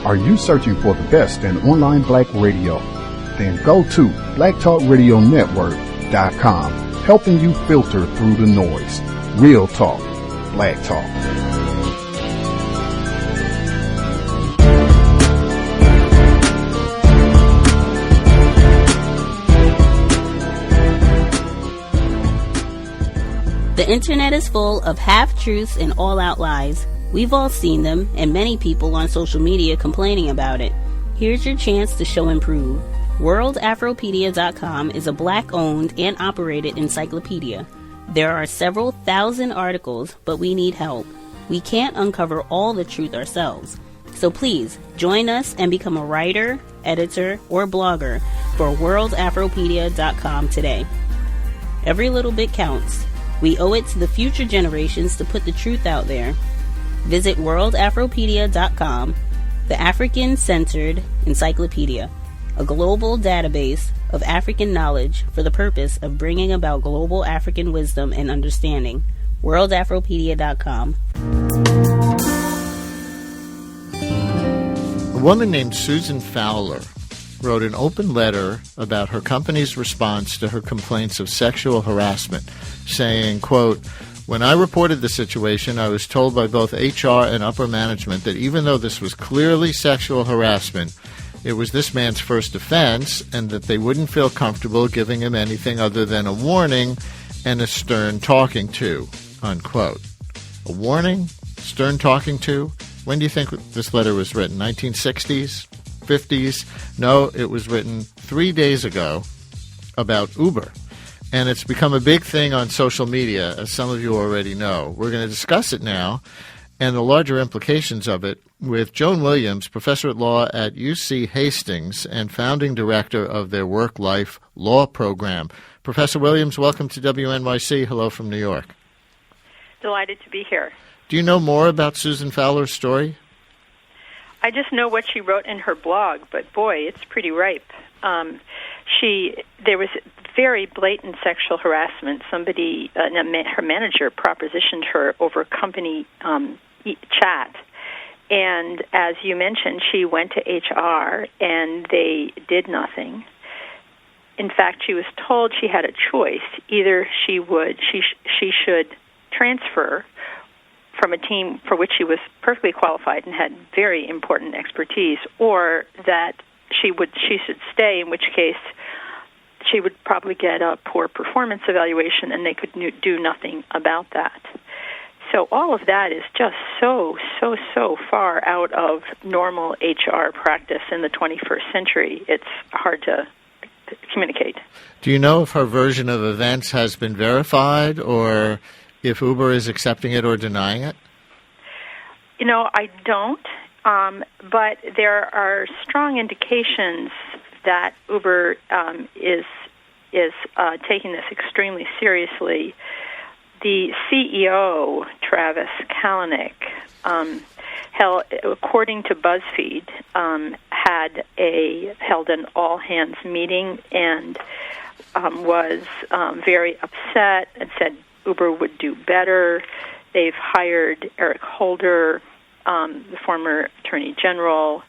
Are you searching for the best in online black radio? Then go to blacktalkradionetwork.com, helping you filter through the noise. Real talk, black talk. The internet is full of half-truths and all-out lies. We've all seen them, and many people on social media complaining about it. Here's your chance to show and prove. WorldAfropedia.com is a black-owned and operated encyclopedia. There are several thousand articles, but we need help. We can't uncover all the truth ourselves. So please, join us and become a writer, editor, or blogger for WorldAfropedia.com today. Every little bit counts. We owe it to the future generations to put the truth out there. Visit WorldAfropedia.com, the African-centered encyclopedia, a global database of African knowledge for the purpose of bringing about global African wisdom and understanding. WorldAfropedia.com. A woman named Susan Fowler wrote an open letter about her company's response to her complaints of sexual harassment, saying, quote, "When I reported the situation, I was told by both HR and upper management that even though this was clearly sexual harassment, it was this man's first offense and that they wouldn't feel comfortable giving him anything other than a warning and a stern talking to," unquote. A warning? Stern talking to? When do you think this letter was written? 1960s? 50s? No, it was written 3 days ago about Uber. And it's become a big thing on social media, as some of you already know. We're going to discuss it now and the larger implications of it with Joan Williams, professor at law at UC Hastings and founding director of their Work-Life Law program. Professor Williams, welcome to WNYC. Hello from New York. Delighted to be here. Do you know more about Susan Fowler's story? I just know what she wrote in her blog, but boy, it's pretty ripe. There was very blatant sexual harassment. Somebody, her manager, propositioned her over company chat. And as you mentioned, she went to HR, and they did nothing. In fact, she was told she had a choice. Either she should transfer from a team for which she was perfectly qualified and had very important expertise, or that she should stay, in which case she would probably get a poor performance evaluation, and they could do nothing about that. So all of that is just so far out of normal HR practice in the 21st century. It's hard to communicate. Do you know if her version of events has been verified, or if Uber is accepting it or denying it? You know, I don't, but there are strong indications that Uber is taking this extremely seriously. The CEO, Travis Kalanick, according to BuzzFeed, held an all-hands meeting and was very upset and said Uber would do better. They've hired Eric Holder, the former Attorney General,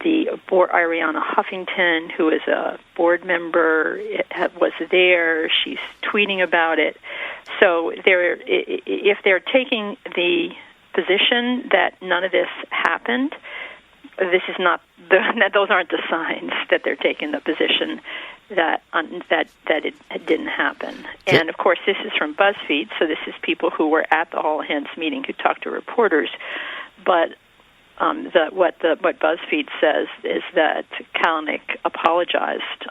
Ariana Huffington, who is a board member, was there. She's tweeting about it. So if they're taking the position that none of this happened, this is not those aren't the signs that they're taking the position that it didn't happen. And of course, this is from BuzzFeed, so this is people who were at the all hands meeting who talked to reporters. But what BuzzFeed says is that Kalanick apologized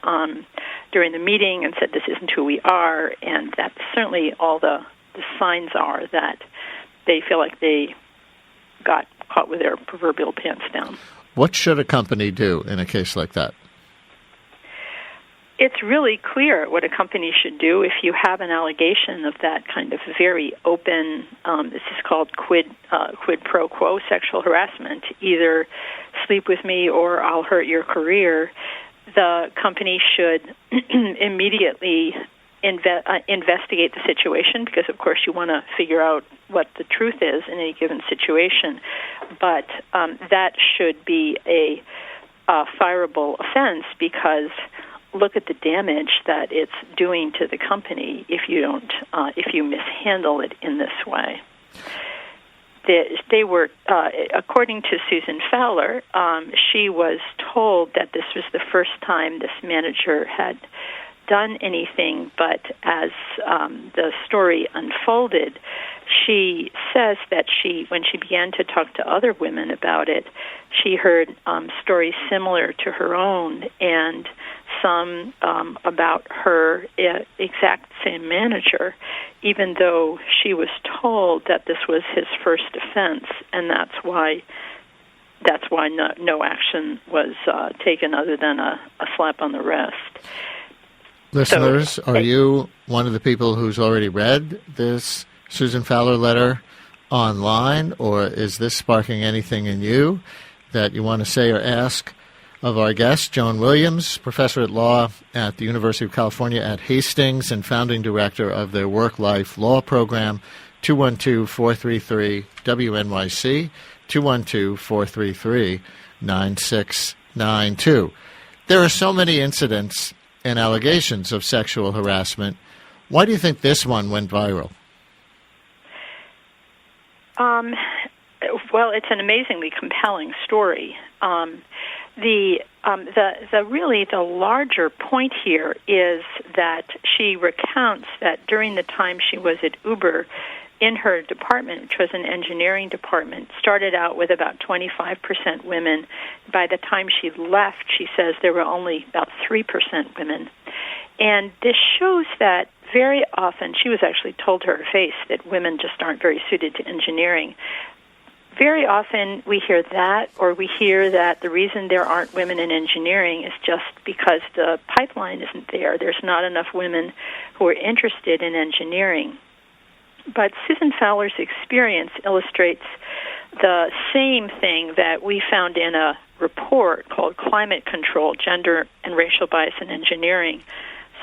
during the meeting and said this isn't who we are, and that certainly all the signs are that they feel like they got caught with their proverbial pants down. What should a company do in a case like that? It's really clear what a company should do if you have an allegation of that kind of very open, this is called quid pro quo sexual harassment, either sleep with me or I'll hurt your career. The company should immediately investigate the situation, because, of course, you want to figure out what the truth is in any given situation. But that should be a fireable offense, because look at the damage that it's doing to the company if you mishandle it in this way. They were, according to Susan Fowler, she was told that this was the first time this manager had done anything, but as the story unfolded, she says that when she began to talk to other women about it, she heard stories similar to her own, and some about her exact same manager, even though she was told that this was his first offense, and that's why no action was taken other than a slap on the wrist. Listeners, are you one of the people who's already read this Susan Fowler letter online, or is this sparking anything in you that you want to say or ask of our guest, Joan Williams, professor at law at the University of California at Hastings and founding director of their Work-Life Law Program? 212-433-WNYC, 212-433-9692. There are so many incidents and allegations of sexual harassment. Why do you think this one went viral? Well, it's an amazingly compelling story. The larger point here is that she recounts that during the time she was at Uber, in her department, which was an engineering department, started out with about 25% women. By the time she left, she says there were only about 3% women. And this shows that very often, she was actually told to her face that women just aren't very suited to engineering. Very often we hear that, or we hear that the reason there aren't women in engineering is just because the pipeline isn't there. There's not enough women who are interested in engineering. But Susan Fowler's experience illustrates the same thing that we found in a report called Climate Control, Gender and Racial Bias in Engineering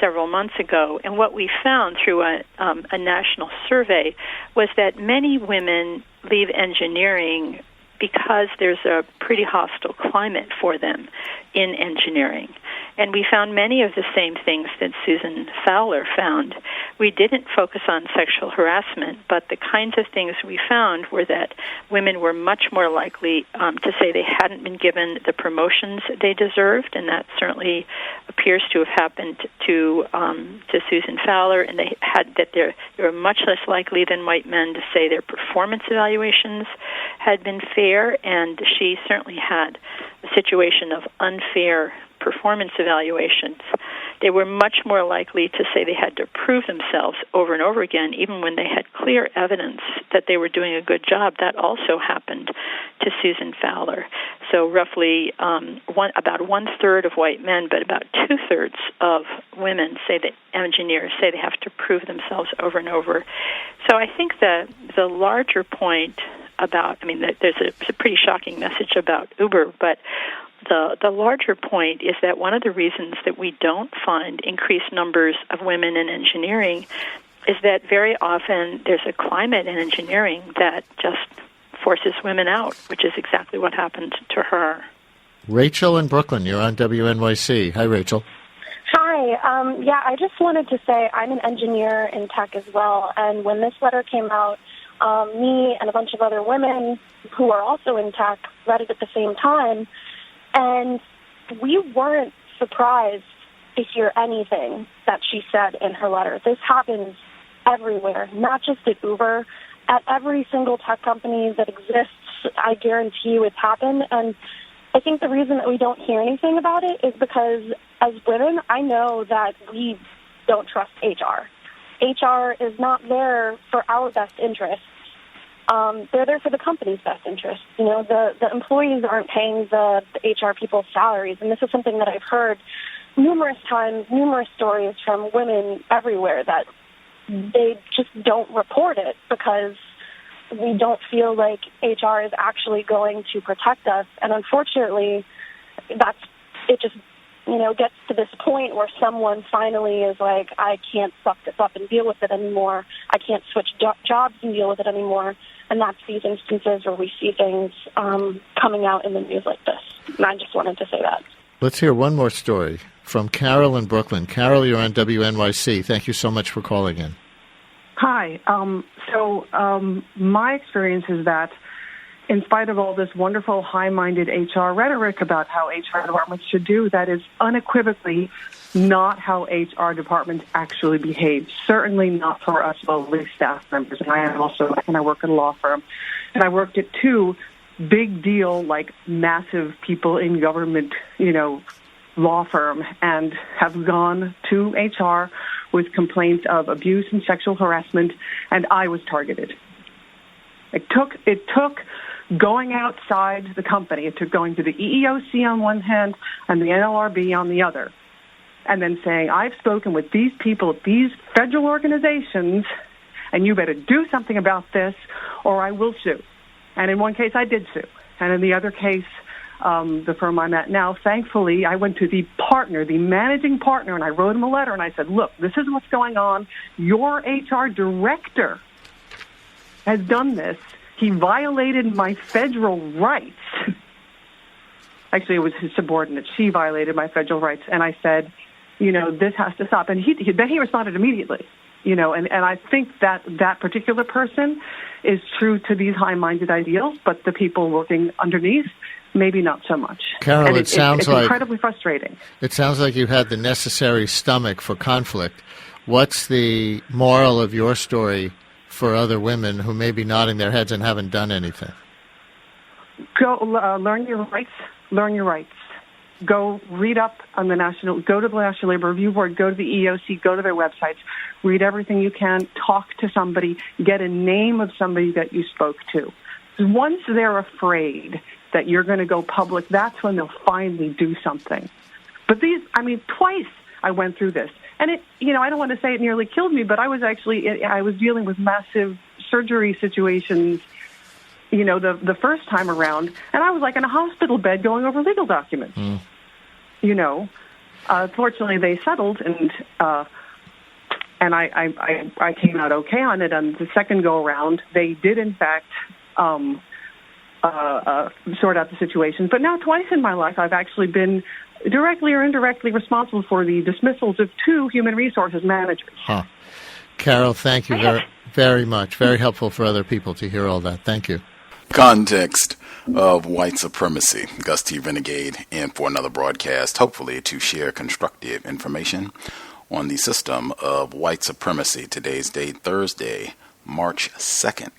several months ago. And what we found through a national survey was that many women leave engineering because there's a pretty hostile climate for them in engineering. And we found many of the same things that Susan Fowler found. We didn't focus on sexual harassment, but the kinds of things we found were that women were much more likely to say they hadn't been given the promotions they deserved, and that certainly appears to have happened to Susan Fowler, and they were much less likely than white men to say their performance evaluations had been fair, and she certainly had a situation of unfair performance evaluations. They were much more likely to say they had to prove themselves over and over again, even when they had clear evidence that they were doing a good job. That also happened to Susan Fowler. So roughly about one-third of white men, but about two-thirds of women say that engineers say they have to prove themselves over and over. So I think the larger point about, there's a pretty shocking message about Uber, but the larger point is that one of the reasons that we don't find increased numbers of women in engineering is that very often there's a climate in engineering that just forces women out, which is exactly what happened to her. Rachel in Brooklyn, you're on WNYC. Hi, Rachel. Hi. I just wanted to say I'm an engineer in tech as well, and when this letter came out, me and a bunch of other women who are also in tech read it at the same time, and we weren't surprised to hear anything that she said in her letter. This happens everywhere, not just at Uber. At every single tech company that exists, I guarantee you it's happened. And I think the reason that we don't hear anything about it is because as women, I know that we don't trust HR. HR is not there for our best interests. They're there for the company's best interest. The employees aren't paying the HR people's salaries, and this is something that I've heard numerous times, numerous stories from women everywhere that they just don't report it because we don't feel like HR is actually going to protect us. And unfortunately, it just gets to this point where someone finally is like, I can't suck this up and deal with it anymore. I can't switch jobs and deal with it anymore. And that's these instances where we see things coming out in the news like this. And I just wanted to say that. Let's hear one more story from Carol in Brooklyn. Carol, you're on WNYC. Thank you so much for calling in. Hi. My experience is that in spite of all this wonderful high-minded HR rhetoric about how HR departments should do, that is unequivocally not how HR departments actually behave. Certainly not for us lowly staff members. And I work at a law firm. And I worked at two big deal, like massive people in government, law firm, and have gone to HR with complaints of abuse and sexual harassment, and I was targeted. It took going outside the company. It took going to the EEOC on one hand and the NLRB on the other, and then saying, I've spoken with these people at these federal organizations, and you better do something about this or I will sue. And in one case, I did sue. And in the other case, the firm I'm at now, thankfully, I went to the partner, the managing partner, and I wrote him a letter, and I said, look, this is what's going on. Your HR director has done this. He violated my federal rights. Actually, it was his subordinate. She violated my federal rights. And I said, this has to stop. And then he responded immediately. And I think that particular person is true to these high-minded ideals, but the people working underneath, maybe not so much. Carol, it's incredibly frustrating. It sounds like you had the necessary stomach for conflict. What's the moral of your story for other women who may be nodding their heads and haven't done anything? Go learn your rights. Learn your rights. Go read up on go to the National Labor Review Board, go to the EEOC, go to their websites, read everything you can, talk to somebody, get a name of somebody that you spoke to. Once they're afraid that you're going to go public, that's when they'll finally do something. But twice I went through this. And I don't want to say it nearly killed me, but I was dealing with massive surgery situations, the first time around, and I was like in a hospital bed going over legal documents. Fortunately they settled, and I came out okay on it. And the second go around, they did in fact sort out the situation. But now twice in my life, I've actually been directly or indirectly responsible for the dismissals of two human resources managers. Huh. Carol, thank you very, very much. Very helpful for other people to hear all that. Thank you. Context of White Supremacy. Gus T Renegade in for another broadcast, hopefully to share constructive information on the system of white supremacy. Today's date, Thursday, March 2nd,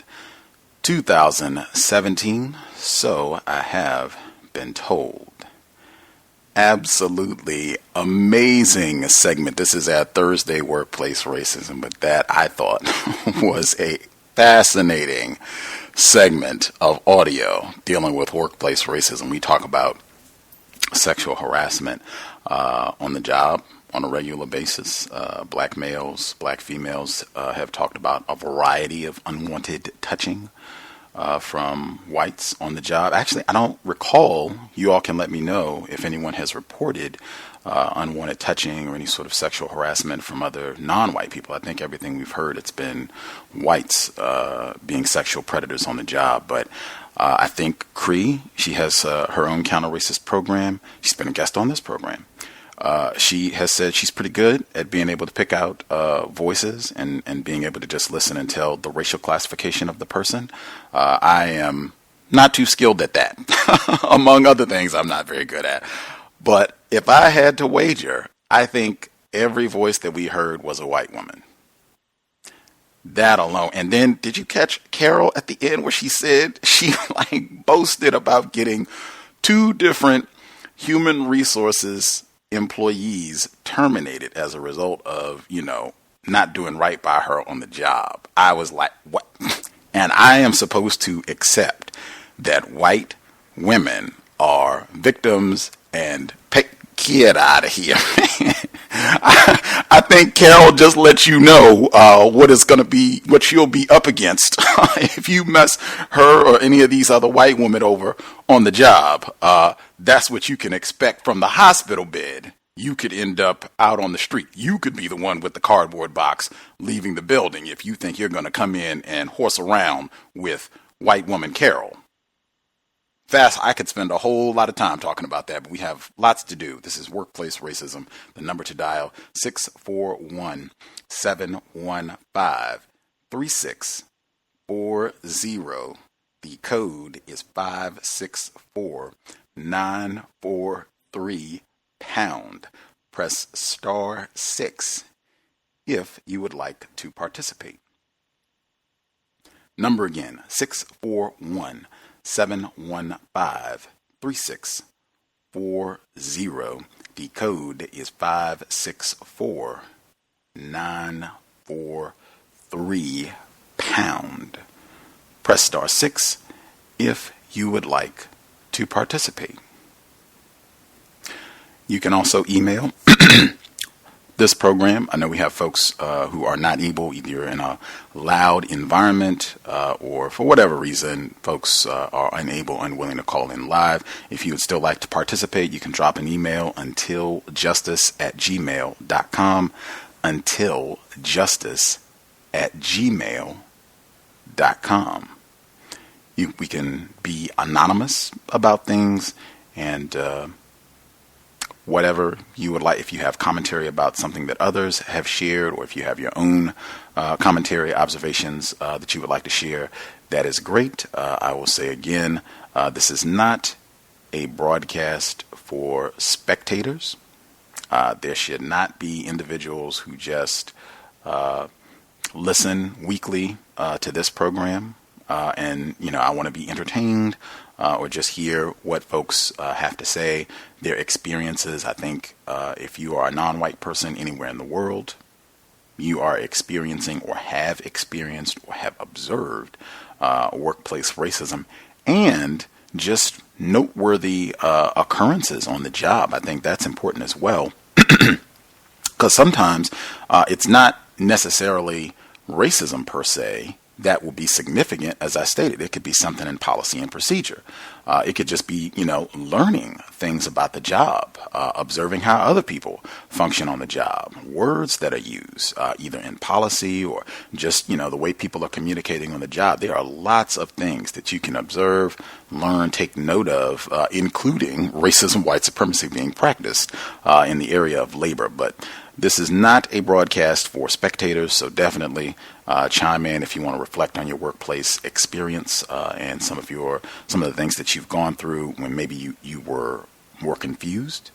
2017. So I have been told. Absolutely amazing segment. This is at Thursday Workplace Racism, but that I thought was a fascinating segment of audio dealing with workplace racism. We talk about sexual harassment on the job on a regular basis. Black males, black females have talked about a variety of unwanted touching from whites on the job. Actually, I don't recall. You all can let me know if anyone has reported unwanted touching or any sort of sexual harassment from other non-white people. I think everything we've heard, it's been whites being sexual predators on the job. But I think Cree, she has her own counter-racist program. She's been a guest on this program. She has said she's pretty good at being able to pick out voices and being able to just listen and tell the racial classification of the person. I am not too skilled at that. Among other things I'm not very good at. But if I had to wager, I think every voice that we heard was a white woman. That alone. And then did you catch Carol at the end where she said she boasted about getting 2 different human resources employees terminated as a result of, not doing right by her on the job. I was like, what? And I am supposed to accept that white women are victims and get out of here. I think Carol just let you know what is going to be, what you'll be up against if you mess her or any of these other white women over on the job. That's what you can expect from the hospital bed. You could end up out on the street. You could be the one with the cardboard box leaving the building if you think you're going to come in and horse around with white woman Carol. Fast, I could spend a whole lot of time talking about that, but we have lots to do. This is Workplace Racism. The number to dial, 641-715-3640. The code is 564943#. Press *6 if you would like to participate. Number again, 641-715-3640. The code is 564943#. Press *6 if you would like to participate. You can also email this program. I know we have folks who are not able, either in a loud environment or for whatever reason, folks are unable, unwilling to call in live. If you would still like to participate, you can drop an email untiljustice@gmail.com, untiljustice@gmail.com. We can be anonymous about things, and whatever you would like. If you have commentary about something that others have shared, or if you have your own commentary, observations that you would like to share, that is great. I will say again, this is not a broadcast for spectators. There should not be individuals who just listen weekly to this program and, I want to be entertained or just hear what folks have to say, their experiences. I think if you are a non-white person anywhere in the world, you are experiencing or have experienced or have observed workplace racism and just noteworthy occurrences on the job. I think that's important as well, because sometimes it's not necessarily racism per se that will be significant. As I stated, it could be something in policy and procedure. It could just be, learning things about the job, observing how other people function on the job, words that are used, either in policy or just, the way people are communicating on the job. There are lots of things that you can observe, learn, take note of, including racism, white supremacy being practiced in the area of labor. But this is not a broadcast for spectators, so definitely chime in if you want to reflect on your workplace experience and some of the things that you've gone through when maybe you were more confused,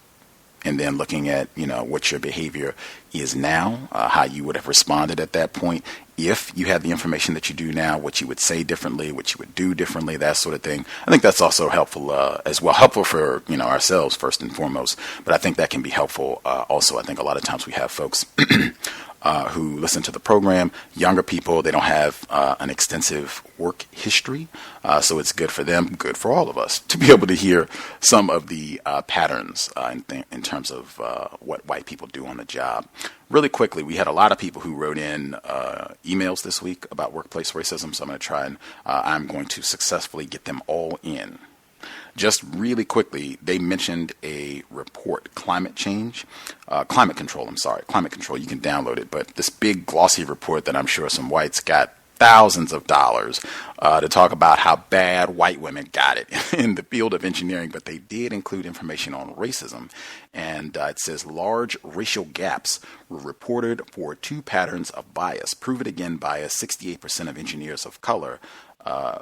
and then looking at what your behavior is now, how you would have responded at that point if you had the information that you do now, what you would say differently, what you would do differently, that sort of thing. I think that's also helpful as well. Helpful for ourselves first and foremost, but I think that can be helpful also. I think a lot of times we have folks who listen to the program, younger people, they don't have an extensive work history, so it's good for them, good for all of us to be able to hear some of the patterns in terms of what white people do on the job. Really quickly, we had a lot of people who wrote in emails this week about workplace racism, so I'm going to try and I'm going to successfully get them all in. Just really quickly, they mentioned a report, climate control. You can download it, but this big glossy report that I'm sure some whites got thousands of dollars to talk about how bad white women got it in the field of engineering, but they did include information on racism. And it says large racial gaps were reported for 2 patterns of bias. Prove it again bias, 68% of engineers of color,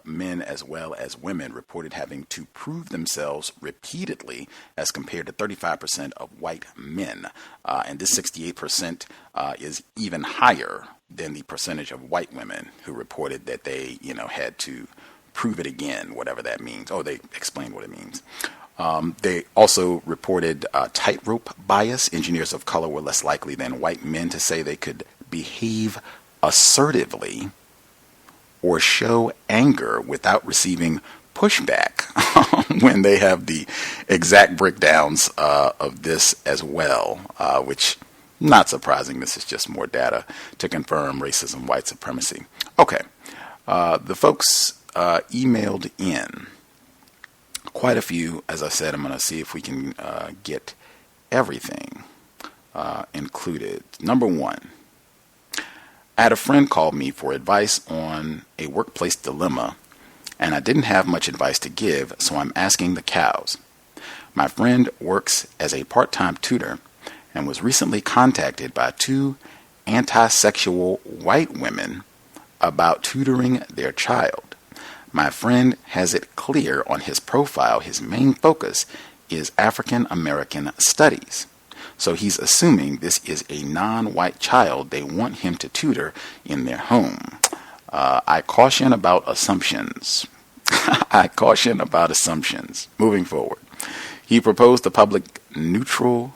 men as well as women, reported having to prove themselves repeatedly as compared to 35% of white men. And this 68% is even higher than the percentage of white women who reported that they, had to prove it again, whatever that means. Oh, they explained what it means. They also reported tightrope bias. Engineers of color were less likely than white men to say they could behave assertively or show anger without receiving pushback when they have the exact breakdowns of this as well, which Not surprising, this is just more data to confirm racism, white supremacy. Okay, the folks emailed in quite a few. As I said, I'm going to see if we can get everything included. Number one, I had a friend call me for advice on a workplace dilemma, and I didn't have much advice to give, so I'm asking the cows. My friend works as a part-time tutor and was recently contacted by two anti-sexual white women about tutoring their child. My friend has it clear on his profile his main focus is African American studies. So he's assuming this is a non-white child they want him to tutor in their home. I caution about assumptions. I caution about assumptions. Moving forward. He proposed a public neutral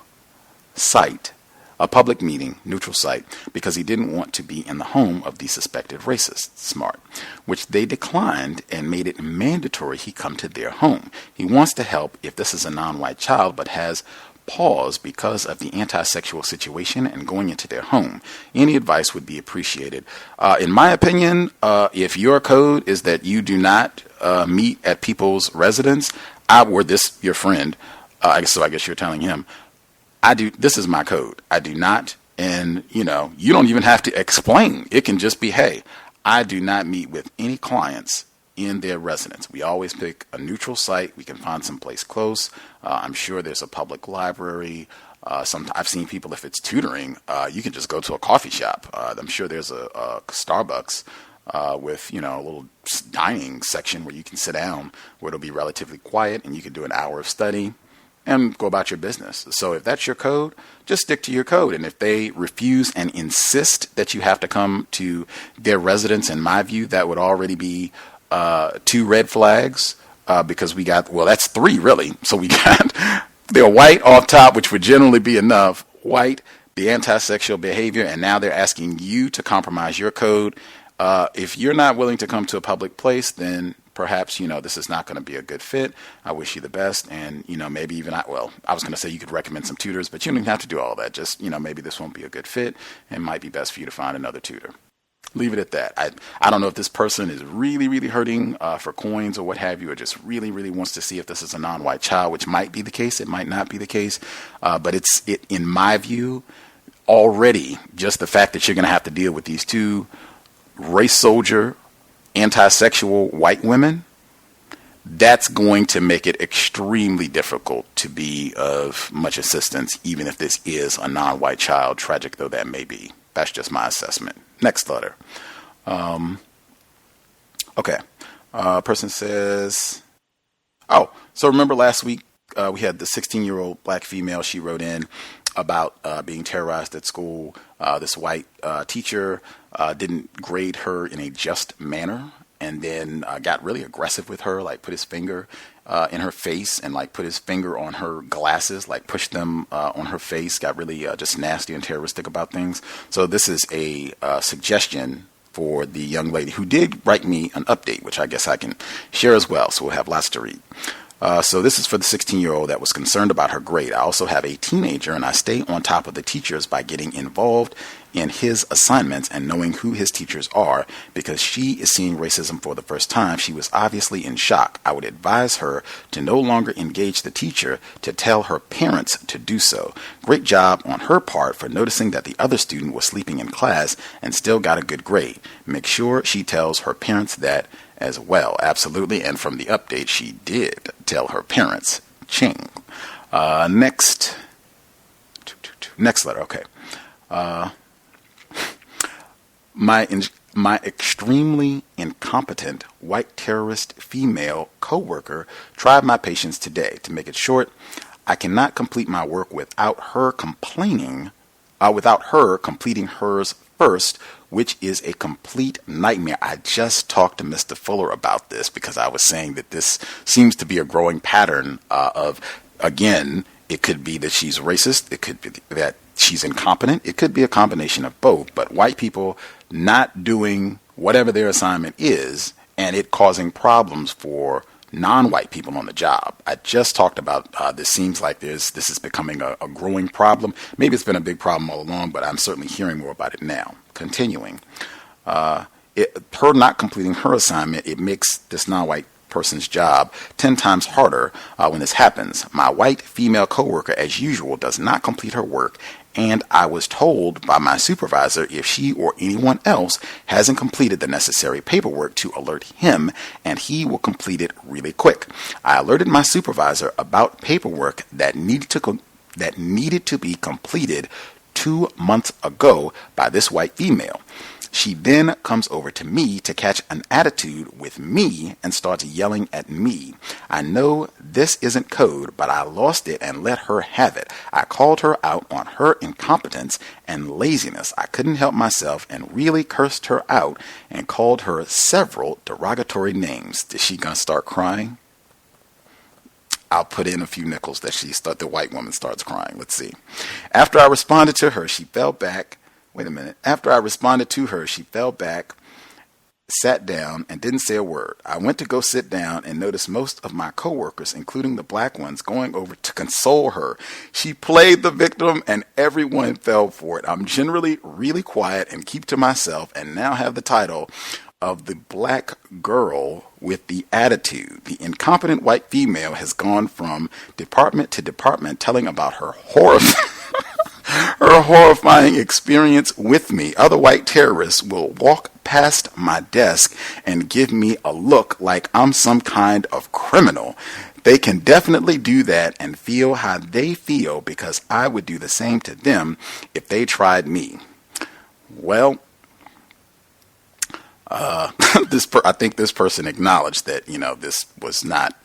site, a public meeting, neutral site, because he didn't want to be in the home of the suspected racist, smart, which they declined and made it mandatory he come to their home. He wants to help if this is a non-white child, but has pause because of the anti-sexual situation and going into their home. Any advice would be appreciated. In my opinion, if your code is that you do not meet at people's residence, were this your friend, so I guess you're telling him, this is my code. I do not, and you don't even have to explain. It can just be, hey, I do not meet with any clients in their residence. We always pick a neutral site. We can find some place close. I'm sure there's a public library. I've seen people, if it's tutoring, you can just go to a coffee shop. I'm sure there's a Starbucks with, a little dining section where you can sit down, where it'll be relatively quiet, and you can do an hour of study and go about your business. So if that's your code, just stick to your code. And if they refuse and insist that you have to come to their residence, in my view, that would already be two red flags, because that's three really. So we got they're white off top, which would generally be enough, white, the anti-sexual behavior, and now they're asking you to compromise your code. If you're not willing to come to a public place, then perhaps, this is not going to be a good fit. I wish you the best. And, maybe even I was going to say you could recommend some tutors, but you don't even have to do all that. Just, maybe this won't be a good fit. It might be best for you to find another tutor. Leave it at that. I don't know if this person is really, really hurting for coins or what have you, or just really, really wants to see if this is a non-white child, which might be the case. It might not be the case. But in my view, already just the fact that you're going to have to deal with these two race soldier, anti-sexual white women, that's going to make it extremely difficult to be of much assistance, even if this is a non-white child, tragic though that may be. That's just my assessment. Next letter. Okay. Person says, so remember last week we had the 16-year-old black female. She wrote in about being terrorized at school. This white teacher didn't grade her in a just manner, and then got really aggressive with her, like put his finger in her face and like put his finger on her glasses, like pushed them on her face, got really just nasty and terroristic about things. So this is a suggestion for the young lady who did write me an update, which I guess I can share as well. So we'll have lots to read. So this is for the 16-year-old that was concerned about her grade. I also have a teenager, and I stay on top of the teachers by getting involved in his assignments and knowing who his teachers are. Because she is seeing racism for the first time, she was obviously in shock. I would advise her to no longer engage the teacher, to tell her parents to do so. Great job on her part for noticing that the other student was sleeping in class and still got a good grade. Make sure she tells her parents that as well. Absolutely. And from the update, she did tell her parents. Ching. Next letter. Okay. My extremely incompetent white terrorist female coworker tried my patience today. To make it short, I cannot complete my work without her completing hers first, which is a complete nightmare. I just talked to Mr. Fuller about this because I was saying that this seems to be a growing pattern of, again, it could be that she's racist. It could be that she's incompetent. It could be a combination of both. But white people not doing whatever their assignment is, and it causing problems for non-white people on the job. I just talked about this seems like this is becoming a growing problem. Maybe it's been a big problem all along, but I'm certainly hearing more about it now. Continuing, her not completing her assignment, it makes this non-white person's job 10 times harder when this happens. My white female coworker, as usual, does not complete her work, and I was told by my supervisor if she or anyone else hasn't completed the necessary paperwork to alert him, and he will complete it really quick. I alerted my supervisor about paperwork that needed to be completed 2 months ago by this white female. She then comes over to me to catch an attitude with me and starts yelling at me. I know this isn't code, but I lost it and let her have it. I called her out on her incompetence and laziness. I couldn't help myself and really cursed her out and called her several derogatory names. Is she gonna start crying? I'll put in a few nickels that the white woman starts crying. Let's see. After I responded to her, she fell back. After I responded to her, she fell back, sat down, and didn't say a word. I went to go sit down and noticed most of my coworkers, including the black ones, going over to console her. She played the victim and everyone fell for it. I'm generally really quiet and keep to myself and now have the title of the black girl with the attitude. The incompetent white female has gone from department to department telling about her horrifying experience with me. Other white terrorists will walk past my desk and give me a look like I'm some kind of criminal. They can definitely do that and feel how they feel because I would do the same to them if they tried me. Well, I think this person acknowledged that, this was not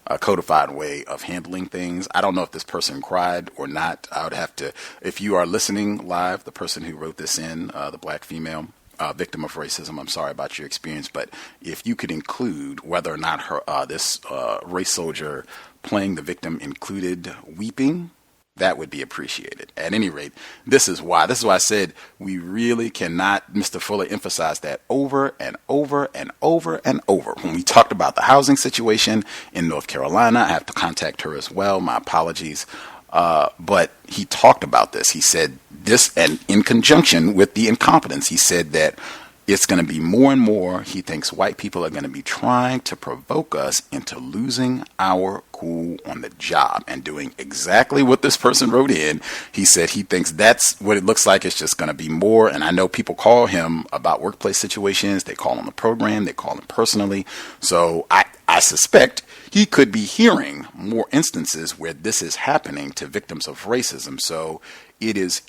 a codified way of handling things. I don't know if this person cried or not. I would have to, if you are listening live, the person who wrote this in, the black female victim of racism, I'm sorry about your experience, but if you could include whether or not this race soldier playing the victim included weeping, that would be appreciated. At any rate, this is why I said we really cannot, Mr. Fuller emphasized that over and over and over and over. When we talked about the housing situation in North Carolina, I have to contact her as well. My apologies. But he talked about this. He said this, and in conjunction with the incompetence, he said that it's going to be more and more, he thinks white people are going to be trying to provoke us into losing our cool on the job and doing exactly what this person wrote in. He said he thinks that's what it looks like. It's just going to be more. And I know people call him about workplace situations. They call him the program. They call him personally. So I suspect he could be hearing more instances where this is happening to victims of racism. So it is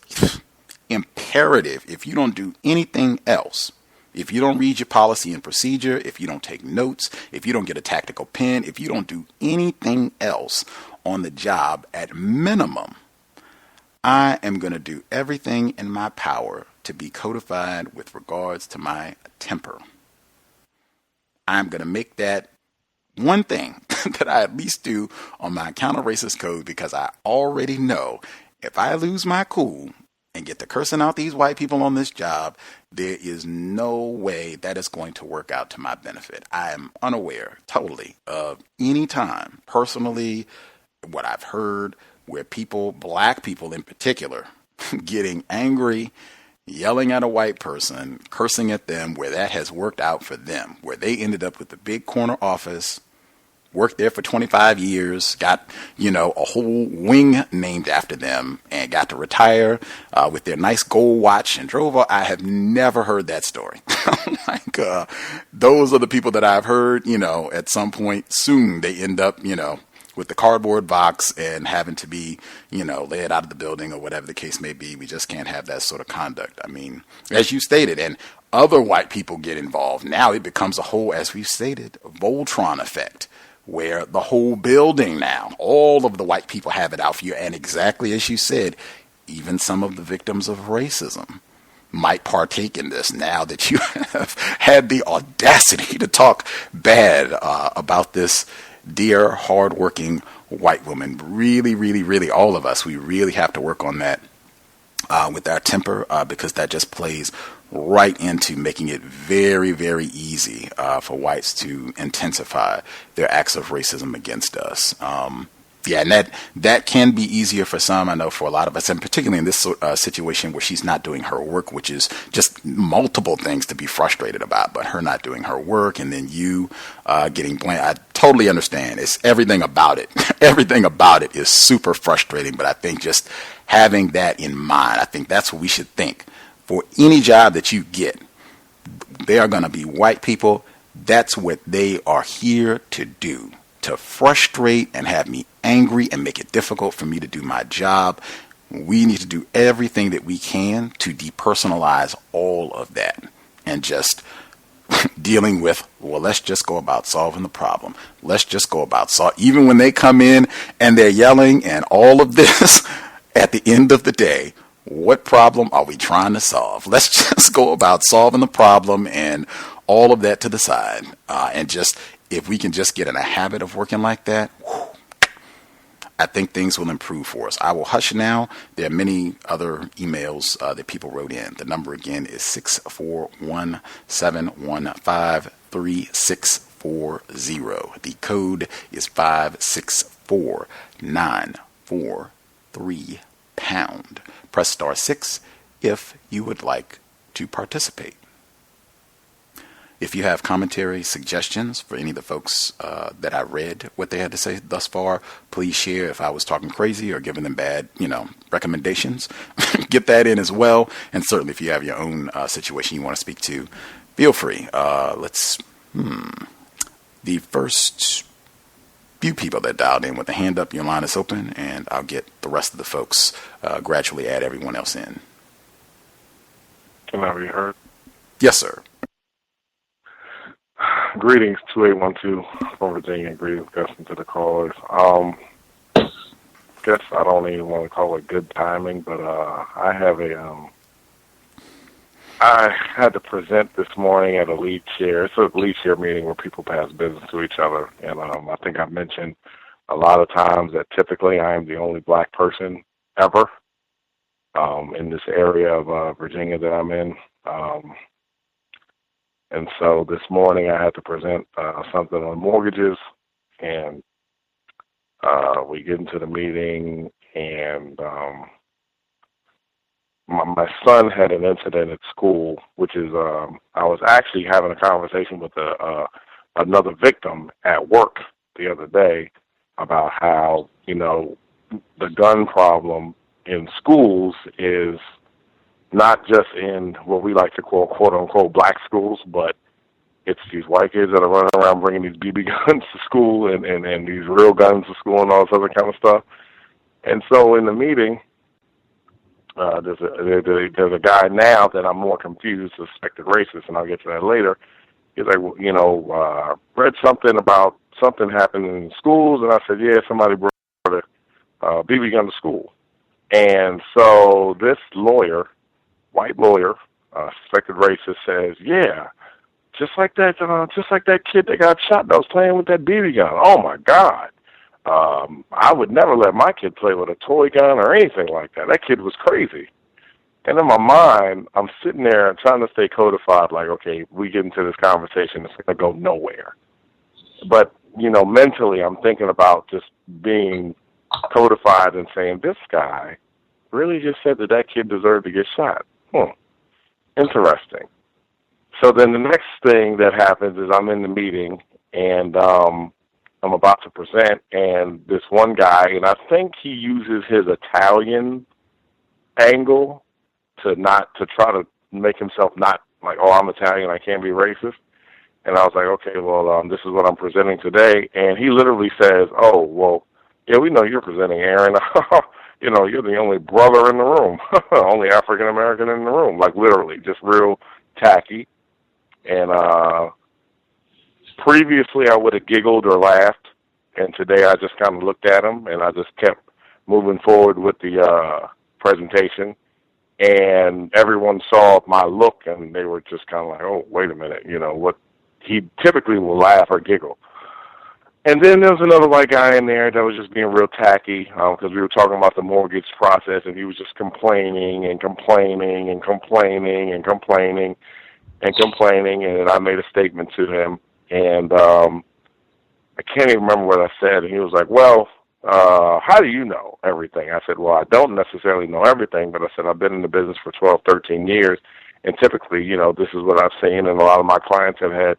imperative, if you don't do anything else, if you don't read your policy and procedure, if you don't take notes, if you don't get a tactical pen, if you don't do anything else on the job, at minimum, I am going to do everything in my power to be codified with regards to my temper. I'm going to make that one thing that I at least do on my counter-racist code, because I already know if I lose my cool and get to cursing out these white people on this job, there is no way that is going to work out to my benefit. I am unaware totally of any time, personally, what I've heard, where people, black people in particular, getting angry, yelling at a white person, cursing at them, where that has worked out for them, where they ended up with the big corner office, worked there for 25 years, got, a whole wing named after them, and got to retire with their nice gold watch and drove off. I have never heard that story. Those are the people that I've heard, at some point soon they end up, with the cardboard box and having to be, led out of the building or whatever the case may be. We just can't have that sort of conduct. I mean, as you stated, and other white people get involved. Now it becomes a whole, as we've stated, Voltron effect, where the whole building now, all of the white people have it out for you. And exactly as you said, even some of the victims of racism might partake in this now that you have had the audacity to talk bad about this dear, hardworking white woman. Really, really, really, all of us, we really have to work on that with our temper, because that just plays right into making it very, very easy for whites to intensify their acts of racism against us. Yeah, and that can be easier for some. I know for a lot of us, and particularly in this situation where she's not doing her work, which is just multiple things to be frustrated about, but her not doing her work and then you getting blamed. I totally understand. It's everything about it. Everything about it is super frustrating, but I think just having that in mind, I think that's what we should think. For any job that you get, they are going to be white people. That's what they are here to do, to frustrate and have me angry and make it difficult for me to do my job. We need to do everything that we can to depersonalize all of that and just dealing with, well, let's just go about solving the problem. Let's just go about even when they come in and they're yelling and all of this, at the end of the day, what problem are we trying to solve? Let's just go about solving the problem and all of that to the side. And just, if we can just get in a habit of working like that, I think things will improve for us. I will hush now. There are many other emails that people wrote in. The number again is 641-715-3640. The code is 564943 pound. Press star 6 if you would like to participate. If you have commentary, suggestions for any of the folks that I read what they had to say thus far, please share. If I was talking crazy or giving them bad, recommendations, get that in as well. And certainly if you have your own situation you want to speak to, feel free. The first few people that dialed in with a hand up, your line is open, and I'll get the rest of the folks, gradually add everyone else in. Can I be heard? Yes, sir. Greetings, 2812 from Virginia. Greetings, Gus, to the callers. Guess I don't even want to call it good timing, but I had to present this morning at a lead chair. It's a lead chair meeting where people pass business to each other, and I think I mentioned a lot of times that typically I am the only black person ever in this area of Virginia that I'm in. And so this morning I had to present something on mortgages, and we get into the meeting, and my son had an incident at school, which is I was actually having a conversation with another victim at work the other day about how, the gun problem in schools is not just in what we like to call quote-unquote black schools, but it's these white kids that are running around bringing these BB guns to school and these real guns to school and all this other kind of stuff. And so in the meeting, there's a guy now that I'm more confused, suspected racist, and I'll get to that later. He's like, read something about something happened in schools, and I said, yeah, somebody brought a BB gun to school. And so this lawyer, white lawyer, suspected racist, says, yeah, just like that kid that got shot that was playing with that BB gun. Oh my God. I would never let my kid play with a toy gun or anything like that. That kid was crazy. And in my mind, I'm sitting there trying to stay codified, like, okay, we get into this conversation, it's going to go nowhere. But, mentally, I'm thinking about just being codified and saying, this guy really just said that kid deserved to get shot. Interesting. So then the next thing that happens is I'm in the meeting, and I'm about to present, and this one guy, and I think he uses his Italian angle to try to make himself not like, oh, I'm Italian, I can't be racist. And I was like, okay, well, this is what I'm presenting today. And he literally says, oh, well, yeah, we know you're presenting, Aaron. You're the only brother in the room, only African-American in the room, like literally, just real tacky. And previously I would have giggled or laughed, and today I just kind of looked at him, and I just kept moving forward with the presentation. And everyone saw my look, and they were just kind of like, oh, wait a minute, what he typically will laugh or giggle. And then there was another white guy in there that was just being real tacky because we were talking about the mortgage process, and he was just complaining and complaining and complaining and complaining and complaining. And then I made a statement to him, and I can't even remember what I said. And he was like, well, how do you know everything? I said, well, I don't necessarily know everything, but I said I've been in the business for 12, 13 years, and typically, this is what I've seen, and a lot of my clients have had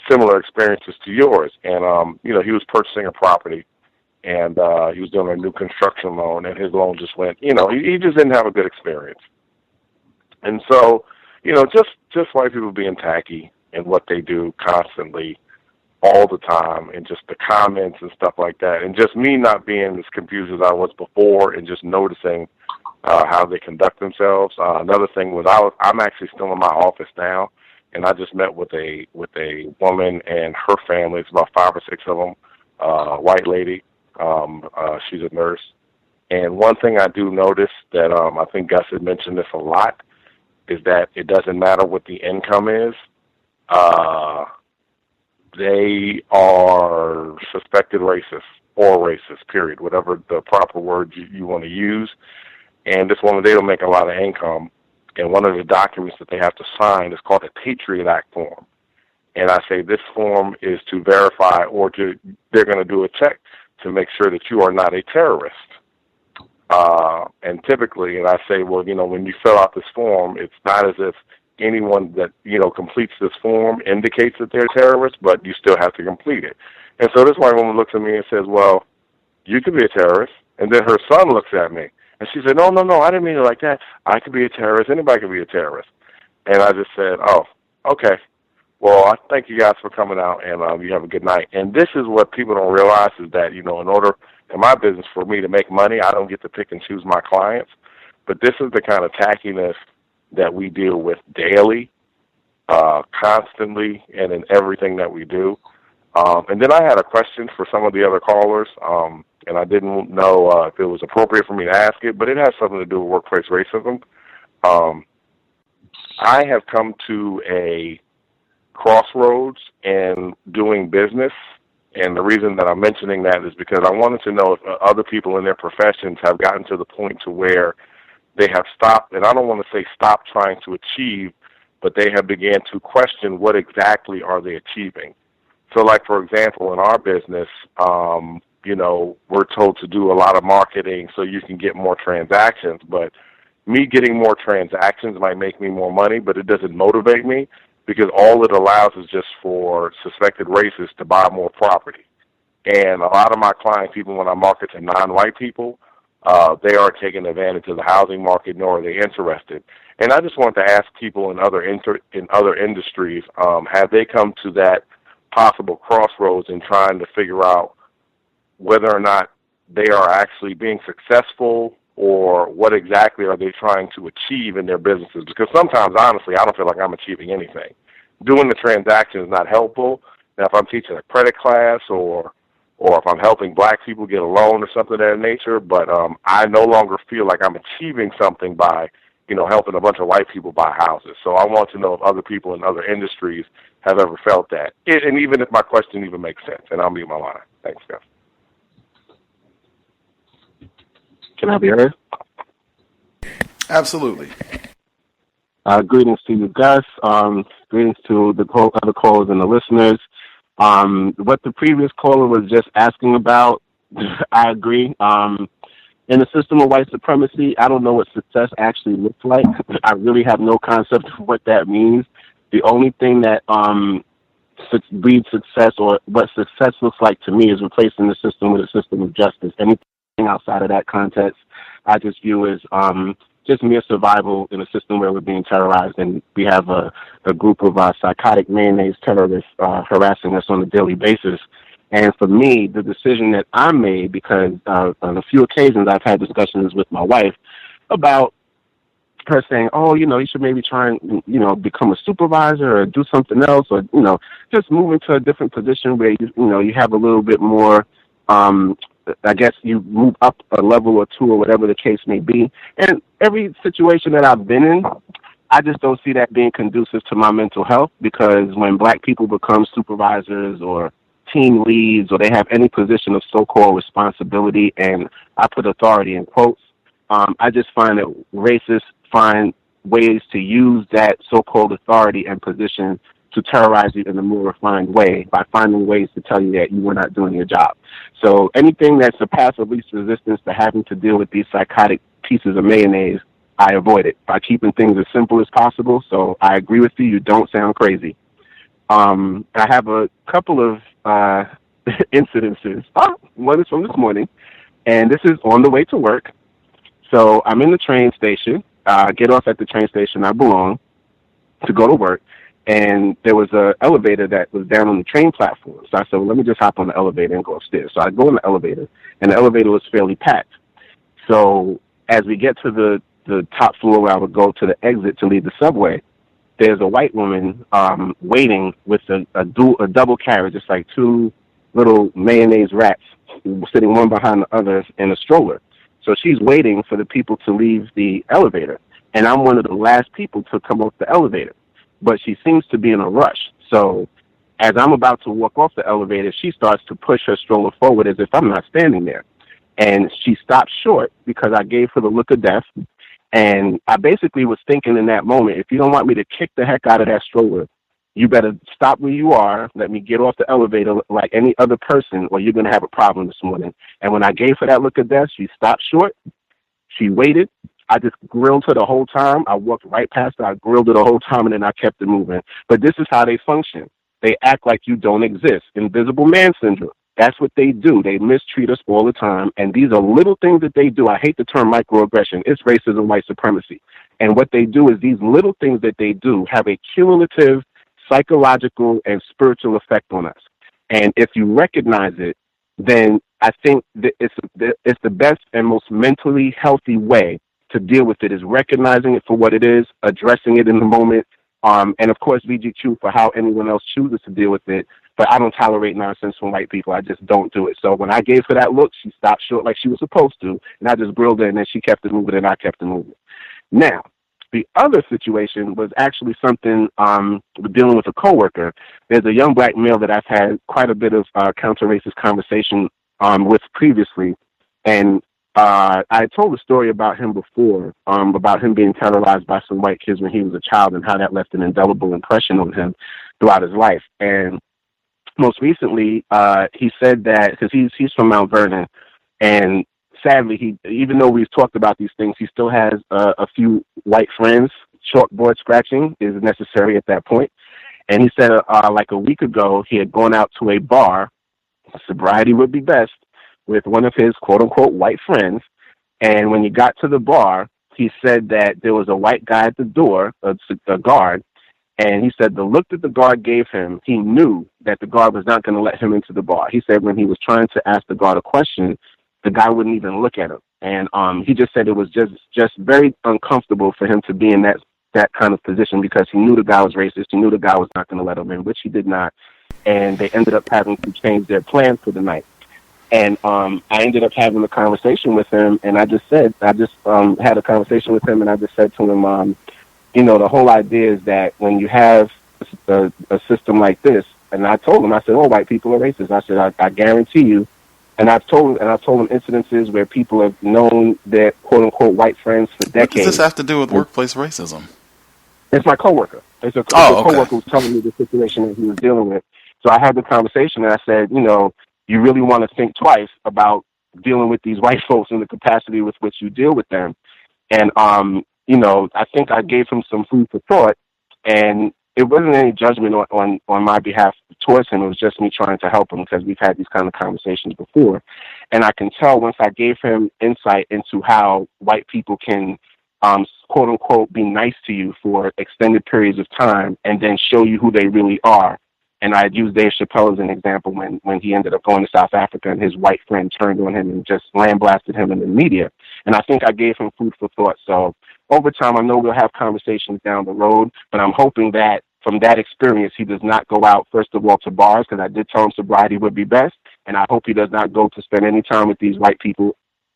similar experiences to yours. And, he was purchasing a property, and he was doing a new construction loan, and his loan just went, he just didn't have a good experience. And so, just white people being tacky in what they do constantly, all the time, and just the comments and stuff like that, and just me not being as confused as I was before, and just noticing how they conduct themselves. Another thing was I'm actually still in my office now, and I just met with a woman and her family. It's about 5 or 6 of them, white lady. She's a nurse. And one thing I do notice that I think Gus had mentioned this a lot is that it doesn't matter what the income is. They are suspected racist or racist, period, whatever the proper word you want to use. And this woman, they don't make a lot of income. And one of the documents that they have to sign is called a Patriot Act form. And I say this form is to verify, or they're going to do a check to make sure that you are not a terrorist. And typically, and I say, well, when you fill out this form, it's not as if anyone that, completes this form indicates that they're terrorists, but you still have to complete it. And so this white woman looks at me and says, well, you could be a terrorist. And then her son looks at me, and she said, no, I didn't mean it like that. I could be a terrorist. Anybody could be a terrorist. And I just said, oh, okay. Well, I thank you guys for coming out, and you have a good night. And this is what people don't realize is that, in order in my business for me to make money, I don't get to pick and choose my clients. But this is the kind of tackiness that we deal with daily, constantly, and in everything that we do. And then I had a question for some of the other callers, and I didn't know if it was appropriate for me to ask it, but it has something to do with workplace racism. I have come to a crossroads in doing business, and the reason that I'm mentioning that is because I wanted to know if other people in their professions have gotten to the point to where they have stopped, and I don't want to say stop trying to achieve, but they have began to question what exactly are they achieving. So, like, for example, in our business, we're told to do a lot of marketing so you can get more transactions, but me getting more transactions might make me more money, but it doesn't motivate me because all it allows is just for suspected racists to buy more property. And a lot of my clients, even when I market to non-white people, they aren't taking advantage of the housing market, nor are they interested. And I just wanted to ask people in other industries, have they come to that possible crossroads in trying to figure out whether or not they are actually being successful, or what exactly are they trying to achieve in their businesses? Because sometimes, honestly, I don't feel like I'm achieving anything. Doing the transaction is not helpful. Now, if I'm teaching a credit class or if I'm helping black people get a loan or something of that nature, but I no longer feel like I'm achieving something by, helping a bunch of white people buy houses. So I want to know if other people in other industries have ever felt that, and even if my question even makes sense. And I'll mute my line. Thanks, guys. Can I be heard? Absolutely. Greetings to you, Gus. Greetings to the other callers and the listeners. What the previous caller was just asking about, I agree. In the system of white supremacy, I don't know what success actually looks like. I really have no concept of what that means. The only thing that breeds success, or what success looks like to me, is replacing the system with a system of justice. Anything outside of that context, I just view as just mere survival in a system where we're being terrorized, and we have a group of psychotic mayonnaise terrorists harassing us on a daily basis. And for me, the decision that I made, because on a few occasions I've had discussions with my wife about her saying, oh, you should maybe try and, become a supervisor or do something else, or, just move into a different position where, you have a little bit more, I guess you move up a level or two, or whatever the case may be. And every situation that I've been in, I just don't see that being conducive to my mental health, because when black people become supervisors or team leads or they have any position of so-called responsibility, and I put authority in quotes. I just find that racists find ways to use that so-called authority and position to terrorize you in a more refined way by finding ways to tell you that you were not doing your job. So anything that's a path of least resistance to having to deal with these psychotic pieces of mayonnaise, I avoid it by keeping things as simple as possible. So I agree with you. You don't sound crazy. I have a couple of incidences. One is from this morning, and this is on the way to work. So I'm in the train station. Get off at the train station I belong to go to work, and there was an elevator that was down on the train platform. So I said, well, let me just hop on the elevator and go upstairs. So I go in the elevator, and the elevator was fairly packed. So as we get to the top floor where I would go to the exit to leave the subway, there's a white woman waiting with a double carriage, just like two little mayonnaise rats sitting one behind the other in a stroller. So she's waiting for the people to leave the elevator, and I'm one of the last people to come off the elevator. But she seems to be in a rush. So as I'm about to walk off the elevator, she starts to push her stroller forward as if I'm not standing there. And she stopped short because I gave her the look of death. And I basically was thinking in that moment, if you don't want me to kick the heck out of that stroller, you better stop where you are, let me get off the elevator like any other person, or you're going to have a problem this morning. And when I gave her that look of death, she stopped short. She waited. I just grilled her the whole time. I walked right past her. I grilled her the whole time, and then I kept it moving. But this is how they function. They act like you don't exist. Invisible man syndrome. That's what they do. They mistreat us all the time. And these are little things that they do. I hate the term microaggression. It's racism, white supremacy. And what they do is these little things that they do have a cumulative psychological and spiritual effect on us. And if you recognize it, then I think that it's the best and most mentally healthy way to deal with it is recognizing it for what it is, addressing it in the moment, and of course VGQ for how anyone else chooses to deal with it. But I don't tolerate nonsense from white people. I just don't do it. So when I gave her that look, she stopped short like she was supposed to, and I just grilled her, and then she kept it moving, and I kept it moving. Now, the other situation was actually something dealing with a coworker. There's a young black male that I've had quite a bit of counter-racist conversation with previously, and I told a story about him before, about him being terrorized by some white kids when he was a child and how that left an indelible impression on him throughout his life. And most recently, he said that, because he's from Mount Vernon, and sadly, even though we've talked about these things, he still has a few white friends. Chalkboard scratching is necessary at that point. And he said like a week ago, he had gone out to a bar, sobriety would be best, with one of his quote-unquote white friends. And when he got to the bar, he said that there was a white guy at the door, a guard, and he said the look that the guard gave him, he knew that the guard was not going to let him into the bar. He said when he was trying to ask the guard a question, the guy wouldn't even look at him. And he just said it was just very uncomfortable for him to be in that kind of position because he knew the guy was racist. He knew the guy was not going to let him in, which he did not. And they ended up having to change their plans for the night. And I ended up having a conversation with him, and I just had a conversation with him, and I just said to him, the whole idea is that when you have a system like this, and I told him, I said, oh, white people are racist. I said, I guarantee you. And I've told him incidences where people have known their quote unquote white friends for decades. What does this have to do with workplace racism? It's my coworker. It's a coworker who was telling me the situation that he was dealing with. So I had the conversation, and I said, you really want to think twice about dealing with these white folks in the capacity with which you deal with them. And I think I gave him some food for thought, and it wasn't any judgment on my behalf towards him. It was just me trying to help him because we've had these kind of conversations before. And I can tell once I gave him insight into how white people can, quote unquote, be nice to you for extended periods of time and then show you who they really are. And I used Dave Chappelle as an example when he ended up going to South Africa and his white friend turned on him and just lambasted him in the media. And I think I gave him food for thought. So over time, I know we'll have conversations down the road, but I'm hoping that from that experience, he does not go out, first of all, to bars, because I did tell him sobriety would be best. And I hope he does not go to spend any time with these white people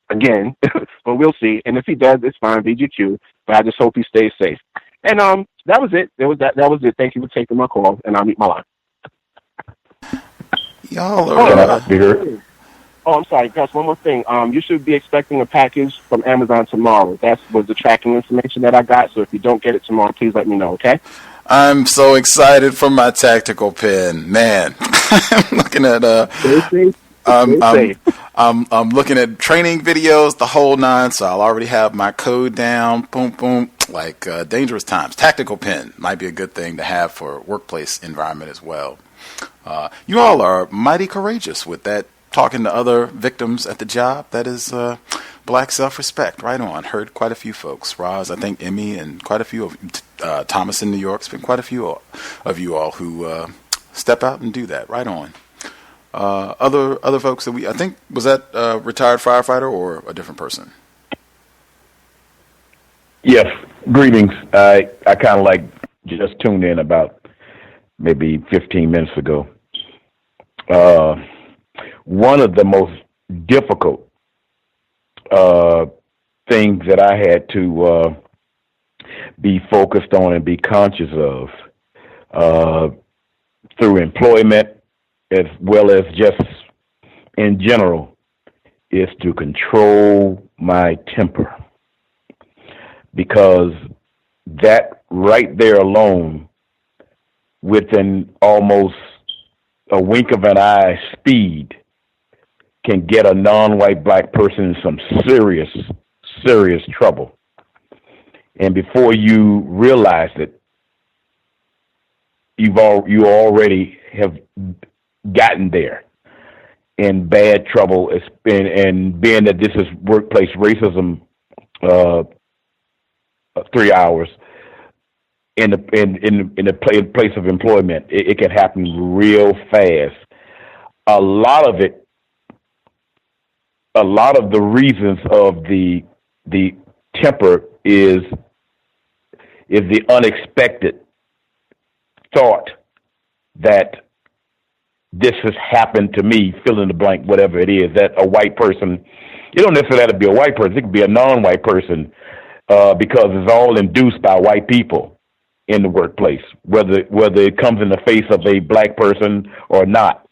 again, but we'll see. And if he does, it's fine, VGQ, but I just hope he stays safe. And that was it. That was it. Thank you for taking my call, and I'll meet my line. Y'all Can I are. be heard? Oh, I'm sorry, Gus. One more thing. You should be expecting a package from Amazon tomorrow. That was the tracking information that I got. So if you don't get it tomorrow, please let me know. Okay? I'm so excited for my tactical pen, man. I'm looking at I'm looking at training videos, the whole nine. So I'll already have my code down. Boom, boom. Like dangerous times. Tactical pen might be a good thing to have for workplace environment as well. You all are mighty courageous with that. Talking to other victims at the job. That is black self-respect. Right on. Heard quite a few folks. Roz, I think Emmy, and quite a few of Thomas in New York. It's been quite a few of you all who step out and do that. Right on. Other folks that I think, was that a retired firefighter or a different person? Yes. Greetings. I kind of like just tuned in about maybe 15 minutes ago. One of the most difficult things that I had to be focused on and be conscious of through employment as well as just in general is to control my temper, because that right there alone, within almost a wink of an eye speed, can get a non-white black person in some serious, serious trouble. And before you realize it, you already have gotten there in bad trouble. And being that this is workplace racism, 3 hours in the place of employment, it can happen real fast. A lot of the reasons of the temper is the unexpected thought that this has happened to me, fill in the blank, whatever it is, that a white person, you don't necessarily have to be a white person, it could be a non-white person, because it's all induced by white people in the workplace, whether it comes in the face of a black person or not.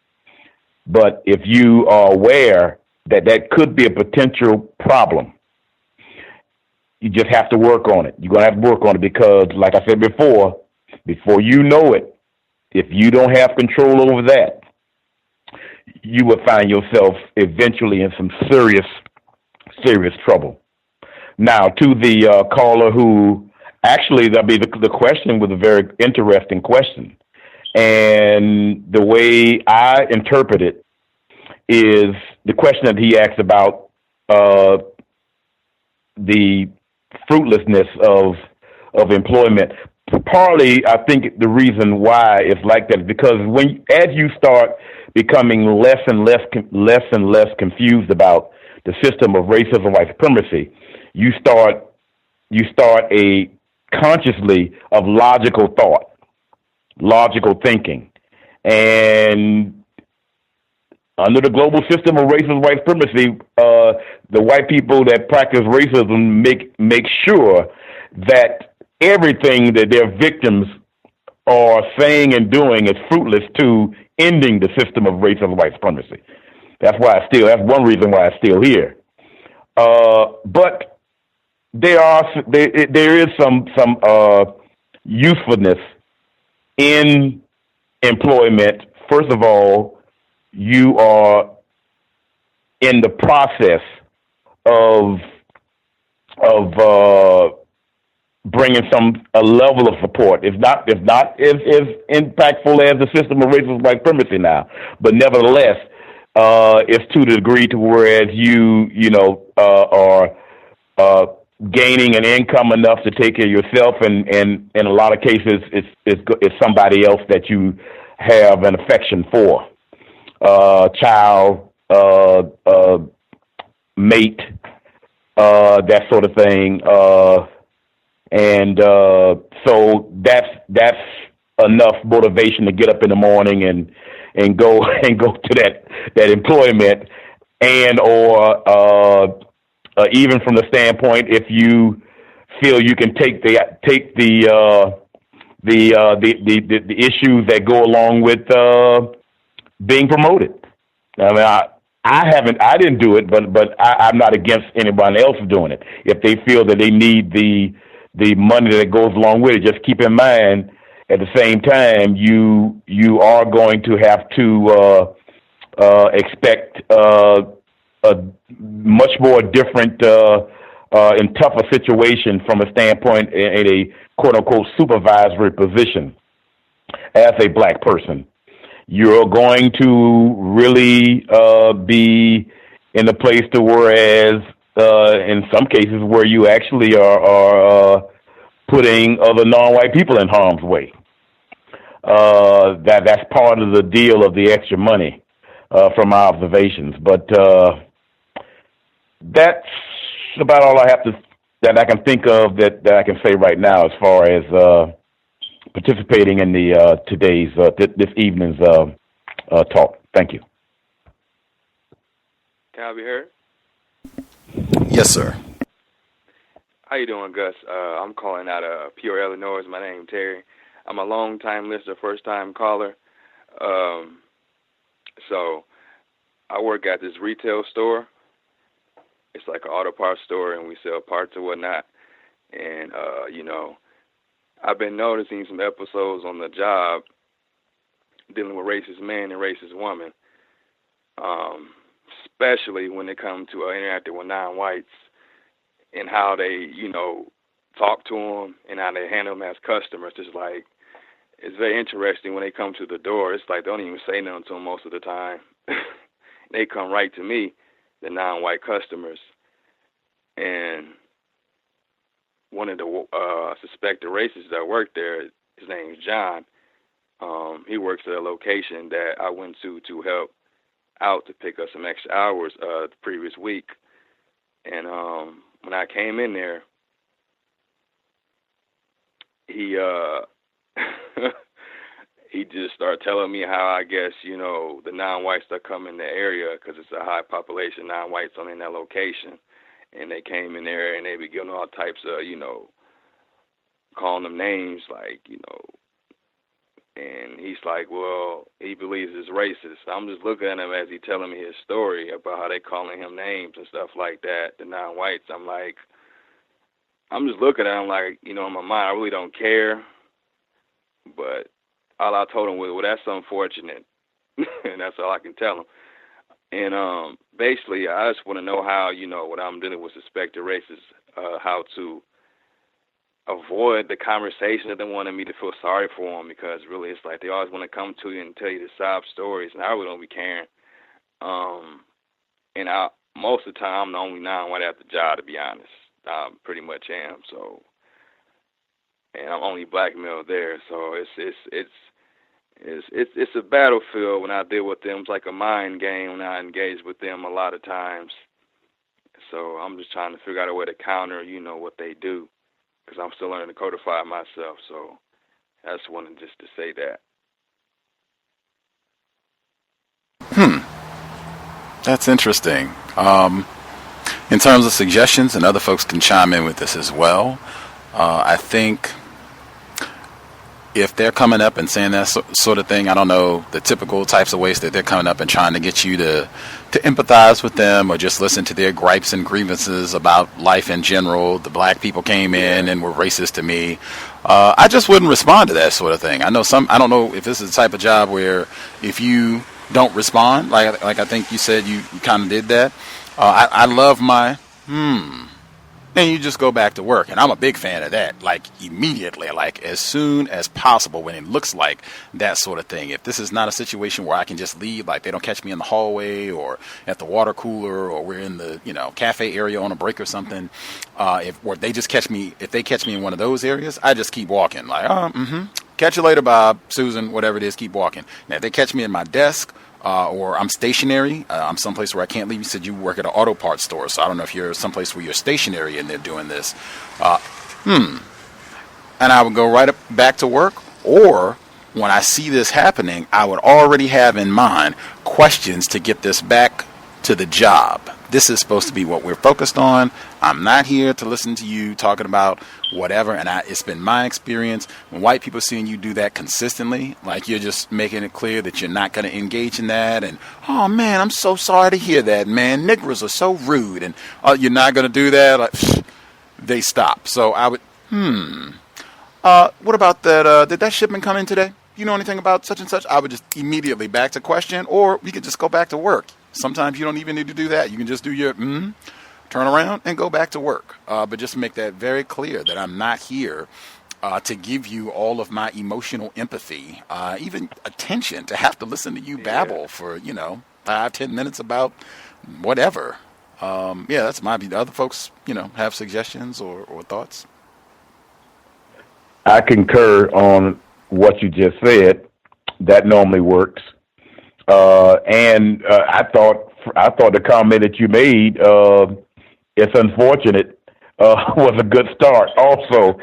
But if you are aware that could be a potential problem, you just have to work on it. You're going to have to work on it because, like I said before you know it, if you don't have control over that, you will find yourself eventually in some serious, serious trouble. Now, to the caller who actually, the question was a very interesting question. And the way I interpret it is the question that he asked about the fruitlessness of employment. Partly, I think the reason why it's like that is because as you start becoming less and less confused about the system of racism and white supremacy, you start a consciously of logical thought, logical thinking, and under the global system of racism and white supremacy, the white people that practice racism make sure that everything that their victims are saying and doing is fruitless to ending the system of racism and white supremacy. That's one reason why it's still here. But there is some usefulness in employment. First of all, you are in the process of bringing a level of support. It's not as impactful as the system of racism and white supremacy now, but nevertheless, it's to the degree to whereas you are gaining an income enough to take care of yourself, and in a lot of cases, it's somebody else that you have an affection for. Child, mate, that sort of thing, and so that's enough motivation to get up in the morning and go to that employment, and or even from the standpoint, if you feel you can take the issues that go along with being promoted. I mean, I didn't do it, but I'm not against anyone else doing it. If they feel that they need the money that goes along with it, just keep in mind at the same time you are going to have to expect a much more different and tougher situation from a standpoint in a quote unquote supervisory position as a black person. You're going to really be in a place to whereas in some cases where you actually are putting other non-white people in harm's way. That's part of the deal of the extra money from my observations. But that's about all that I can think of that I can say right now as far as participating in the today's this evening's talk. Thank you. Can I be heard? Yes, sir. How you doing, Gus? I'm calling out of Peoria, Illinois. My name's Terry. I'm a long-time listener, first-time caller. So I work at this retail store. It's like an auto parts store, and we sell parts and whatnot. And, I've been noticing some episodes on the job dealing with racist men and racist women, especially when it comes to interacting with non-whites and how they, talk to them and how they handle them as customers. It's very interesting when they come to the door. It's like they don't even say nothing to them most of the time. They come right to me, the non-white customers. And one of the suspected racists that worked there, his name is John. He works at a location that I went to help out to pick up some extra hours the previous week. And when I came in there, he he just started telling me how, I guess, the non-whites that come in the area, because it's a high population of non-whites on in that location. And they came in there and they be giving all types of, calling them names and he's like, well, he believes it's racist. I'm just looking at him as he's telling me his story about how they calling him names and stuff like that, the non-whites. I'm just looking at him like, in my mind, I really don't care. But all I told him was, well, that's unfortunate. And that's all I can tell him. And basically, I just want to know how, when I'm dealing with suspected racists, how to avoid the conversation that they wanted me to feel sorry for them, because really it's like they always want to come to you and tell you the sob stories, and I really don't be caring. And most of the time, I'm the only non-white at the job, to be honest. I pretty much am. So, and I'm only black male there, so it's a battlefield when I deal with them. It's like a mind game when I engage with them a lot of times. So I'm just trying to figure out a way to counter, what they do, because I'm still learning to codify myself. So I just wanted just to say that. That's interesting. In terms of suggestions, and other folks can chime in with this as well, I think if they're coming up and saying that sort of thing, I don't know the typical types of ways that they're coming up and trying to get you to empathize with them or just listen to their gripes and grievances about life in general. The black people came in and were racist to me. I just wouldn't respond to that sort of thing. I don't know if this is the type of job where if you don't respond, like I think you said you kind of did that. I love my and you just go back to work. And I'm a big fan of that, like immediately, like as soon as possible when it looks like that sort of thing. If this is not a situation where I can just leave, like they don't catch me in the hallway or at the water cooler or we're in the, cafe area on a break or something, or they just catch me, if they catch me in one of those areas, I just keep walking like, catch you later, Bob, Susan, whatever it is, keep walking. Now, if they catch me in my desk, or I'm stationary, I'm someplace where I can't leave. You said you work at an auto parts store, so I don't know if you're someplace where you're stationary and they're doing this. And I would go right back to work, or when I see this happening, I would already have in mind questions to get this back to the job. This is supposed to be what we're focused on. I'm not here to listen to you talking about whatever. And it's been my experience when white people seeing you do that consistently, like you're just making it clear that you're not going to engage in that. And, oh, man, I'm so sorry to hear that, man. Negroes are so rude. And you're not going to do that. Like, they stop. So I would, what about that? Did that shipment come in today? You know anything about such and such? I would just immediately back to question, or we could just go back to work. Sometimes you don't even need to do that. You can just do your turn around and go back to work. But just make that very clear that I'm not here to give you all of my emotional empathy, even attention, to have to listen to you babble for, 5-10 minutes about whatever. That's my view. Other folks, have suggestions or thoughts? I concur on what you just said. That normally works. And I thought the comment that you made, it's unfortunate, was a good start. Also,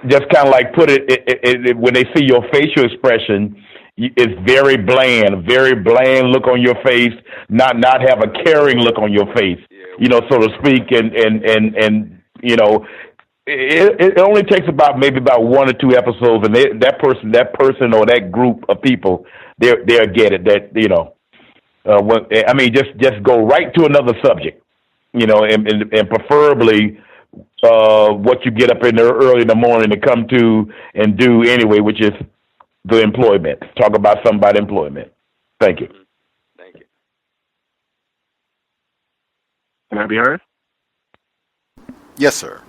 just kind of like put it when they see your facial expression, it's very bland look on your face, not have a caring look on your face, so to speak, and it only takes maybe about 1 or 2 episodes, and that person or that group of people, they'll get it. That just go right to another subject, and preferably what you get up in there early in the morning to come to and do anyway, which is the employment. Talk about something about employment. Thank you. Thank you. Can I be heard? Yes, sir.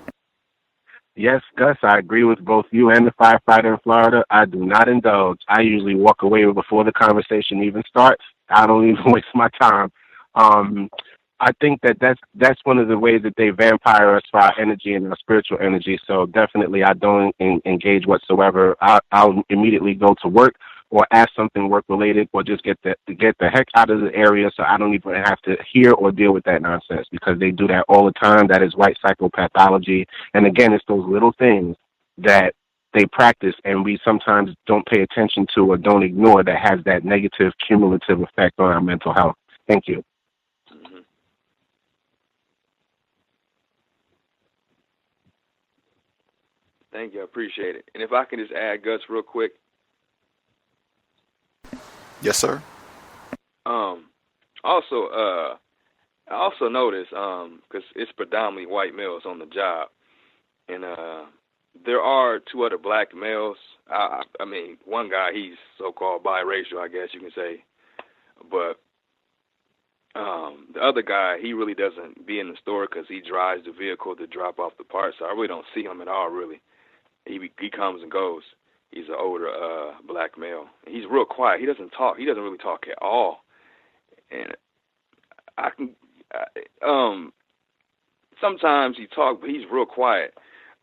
Yes, Gus, I agree with both you and the firefighter in Florida. I do not indulge. I usually walk away before the conversation even starts. I don't even waste my time. I think that's one of the ways that they vampire us for our energy and our spiritual energy. So definitely I don't engage whatsoever. I'll immediately go to work or ask something work-related, or just get the heck out of the area so I don't even have to hear or deal with that nonsense, because they do that all the time. That is white psychopathology. And again, it's those little things that they practice and we sometimes don't pay attention to or don't ignore that has that negative cumulative effect on our mental health. Thank you. Mm-hmm. Thank you. I appreciate it. And if I can just add, Gus, real quick. Yes, sir. I also noticed, because it's predominantly white males on the job, and there are 2 other black males. I mean, one guy, he's so-called biracial, I guess you can say, but the other guy, he really doesn't be in the store because he drives the vehicle to drop off the parts, so I really don't see him at all, really. He comes and goes. He's an older black male. He's real quiet. He doesn't talk. He doesn't really talk at all. And sometimes he talks, but he's real quiet.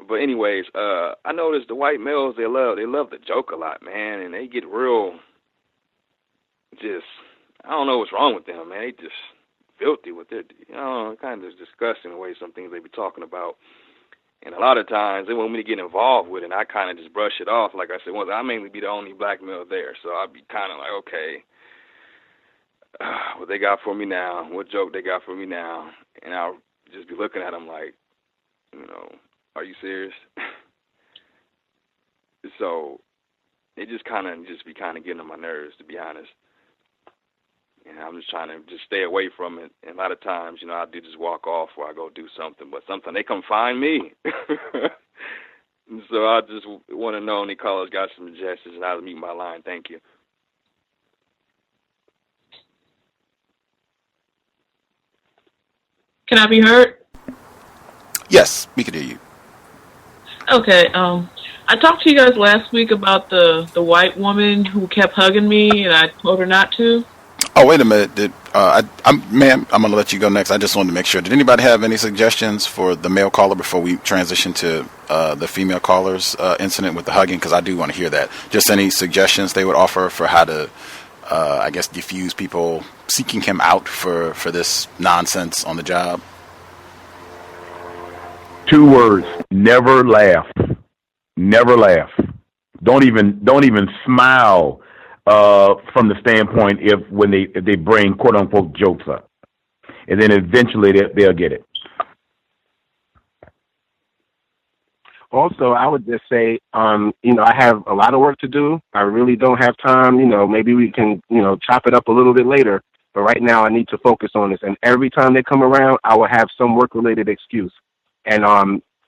But anyways, I noticed the white males, they love to joke a lot, man, and they get real I don't know what's wrong with them, man. They just filthy with it. Kind of disgusting the way some things they be talking about. And a lot of times they want me to get involved with it, and I kind of just brush it off. Like I said, I mainly be the only black male there, so I'd be kind of like, okay, what they got for me now? What joke they got for me now? And I'll just be looking at them like, are you serious? So it just be getting on my nerves, to be honest. And I'm just trying to just stay away from it. And a lot of times, I do just walk off or I go do something. But sometimes they come find me. So I just want to know, any callers got some suggestions, and I'll mute my line. Thank you. Can I be heard? Yes, we can hear you. Okay. I talked to you guys last week about the white woman who kept hugging me, and I told her not to. Oh, wait a minute. Ma'am, I'm going to let you go next. I just wanted to make sure. Did anybody have any suggestions for the male caller before we transition to the female caller's incident with the hugging? Because I do want to hear that. Just any suggestions they would offer for how to, diffuse people seeking him out for this nonsense on the job? 2 words: never laugh. Never laugh. Don't even smile from the standpoint when they bring quote unquote jokes up, and then eventually they'll get it. Also, I would just say, I have a lot of work to do. I really don't have time. Maybe we can, chop it up a little bit later. But right now, I need to focus on this. And every time they come around, I will have some work-related excuse. And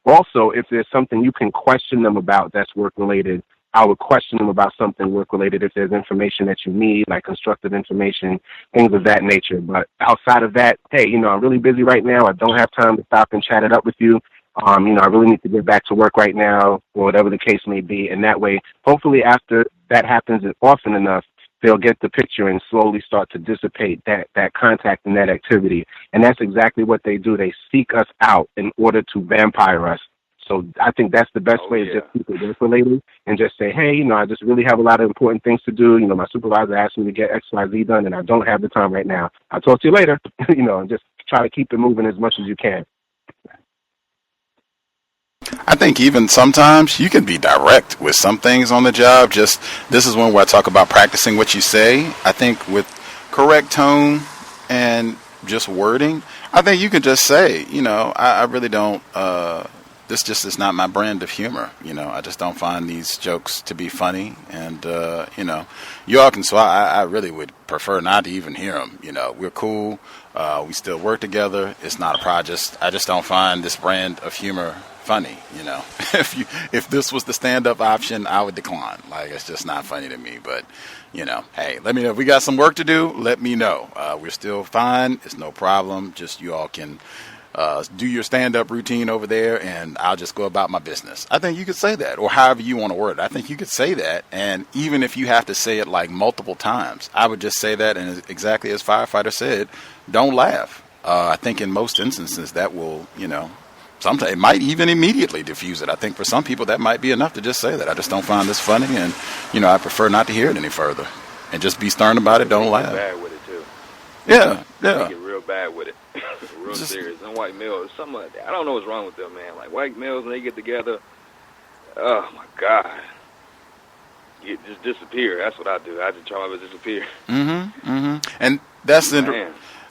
also, if there's something you can question them about that's work-related, I would question them about something work-related if there's information that you need, like constructive information, things of that nature. But outside of that, hey, I'm really busy right now. I don't have time to stop and chat it up with you. I really need to get back to work right now, or whatever the case may be. And that way, hopefully after that happens often enough, they'll get the picture and slowly start to dissipate that contact and that activity. And that's exactly what they do. They seek us out in order to vampire us. So I think that's the best way to just keep it work-related and just say, hey, I just really have a lot of important things to do. My supervisor asked me to get X, Y, Z done, and I don't have the time right now. I'll talk to you later, and just try to keep it moving as much as you can. I think even sometimes you can be direct with some things on the job. Just this is when I talk about practicing what you say. I think with correct tone and just wording, I think you can just say, I really don't, this just is not my brand of humor. I just don't find these jokes to be funny. And, you all can, so I really would prefer not to even hear them. We're cool. We still work together. It's not a project. I just don't find this brand of humor funny. If this was the stand-up option, I would decline. Like, it's just not funny to me. But, hey, let me know if we got some work to do. Let me know. We're still fine. It's no problem. Just you all can do your stand-up routine over there, and I'll just go about my business. I think you could say that, or however you want to word it. I think you could say that, and even if you have to say it like multiple times, I would just say that, and exactly as Firefighter said, don't laugh. I think in most instances that will, sometimes it might even immediately diffuse it. I think for some people that might be enough to just say that. I just don't find this funny, and, I prefer not to hear it any further. And just be stern about it, don't laugh. Bad with it, too. Yeah. They get real bad with it. Real serious. And white males, something like that. I don't know what's wrong with them, man. Like, white males, when they get together, oh, my God. You just disappear. That's what I do. I just try to disappear. And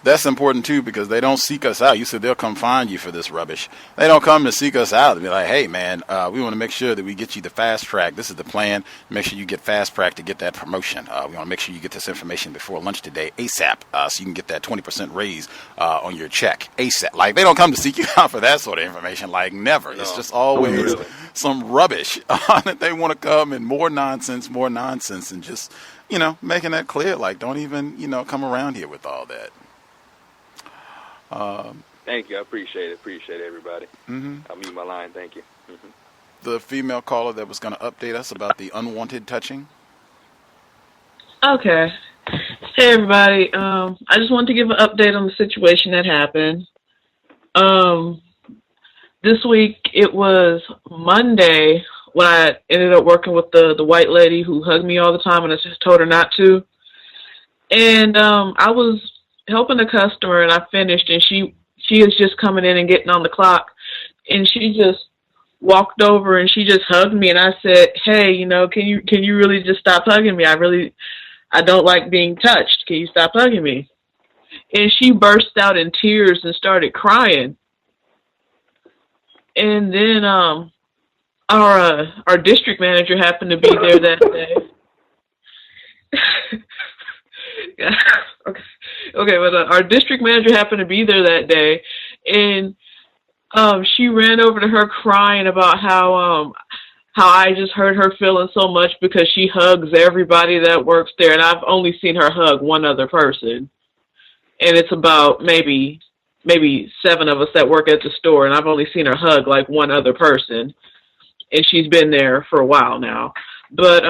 that's important, too, because they don't seek us out. You said they'll come find you for this rubbish. They don't come to seek us out and be like, hey, man, we want to make sure that we get you the fast track. This is the plan. Make sure you get fast track to get that promotion. We want to make sure you get this information before lunch today, ASAP, so you can get that 20% raise on your check, ASAP. Like, they don't come to seek you out for that sort of information. Like, never. No. It's just always some rubbish that they want to come and more nonsense, and just, making that clear. Like, don't even, come around here with all that. Thank you. I appreciate it. Appreciate everybody. I'll mute my line. Thank you. The female caller that was going to update us about the unwanted touching. Okay. Hey, everybody. I just wanted to give an update on the situation that happened. This week, it was Monday when I ended up working with the white lady who hugged me all the time, and I just told her not to. And I was helping a customer, and I finished, and she is just coming in and getting on the clock, and she just walked over and she just hugged me, and I said, hey, can you really just stop hugging me? I don't like being touched. Can you stop hugging me? And she burst out in tears and started crying. And then our district manager happened to be there that day. Okay, but our district manager happened to be there that day, and she ran over to her crying about how I just hurt her feelings so much because she hugs everybody that works there, and I've only seen her hug one other person, and it's about maybe 7 of us that work at the store, and I've only seen her hug like one other person, and she's been there for a while now, but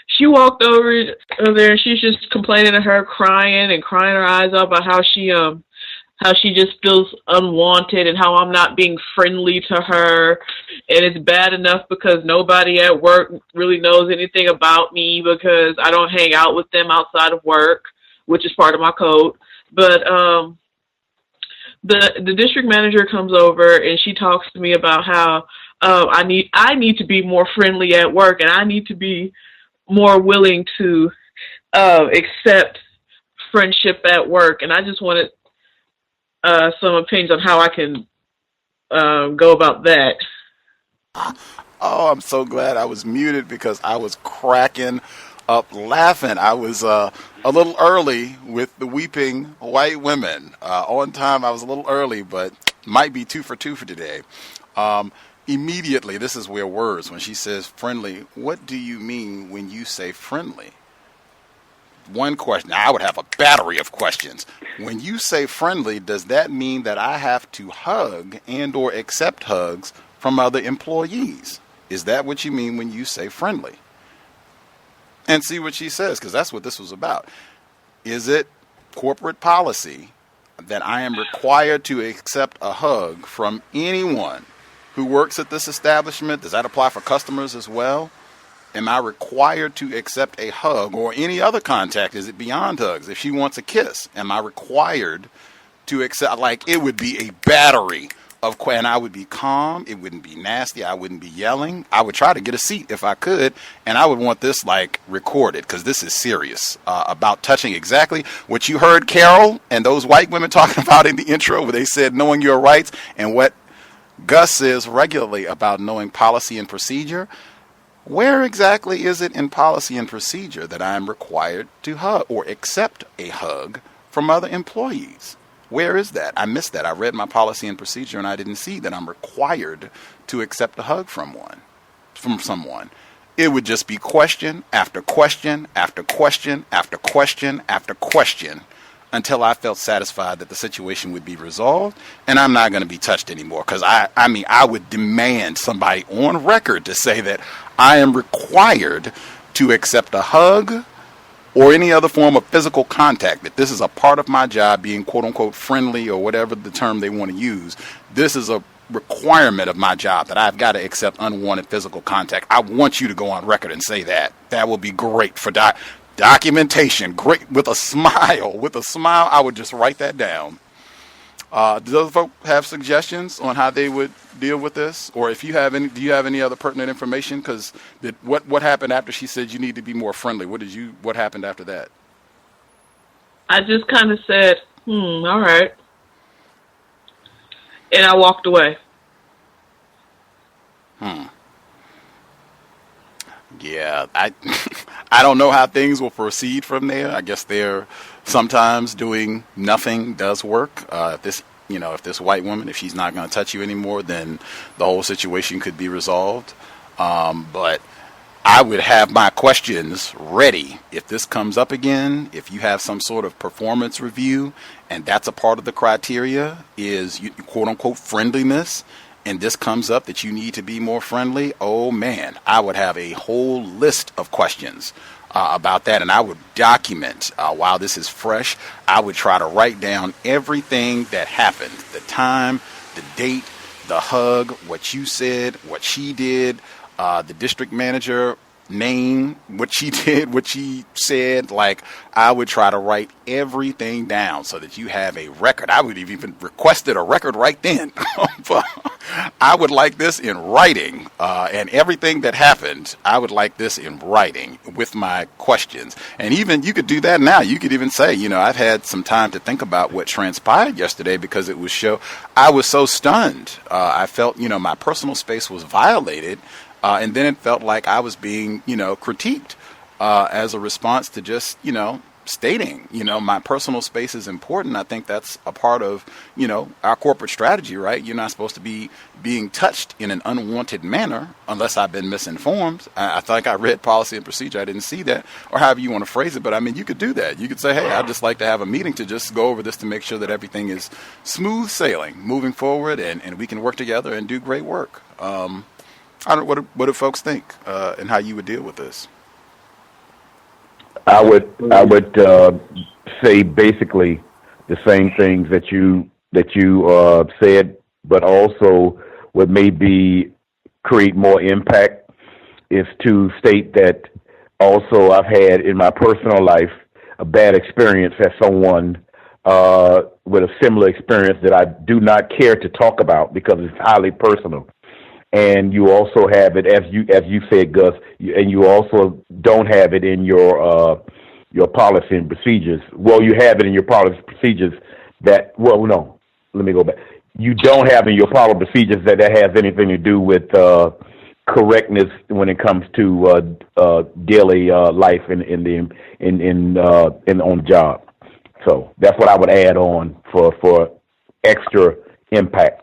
she walked over there and she's just complaining to her, crying her eyes out about how she just feels unwanted and how I'm not being friendly to her. And it's bad enough because nobody at work really knows anything about me because I don't hang out with them outside of work, which is part of my code. But the district manager comes over and she talks to me about how I need to be more friendly at work, and I need to be more willing to accept friendship at work. And I just wanted some opinions on how I can go about that. Oh, I'm so glad I was muted because I was cracking up laughing. I was a little early with the weeping white women. On time, I was a little early, but might be 2 for 2 for today. Immediately, this is where words, when she says friendly, what do you mean when you say friendly? One question. Now, I would have a battery of questions. When you say friendly, does that mean that I have to hug and or accept hugs from other employees? Is that what you mean when you say friendly? And see what she says, because that's what this was about. Is it corporate policy that I am required to accept a hug from anyone who works at this establishment? Does that apply for customers as well? Am I required to accept a hug or any other contact? Is it beyond hugs? If she wants a kiss, am I required to accept? Like, it would be a battery of, and I would be calm. It wouldn't be nasty. I wouldn't be yelling. I would try to get a seat if I could, and I would want this like recorded, because this is serious about touching exactly what you heard Carol and those white women talking about in the intro, where they said knowing your rights, and what Gus says regularly about knowing policy and procedure. Where exactly is it in policy and procedure that I am required to hug or accept a hug from other employees? Where is that? I missed that. I read my policy and procedure and I didn't see that I'm required to accept a hug from someone. It would just be question after question after question after question after question until I felt satisfied that the situation would be resolved and I'm not going to be touched anymore. Because I would demand somebody on record to say that I am required to accept a hug or any other form of physical contact, that this is a part of my job, being quote unquote friendly or whatever the term they want to use. This is a requirement of my job that I've got to accept unwanted physical contact. I want you to go on record and say that. That will be great for documentation. Great. With a smile, I would just write that down. Do other folk have suggestions on how they would deal with this? Or if you have any, do you have any other pertinent information? Because what happened after she said you need to be more friendly? What happened after that? I just kind of said, all right. And I walked away. Yeah, I don't know how things will proceed from there. I guess they're sometimes doing nothing does work. If this white woman, if she's not going to touch you anymore, then the whole situation could be resolved. But I would have my questions ready if this comes up again. If you have some sort of performance review, and that's a part of the criteria is quote unquote friendliness, and this comes up that you need to be more friendly, oh man, I would have a whole list of questions about that, and I would document while this is fresh. I would try to write down everything that happened, the time, the date, the hug, what you said, what she did, the district manager name, what she did, what she said. Like, I would try to write everything down so that you have a record. I would have even requested a record right then. I would like this in writing, and everything that happened, I would like this in writing with my questions. And even you could do that now. You could even say, I've had some time to think about what transpired yesterday because I was so stunned. I felt, my personal space was violated. And then it felt like I was being, critiqued as a response to just, stating, my personal space is important. I think that's a part of, our corporate strategy, right? You're not supposed to be being touched in an unwanted manner unless I've been misinformed. I think I read policy and procedure. I didn't see that, or however you want to phrase it. But you could do that. You could say, hey, I'd just like to have a meeting to just go over this to make sure that everything is smooth sailing moving forward and we can work together and do great work. I don't know, what do folks think and how you would deal with this? I would say basically the same things that you said, but also what maybe create more impact is to state that also I've had in my personal life a bad experience as someone with a similar experience that I do not care to talk about because it's highly personal. and you also have it, as you said, Gus, and you also don't have it in your policy and procedures. Well, you have it in your policy and procedures no, let me go back. You don't have in your policy and procedures that has anything to do with correctness when it comes to daily life on the job. So that's what I would add on for extra impact.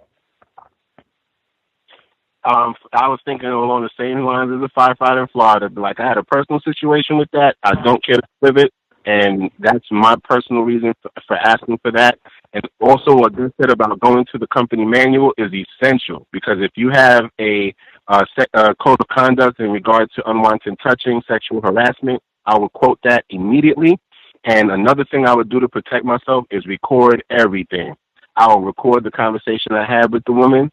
I was thinking along the same lines as a firefighter in Florida. Like, I had a personal situation with that. I don't care to live it, and that's my personal reason for asking for that. And also, what they said about going to the company manual is essential, because if you have a code of conduct in regards to unwanted touching, sexual harassment, I would quote that immediately. And another thing I would do to protect myself is record everything. I will record the conversation I had with the woman.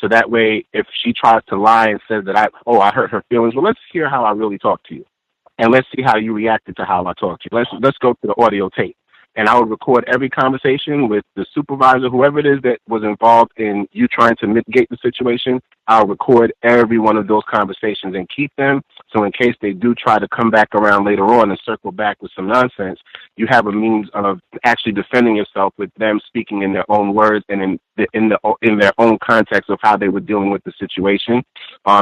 So that way, if she tries to lie and says that I hurt her feelings, well, let's hear how I really talk to you, and let's see how you reacted to how I talked to you. Let's go to the audio tape, and I would record every conversation with the supervisor, whoever it is that was involved in you trying to mitigate the situation. I'll record every one of those conversations and keep them, so in case they do try to come back around later on and circle back with some nonsense, you have a means of actually defending yourself with them speaking in their own words and in their own context of how they were dealing with the situation.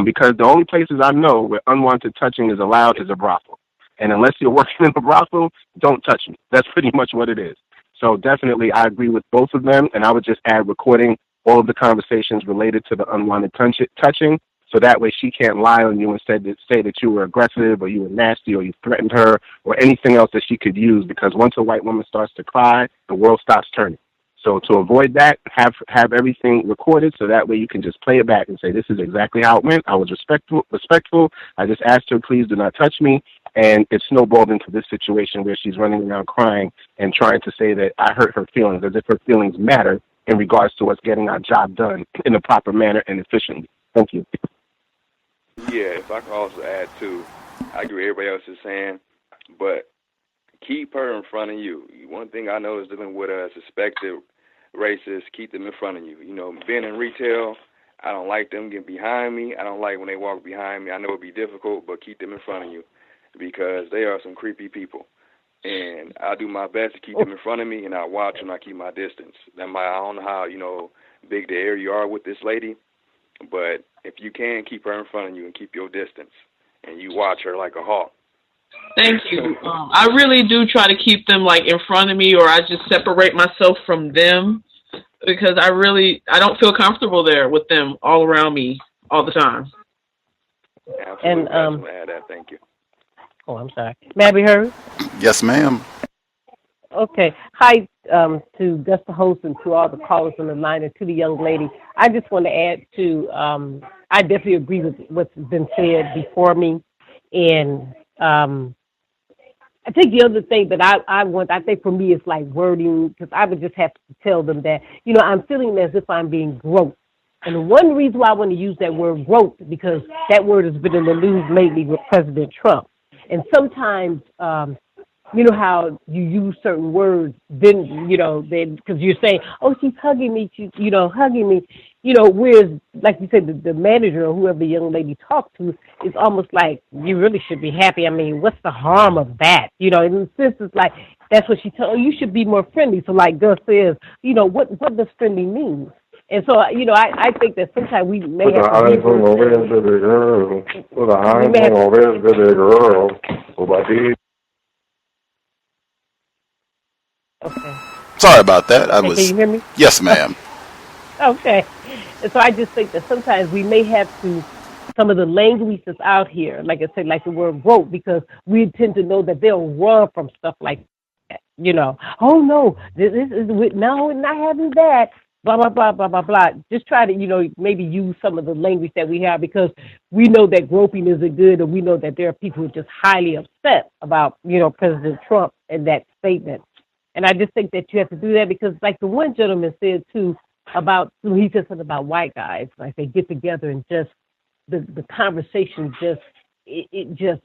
Because the only places I know where unwanted touching is allowed is a brothel. And unless you're working in a brothel, don't touch me. That's pretty much what it is. So definitely I agree with both of them, and I would just add recording all of the conversations related to the unwanted touching, so that way she can't lie on you and say that you were aggressive or you were nasty or you threatened her or anything else that she could use, because once a white woman starts to cry, the world stops turning. So to avoid that, have everything recorded, so that way you can just play it back and say, this is exactly how it went. I was respectful. I just asked her, please do not touch me. And it snowballed into this situation where she's running around crying and trying to say that I hurt her feelings, as if her feelings matter in regards to us getting our job done in a proper manner and efficiently. Thank you. Yeah, if I could also add too, I agree with everybody else is saying, but keep her in front of you. One thing I know is dealing with suspected racists, keep them in front of you. You know, being in retail, I don't like them getting behind me. I don't like when they walk behind me. I know it'd be difficult, but keep them in front of you, because they are some creepy people. And I do my best to keep them in front of me, and I watch and I keep my distance. I don't know how, big the area you are with this lady, but if you can, keep her in front of you and keep your distance, and you watch her like a hawk. Thank you. I really do try to keep them like in front of me, or I just separate myself from them, because I don't feel comfortable there with them all around me all the time. Absolutely. And I just want to add that. Thank you. Oh, I'm sorry. May I be heard? Yes, ma'am. Okay. Hi to Gus the host and to all the callers on the line and to the young lady. I just want to add to, I definitely agree with what's been said before me. And I think the other thing that I think for me is like wording, because I would just have to tell them that, I'm feeling as if I'm being groped. And one reason why I want to use that word groped, because that word has been in the news lately with President Trump. And sometimes, you know how you use certain words, then, because you're saying, oh, she's hugging me, hugging me, whereas, like you said, the manager or whoever the young lady talked to is almost like, you really should be happy. I mean, what's the harm of that? In the sense, it's like, that's what she told you should be more friendly. So like Gus says, what does friendly mean? And so, I think that sometimes we may have to... Okay. Sorry about that. Can you hear me? Yes, ma'am. Okay. And so I just think that sometimes we may have to, some of the language that's out here, like I said, like the word woke, because we tend to know that they'll run from stuff like that. Oh no, this is no, not having that. Blah, blah, blah, blah, blah, blah. Just try to, maybe use some of the language that we have, because we know that groping isn't good, and we know that there are people who are just highly upset about, President Trump and that statement. And I just think that you have to do that, because like the one gentleman said too, he said something about white guys, like they get together and just, the conversation it's just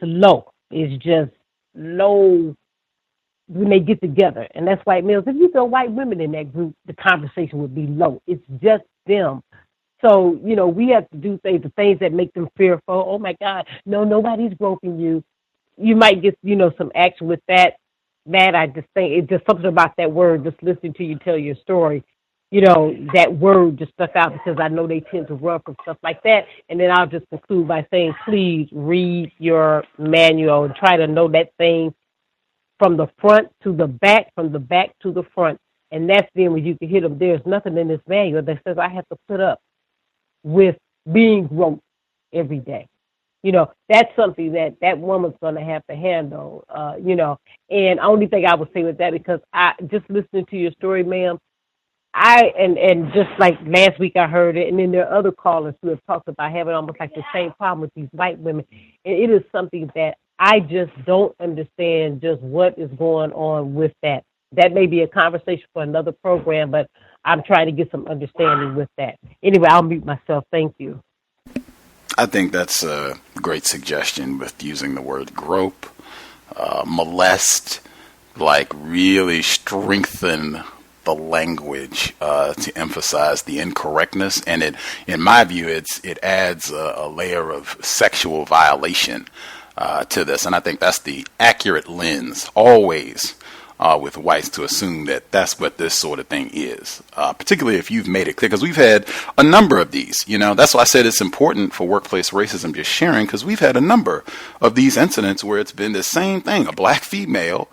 low. It's just low when they get together. And that's white males. If you throw white women in that group, the conversation would be low. It's just them. So, we have to do the things that make them fearful. Oh my God, no, nobody's groping you. You might get, some action with that. That I just think it's just something about that word, just listening to you tell your story. That word just stuck out because I know they tend to run from stuff like that. And then I'll just conclude by saying, please read your manual and try to know that thing from the front to the back, from the back to the front. And that's then when you can hit them. There's nothing in this manual that says I have to put up with being groped every day. That's something that woman's going to have to handle, And only thing I would say with that, because I just listening to your story, ma'am, and just like last week I heard it, and then there are other callers who have talked about having almost like the same problem with these white women. And it is something that I just don't understand just what is going on with that. That may be a conversation for another program, but I'm trying to get some understanding with that. Anyway, I'll mute myself. Thank you. I think that's a great suggestion with using the word grope, molest, like really strengthen the language to emphasize the incorrectness, and in my view, it adds a layer of sexual violation to this, and I think that's the accurate lens always with whites to assume that that's what this sort of thing is, particularly if you've made it clear, because we've had a number of these. That's why I said it's important for workplace racism just sharing, because we've had a number of these incidents where it's been the same thing: a black female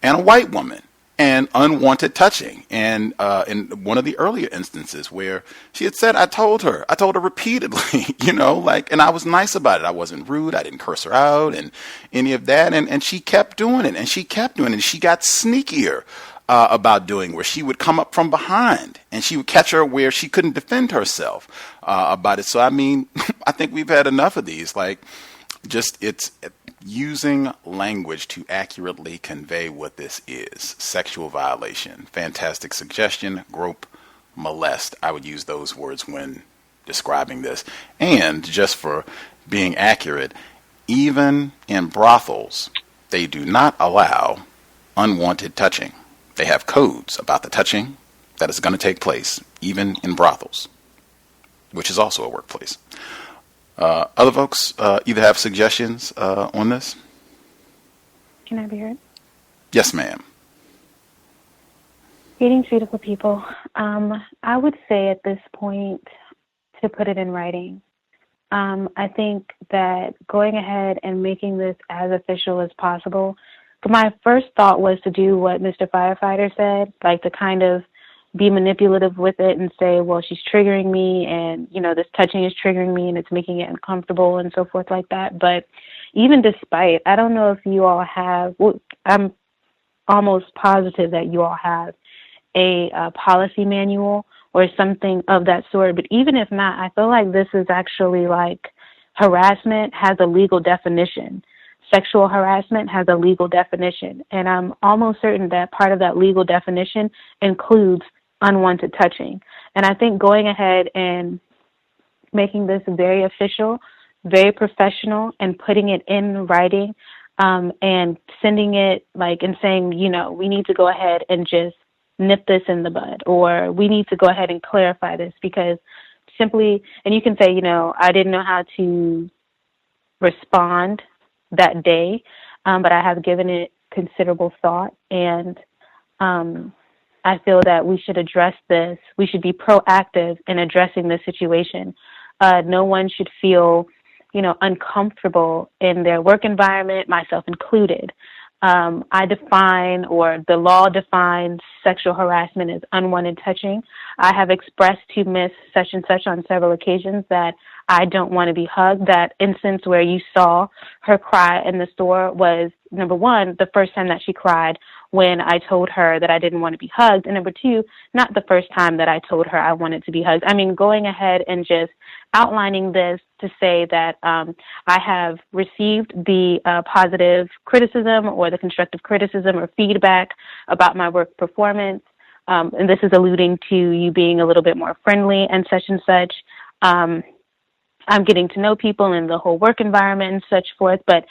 and a white woman, and unwanted touching. And in one of the earlier instances where she had said, I told her repeatedly, and I was nice about it. I wasn't rude. I didn't curse her out and any of that. And she kept doing it, and she kept doing it. And she got sneakier about doing, where she would come up from behind and she would catch her where she couldn't defend herself about it. So, I mean, I think we've had enough of these, it's using language to accurately convey what this is. Sexual violation. Fantastic suggestion. Grope, molest. I would use those words when describing this. And just for being accurate, even in brothels, they do not allow unwanted touching. They have codes about the touching that is going to take place, even in brothels, which is also a workplace. Other folks either have suggestions on this? Can I be heard? Yes, ma'am. Greetings, beautiful people. I would say at this point to put it in writing. I think that going ahead and making this as official as possible. My first thought was to do what Mr. Firefighter said, like to kind of be manipulative with it and say, well, she's triggering me, and, this touching is triggering me and it's making it uncomfortable and so forth like that. But even despite, I don't know if you all have, I'm almost positive that you all have a policy manual or something of that sort. But even if not, I feel like this is actually like harassment has a legal definition. Sexual harassment has a legal definition. And I'm almost certain that part of that legal definition includes unwanted touching. And I think going ahead and making this very official, very professional, and putting it in writing, and sending it and saying, we need to go ahead and just nip this in the bud, or we need to go ahead and clarify this, because simply, and you can say, I didn't know how to respond that day, but I have given it considerable thought, and I feel that we should address this. We should be proactive in addressing this situation. No one should feel, uncomfortable in their work environment, myself included. I define, or the law defines, sexual harassment as unwanted touching. I have expressed to Miss such and such on several occasions that I don't want to be hugged. That instance where you saw her cry in the store was, number one, the first time that she cried when I told her that I didn't want to be hugged. And number two, not the first time that I told her I wanted to be hugged. I mean, going ahead and just outlining this to say that I have received the positive criticism or the constructive criticism or feedback about my work performance. And this is alluding to you being a little bit more friendly and such. I'm getting to know people in the whole work environment and such forth, but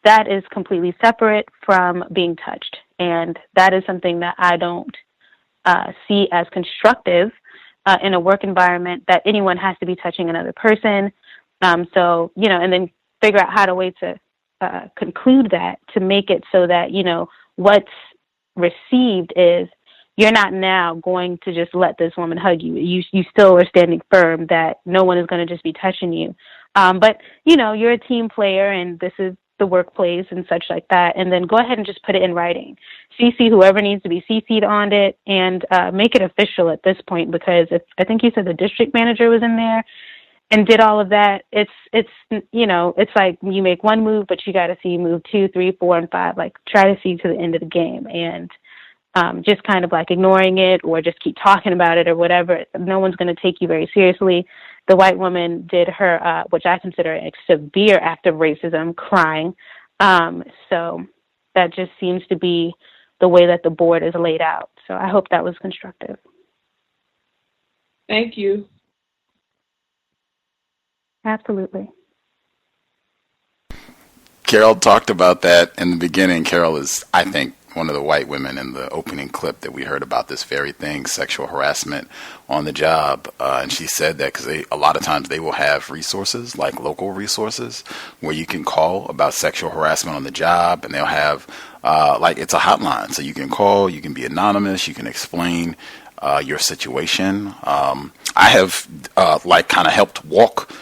that is completely separate from being touched. And that is something that I don't see as constructive, in a work environment that anyone has to be touching another person. So, and then figure out how to way to conclude that, to make it so that, what's received is you're not now going to just let this woman hug you. You still are standing firm that no one is going to just be touching you. But, you're a team player and this is the workplace and such like that. And then go ahead and just put it in writing. CC whoever needs to be CC'd on it and make it official at this point, because I think you said the district manager was in there and did all of that. It's like you make one move, but you got to see move 2, 3, 4, and 5. Like try to see to the end of the game, and just kind of like ignoring it or just keep talking about it or whatever. No one's going to take you very seriously. The white woman did her, which I consider a severe act of racism, crying. So that just seems to be the way that the board is laid out. So I hope that was constructive. Thank you. Absolutely. Carol talked about that in the beginning. Carol is, I think, one of the white women in the opening clip that we heard about this very thing, sexual harassment on the job. And she said that because a lot of times they will have resources, like local resources, where you can call about sexual harassment on the job. And they'll have, it's a hotline. So you can call, you can be anonymous, you can explain your situation. I have, kind of helped walk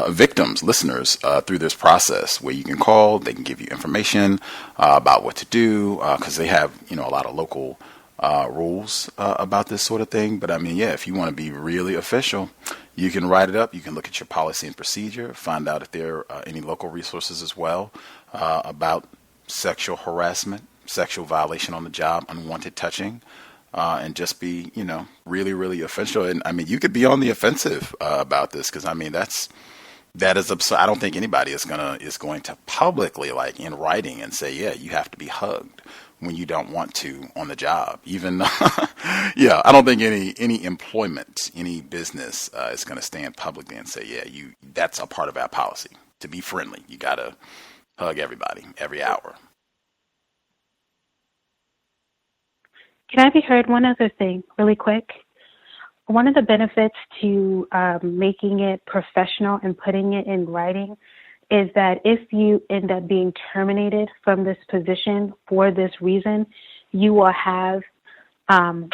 victims, listeners, through this process where you can call, they can give you information about what to do, because they have, a lot of local rules about this sort of thing. But I mean, if you want to be really official, you can write it up. You can look at your policy and procedure, find out if there are any local resources as well about sexual harassment, sexual violation on the job, unwanted touching. And just be, really, really official. And I mean, you could be on the offensive about this, because I mean, that is absurd. I don't think anybody is going to publicly, like in writing, and say, yeah, you have to be hugged when you don't want to on the job. Even, I don't think any employment, any business is going to stand publicly and say, yeah, that's a part of our policy to be friendly. You got to hug everybody every hour. Can I be heard? One other thing, really quick. One of the benefits to making it professional and putting it in writing is that if you end up being terminated from this position for this reason, you will have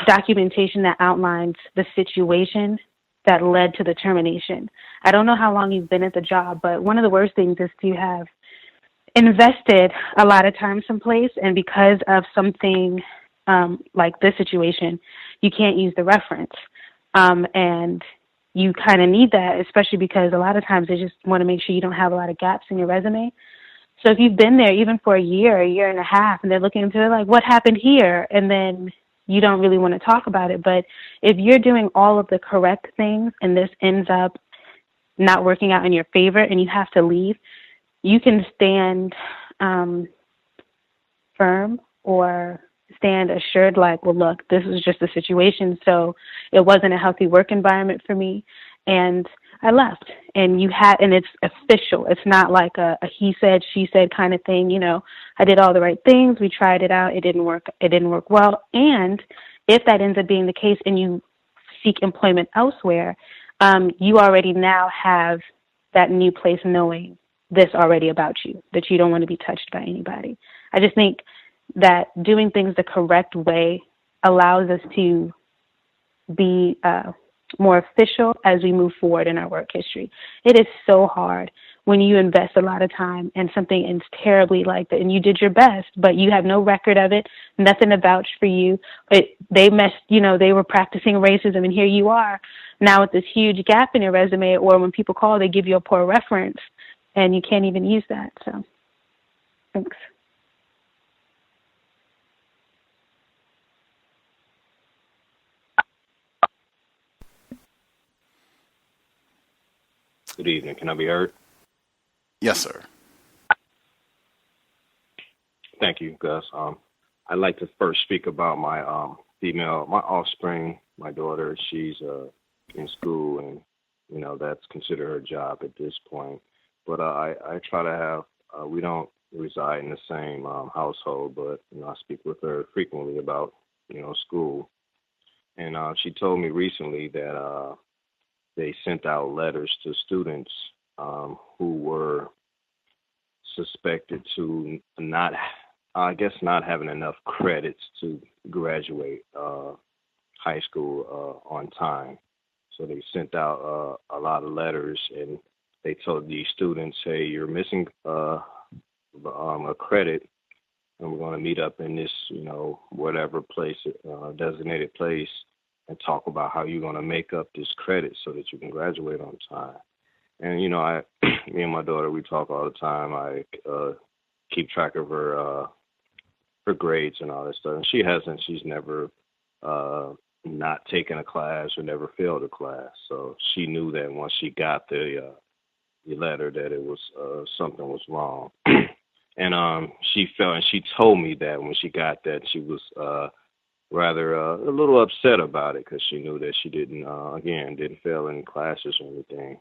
documentation that outlines the situation that led to the termination. I don't know how long you've been at the job, but one of the worst things is to have invested a lot of time someplace, and because of something like this situation, you can't use the reference. And you kind of need that, especially because a lot of times they just want to make sure you don't have a lot of gaps in your resume. So if you've been there even for a year and a half, and they're looking into it like, what happened here? And then you don't really want to talk about it. But if you're doing all of the correct things and this ends up not working out in your favor and you have to leave, you can stand firm or stand assured, like, well, look, this was just a situation, so it wasn't a healthy work environment for me, and I left. And it's official. It's not like a he said, she said kind of thing. I did all the right things. We tried it out. It didn't work. It didn't work well. And if that ends up being the case, and you seek employment elsewhere, you already now have that new place knowing this already about you, that you don't want to be touched by anybody. I just think that doing things the correct way allows us to be more official as we move forward in our work history. It is so hard when you invest a lot of time and something ends terribly like that, and you did your best, but you have no record of it, nothing to vouch for you. They were practicing racism, and here you are now with this huge gap in your resume, or when people call, they give you a poor reference, and you can't even use that. So, thanks. Good evening. Can I be heard? Yes, sir. Thank you, Gus. I'd like to first speak about my my offspring, my daughter. She's in school, and that's considered her job at this point. But I try to have. We don't reside in the same household, but I speak with her frequently about school. And she told me recently that they sent out letters to students who were suspected to not having enough credits to graduate high school on time. So they sent out a lot of letters, and they told these students, hey, you're missing a credit, and we're going to meet up in this, whatever place, designated place, and talk about how you're going to make up this credit so that you can graduate on time. And, me and my daughter, we talk all the time. I keep track of her grades and all that stuff. And she's never not taken a class or never failed a class. So she knew that once she got the letter that it was something was wrong. And she felt, and she told me that when she got that, she was rather a little upset about it because she knew that she didn't fail any classes or anything.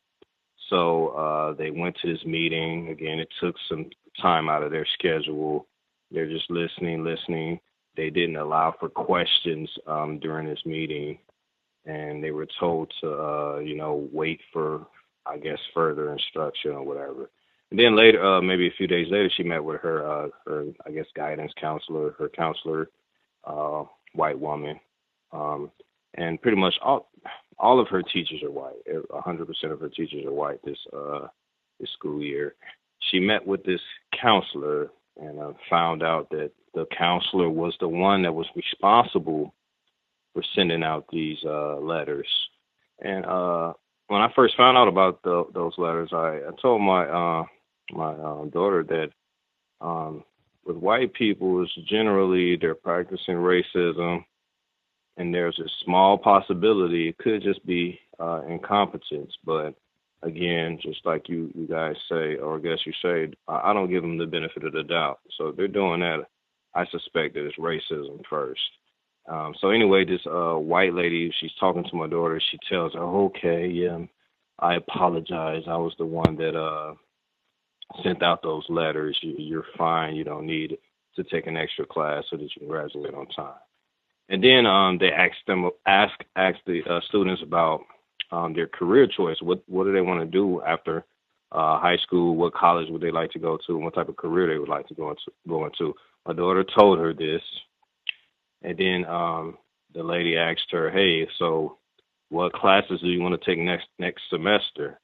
So they went to this meeting. Again, it took some time out of their schedule. They're just listening. They didn't allow for questions during this meeting, and they were told to, wait for, I guess, further instruction or whatever. And then later, maybe a few days later, she met with her I guess, guidance counselor, her counselor, white woman, and pretty much all of her teachers are white. 100% of her teachers are white this school year. She met with this counselor and found out that the counselor was the one that was responsible for sending out these letters. And when I first found out about those letters, I told my daughter that with white people, it's generally they're practicing racism, and there's a small possibility it could just be incompetence. But again, just like you guys say, or I guess you say, I don't give them the benefit of the doubt. So if they're doing that, I suspect that it's racism first. So anyway, this white lady, she's talking to my daughter. She tells her, okay, yeah, I apologize. I was the one that sent out those letters. You're fine. You don't need to take an extra class so that you can graduate on time. And then they ask the students about their career choice. What do they want to do after high school? What college would they like to go to? And what type of career they would like to go into? My daughter told her this. And then the lady asked her, hey, so what classes do you want to take next semester?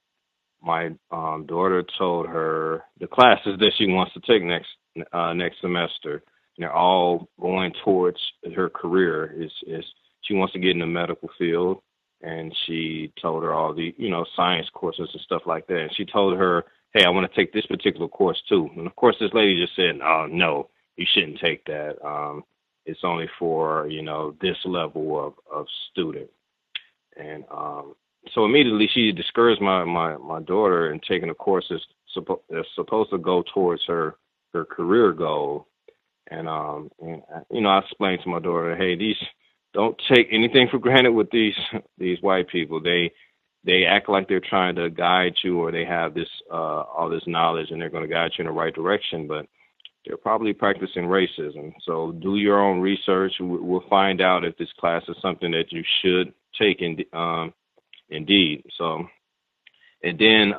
My daughter told her the classes that she wants to take next semester. And they're all going towards her career. Is she wants to get in the medical field, and she told her all the science courses and stuff like that. And she told her, hey, I want to take this particular course too. And of course, this lady just said, no, you shouldn't take that. It's only for this level of student. And so immediately she discouraged my daughter in taking a course that's supposed to go towards her career goal. And I explained to my daughter, hey, don't take anything for granted with these white people. They act like they're trying to guide you, or they have this all this knowledge and they're going to guide you in the right direction, but they're probably practicing racism. So do your own research. We'll find out if this class is something that you should take indeed. So, and then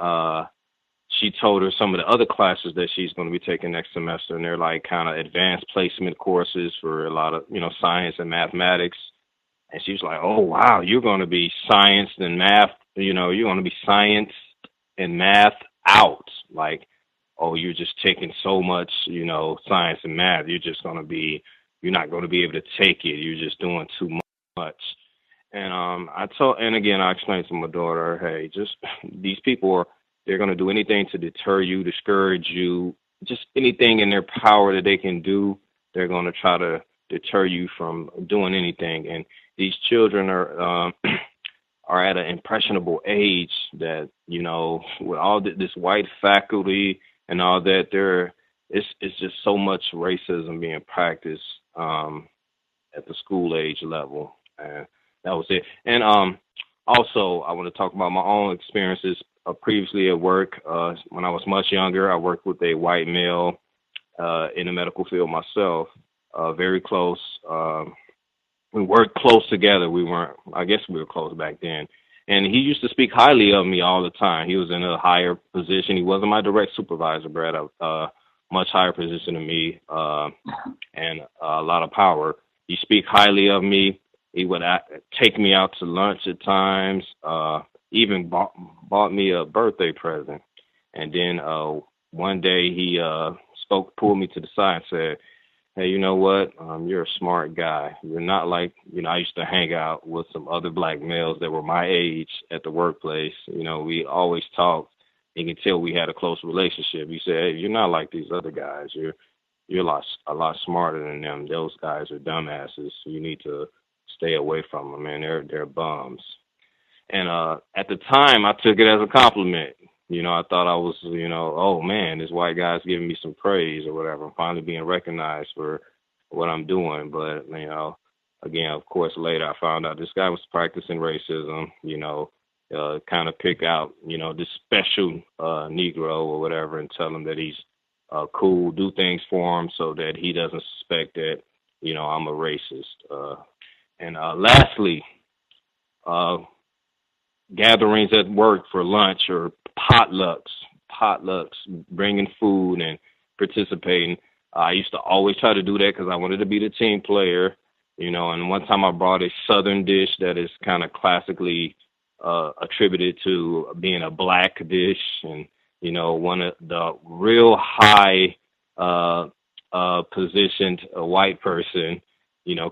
she told her some of the other classes that she's going to be taking next semester, and they're like kind of advanced placement courses for a lot of, science and mathematics. And she was like, oh, wow, you're going to be science and math, you're going to be science and math out. Like, oh, you're just taking so much, science and math. You're not going to be able to take it. You're just doing too much. And I explained to my daughter, hey, just these people they're going to do anything to deter you, discourage you, just anything in their power that they can do. They're going to try to deter you from doing anything. And these children are at an impressionable age that, with all this white faculty and all that, it's just so much racism being practiced at the school age level. And that was it. And also, I want to talk about my own experiences previously at work. When I was much younger, I worked with a white male in the medical field myself, very close we worked close together. We weren't, I guess we were close back then. And he used to speak highly of me all the time. He was in a higher position. He wasn't my direct supervisor, but at a much higher position than me, and a lot of power. He speak highly of me. He would take me out to lunch at times, even bought me a birthday present. And then one day he pulled me to the side and said, hey, you know what? You're a smart guy. You're not like, I used to hang out with some other black males that were my age at the workplace. We always talked. You can tell we had a close relationship. He said, hey, you're not like these other guys. You're a lot smarter than them. Those guys are dumbasses. You need to stay away from them, man. They're bums. And at the time, I took it as a compliment. I thought I was, oh, man, this white guy's giving me some praise or whatever. I'm finally being recognized for what I'm doing. But, again, of course, later I found out this guy was practicing racism, kind of pick out, this special Negro or whatever and tell him that he's cool, do things for him so that he doesn't suspect that, I'm a racist. And lastly, gatherings at work for lunch or potlucks, bringing food and participating. I used to always try to do that because I wanted to be the team player, and one time I brought a Southern dish that is kind of classically attributed to being a black dish. And, one of the real high positioned white person,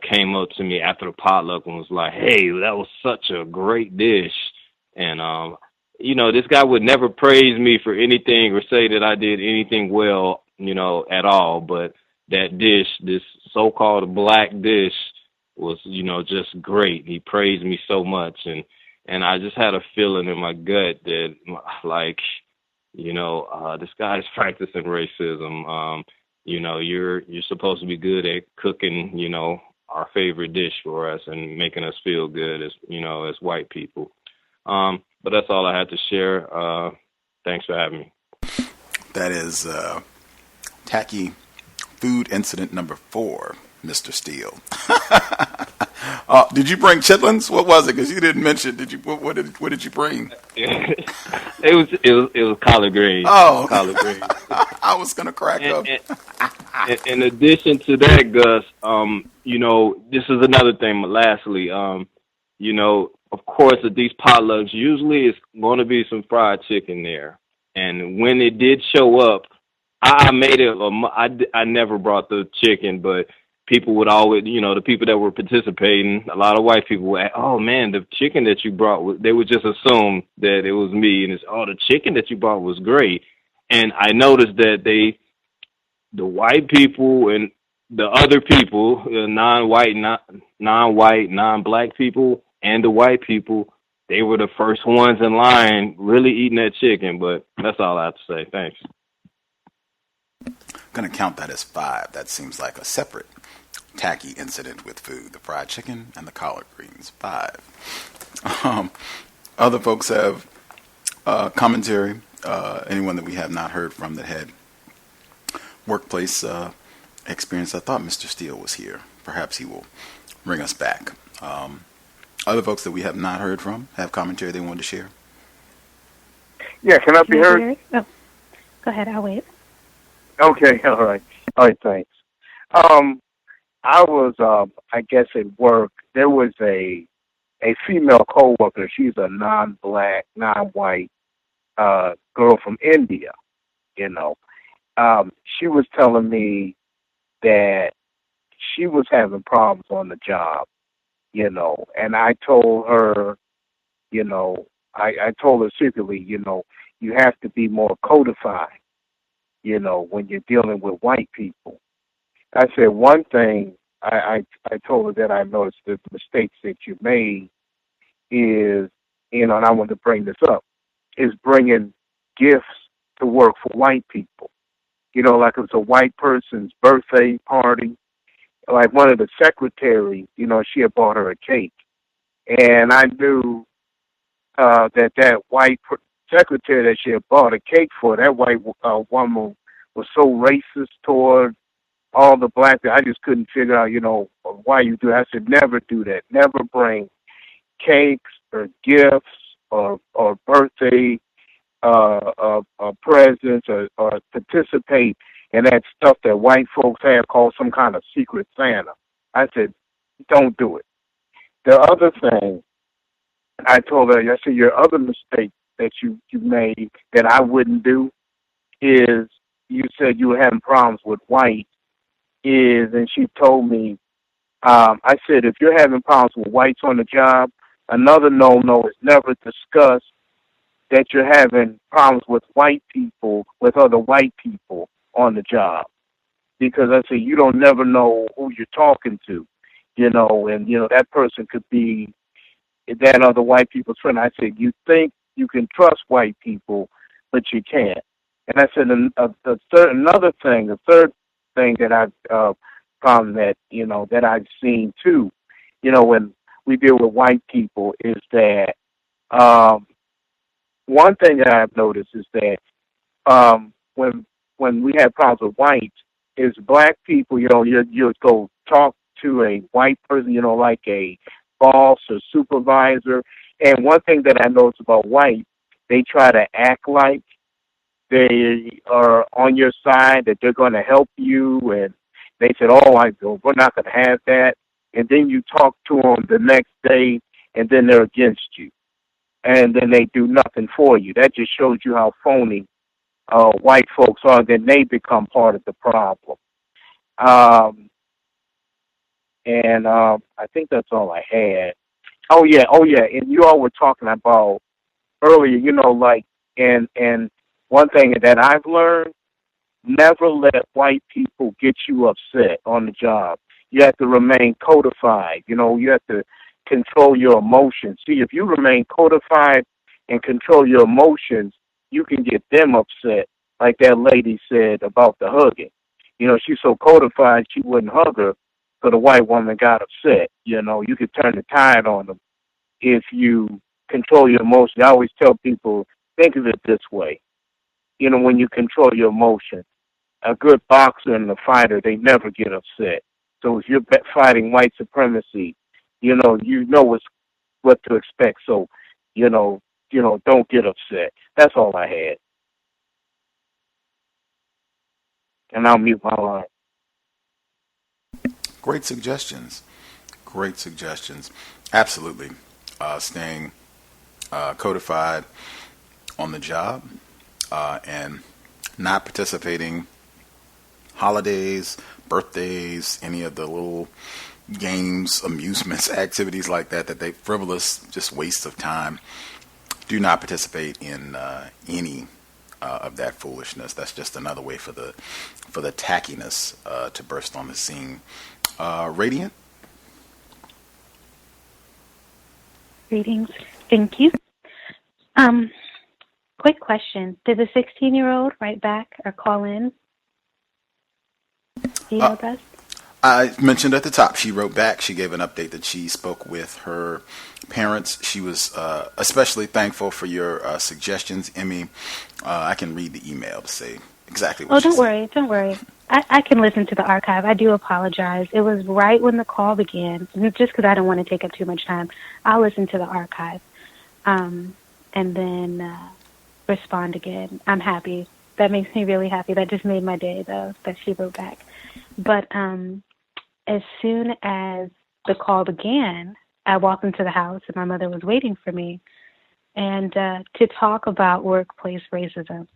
came up to me after the potluck and was like, hey, that was such a great dish. And, this guy would never praise me for anything or say that I did anything well, at all. But that dish, this so-called black dish, was, just great. He praised me so much. And I just had a feeling in my gut that, like, this guy's practicing racism. You're supposed to be good at cooking, our favorite dish for us and making us feel good as white people. But that's all I had to share. Thanks for having me. That is tacky food incident number 4, Mr. Steele. Did you bring chitlins? What was it? Because you didn't mention. Did you? What did you bring? It was collard greens. Oh, collard greens. I was gonna crack up. And in addition to that, Gus, this is another thing. Lastly, of course, at these potlucks, usually it's going to be some fried chicken there. And when it did show up, I made it. I never brought the chicken, but people would always, the people that were participating, a lot of white people would, oh man, the chicken that you brought, they would just assume that it was me, and it's, oh, the chicken that you brought was great. And I noticed that the white people and the other people, non-white, non-black people, and the white people, they were the first ones in line really eating that chicken. But that's all I have to say. Thanks. I'm going to count that as 5. That seems like a separate tacky incident with food. The fried chicken and the collard greens. 5. Other folks have commentary. Anyone that we have not heard from that had workplace experience. I thought Mr. Steele was here. Perhaps he will bring us back. Other folks that we have not heard from have commentary they wanted to share. Yeah, can I be heard? Oh, go ahead, I'll wait. Okay, all right, thanks. I was, I guess at work, there was a female coworker. She's a non-black, non-white girl from India, She was telling me that she was having problems on the job, and I told her, I told her secretly, you have to be more codified, when you're dealing with white people. I said one thing, I told her that I noticed the mistakes that you made is, and I want to bring this up, is bringing gifts to work for white people. Like it was a white person's birthday party. Like one of the secretaries, she had bought her a cake. And I knew that white secretary that she had bought a cake for, that white woman was so racist toward all the black people. I just couldn't figure out, why you do that. I said, never do that. Never bring cakes or gifts or birthday presents or participate in that stuff that white folks have called some kind of secret Santa. I said, don't do it. The other thing I told her, I said, your other mistake that you made that I wouldn't do is you said you were having problems with white and she told me, I said, if you're having problems with whites on the job, another no-no is never discuss that you're having problems with white people, with other white people on the job. Because I said, you don't never know who you're talking to, and, that person could be that other white people's friend. I said, you think you can trust white people, but you can't. And I said, the third thing that I've problem that, that I've seen too, when we deal with white people is that one thing that I've noticed is that when we have problems with whites, is black people, you'll go talk to a white person, like a boss or supervisor. And one thing that I notice about white, they try to act like they are on your side, that they're going to help you. And they said, we're not going to have that. And then you talk to them the next day, and then they're against you. And then they do nothing for you. That just shows you how phony white folks are. Then they become part of the problem. I think that's all I had. Oh yeah. And you all were talking about earlier, and one thing that I've learned, never let white people get you upset on the job. You have to remain codified. You have to control your emotions. See, if you remain codified and control your emotions, you can get them upset, like that lady said about the hugging. She's so codified she wouldn't hug her, so the white woman got upset. You could turn the tide on them if you control your emotions. I always tell people, think of it this way. When you control your emotions, a good boxer and a fighter, they never get upset. So if you're fighting white supremacy, you know what to expect. So, don't get upset. That's all I had. And I'll mute my line. Great suggestions. Absolutely. Staying codified on the job and not participating holidays, birthdays, any of the little games, amusements, activities like that they frivolous, just waste of time. Do not participate in any of that foolishness. That's just another way for the tackiness to burst on the scene. Radiant? Greetings. Thank you. Quick question. Did the 16-year-old write back or call in? Do you know that? I mentioned at the top, she wrote back. She gave an update that she spoke with her parents. She was especially thankful for your suggestions, Emmy. I can read the email to say exactly what she said. Don't worry. I can listen to the archive. I do apologize. It was right when the call began, just because I don't want to take up too much time. I'll listen to the archive and then respond again. I'm happy. That makes me really happy. That just made my day, though, that she wrote back. But as soon as the call began, I walked into the house and my mother was waiting for me and to talk about workplace racism.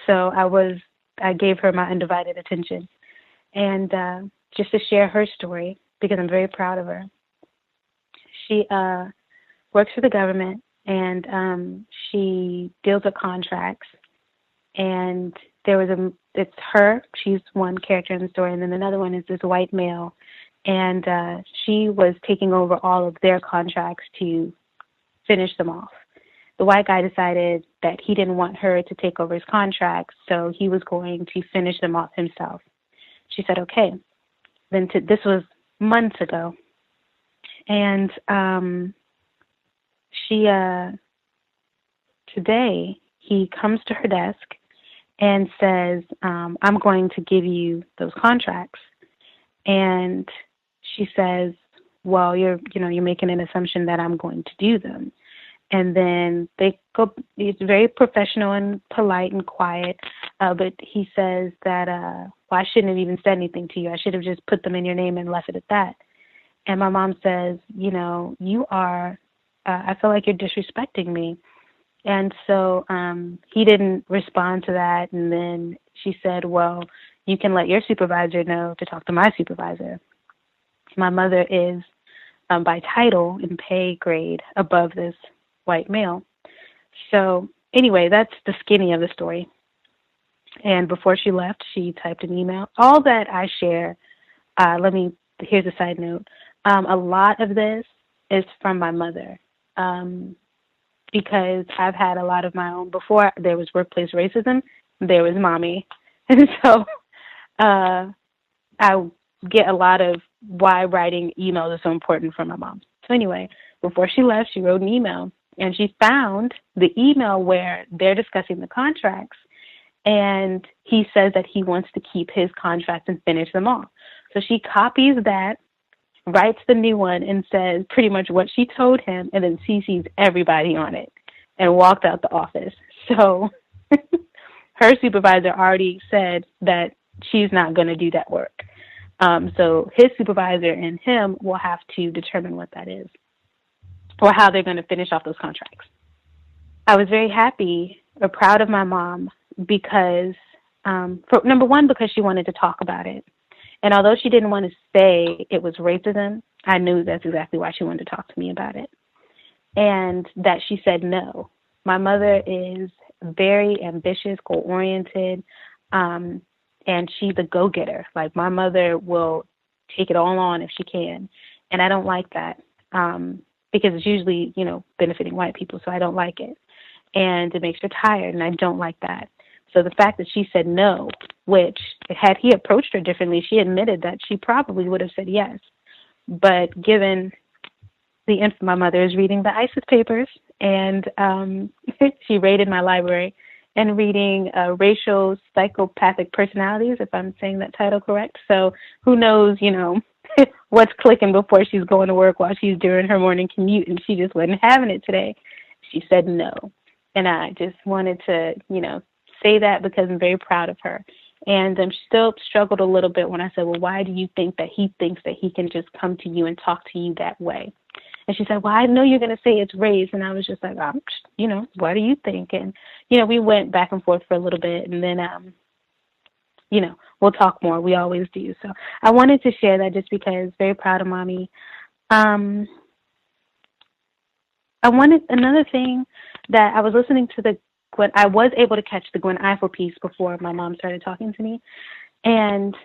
So I gave her my undivided attention and just to share her story because I'm very proud of her. She works for the government and she deals with contracts. And it's her, she's one character in the story, and then another one is this white male. And she was taking over all of their contracts to finish them off. The white guy decided that he didn't want her to take over his contracts, so he was going to finish them off himself. She said, okay. Then this was months ago. And today he comes to her desk and says, I'm going to give you those contracts. And she says, well, you're making an assumption that I'm going to do them. And then they go, it's very professional and polite and quiet, but he says that, well, I shouldn't have even said anything to you. I should have just put them in your name and left it at that. And my mom says, you are, I feel like you're disrespecting me. And so he didn't respond to that. And then she said, well, you can let your supervisor know to talk to my supervisor. My mother is by title and pay grade above this white male. So anyway, that's the skinny of the story. And before she left, she typed an email. All that I share, here's a side note. A lot of this is from my mother. Because I've had a lot of my own. Before there was workplace racism, there was mommy. And so I get a lot of why writing emails is so important for my mom. So anyway, before she left, she wrote an email, and she found the email where they're discussing the contracts, and he says that he wants to keep his contracts and finish them off. So she copies that, writes the new one, and says pretty much what she told him, and then CC's everybody on it, and walked out the office. So her supervisor already said that she's not going to do that work. So his supervisor and him will have to determine what that is, or how they're going to finish off those contracts. I was very happy or proud of my mom because, number one, because she wanted to talk about it. And although she didn't want to say it was racism, I knew that's exactly why she wanted to talk to me about it. And that she said no. My mother is very ambitious, goal-oriented, and she's a go-getter. Like, my mother will take it all on if she can. And I don't like that because it's usually, benefiting white people, so I don't like it. And it makes her tired, and I don't like that. So the fact that she said no, which had he approached her differently, she admitted that she probably would have said yes. But given my mother is reading the ISIS papers, and she raided my library and reading racial psychopathic personalities, if I'm saying that title correct. So who knows, what's clicking before she's going to work while she's doing her morning commute, and she just wasn't having it today. She said no. And I just wanted to, say that because I'm very proud of her. And she still struggled a little bit when I said, well, why do you think that he thinks that he can just come to you and talk to you that way? And she said, well, I know you're going to say it's race. And I was just like, what do you think? And, we went back and forth for a little bit, and then, we'll talk more. We always do. So I wanted to share that just because very proud of mommy. Another thing that I was listening to when I was able to catch the Gwen Ifill piece before my mom started talking to me, and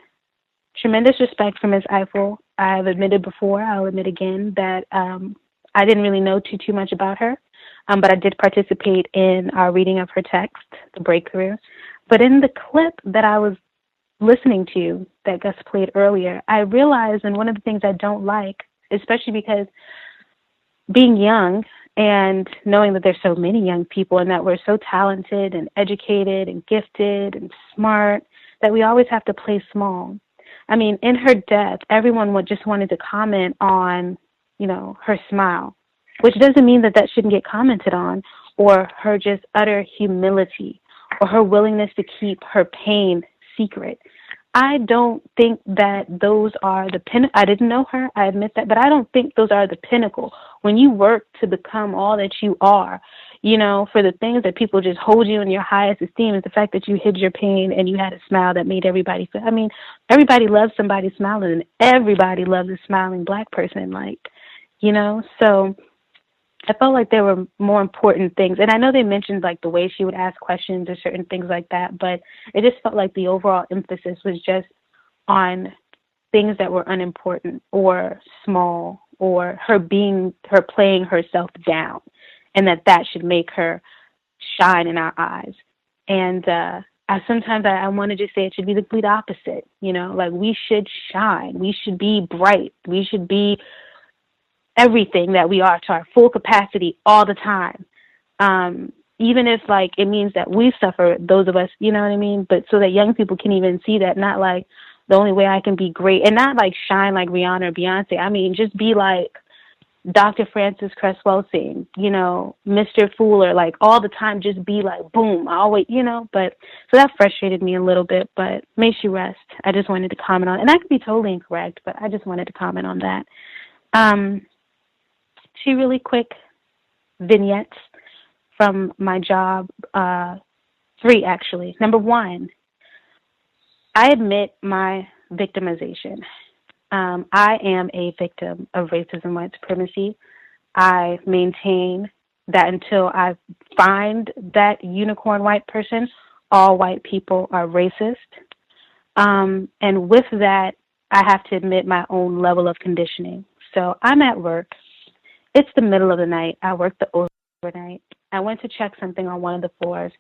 tremendous respect for Ms. Ifill. I've admitted before, I'll admit again, that I didn't really know too much about her, but I did participate in our reading of her text, The Breakthrough. But in the clip that I was listening to that Gus played earlier, I realized, and one of the things I don't like, especially because being young, and knowing that there's so many young people and that we're so talented and educated and gifted and smart, that we always have to play small. I mean, in her death, everyone just wanted to comment on, her smile, which doesn't mean that shouldn't get commented on, or her just utter humility, or her willingness to keep her pain secret. I don't think that those are the I didn't know her, I admit that, but I don't think those are the pinnacle. When you work to become all that you are, for the things that people just hold you in your highest esteem, is the fact that you hid your pain and you had a smile that made everybody feel. I mean, everybody loves somebody smiling, and everybody loves a smiling Black person, so I felt like there were more important things. And I know they mentioned the way she would ask questions or certain things like that, but it just felt like the overall emphasis was just on things that were unimportant or small, or her playing herself down, and that should make her shine in our eyes. And sometimes I want to just say it should be the complete opposite. We should shine. We should be bright. We should be everything that we are to our full capacity all the time. even if like it means that we suffer, those of us, you know what I mean? But so that young people can even see that, not like the only way I can be great and not like shine like Rihanna or Beyonce. I mean, just be like Dr. Francis Cresswell sing, you know, Mr. Fuller, like all the time, just be like, boom, I always, you know, but so that frustrated me a little bit, but may she rest. I just wanted to comment on, and I could be totally incorrect, but I just wanted to comment on that. Two really quick vignettes from my job, 3 actually. Number 1, I admit my victimization. I am a victim of racism, white supremacy. I maintain that until I find that unicorn white person, all white people are racist. And with that, I have to admit my own level of conditioning. So I'm at work. It's the middle of the night. I work the overnight. I went to check something on one of the floors.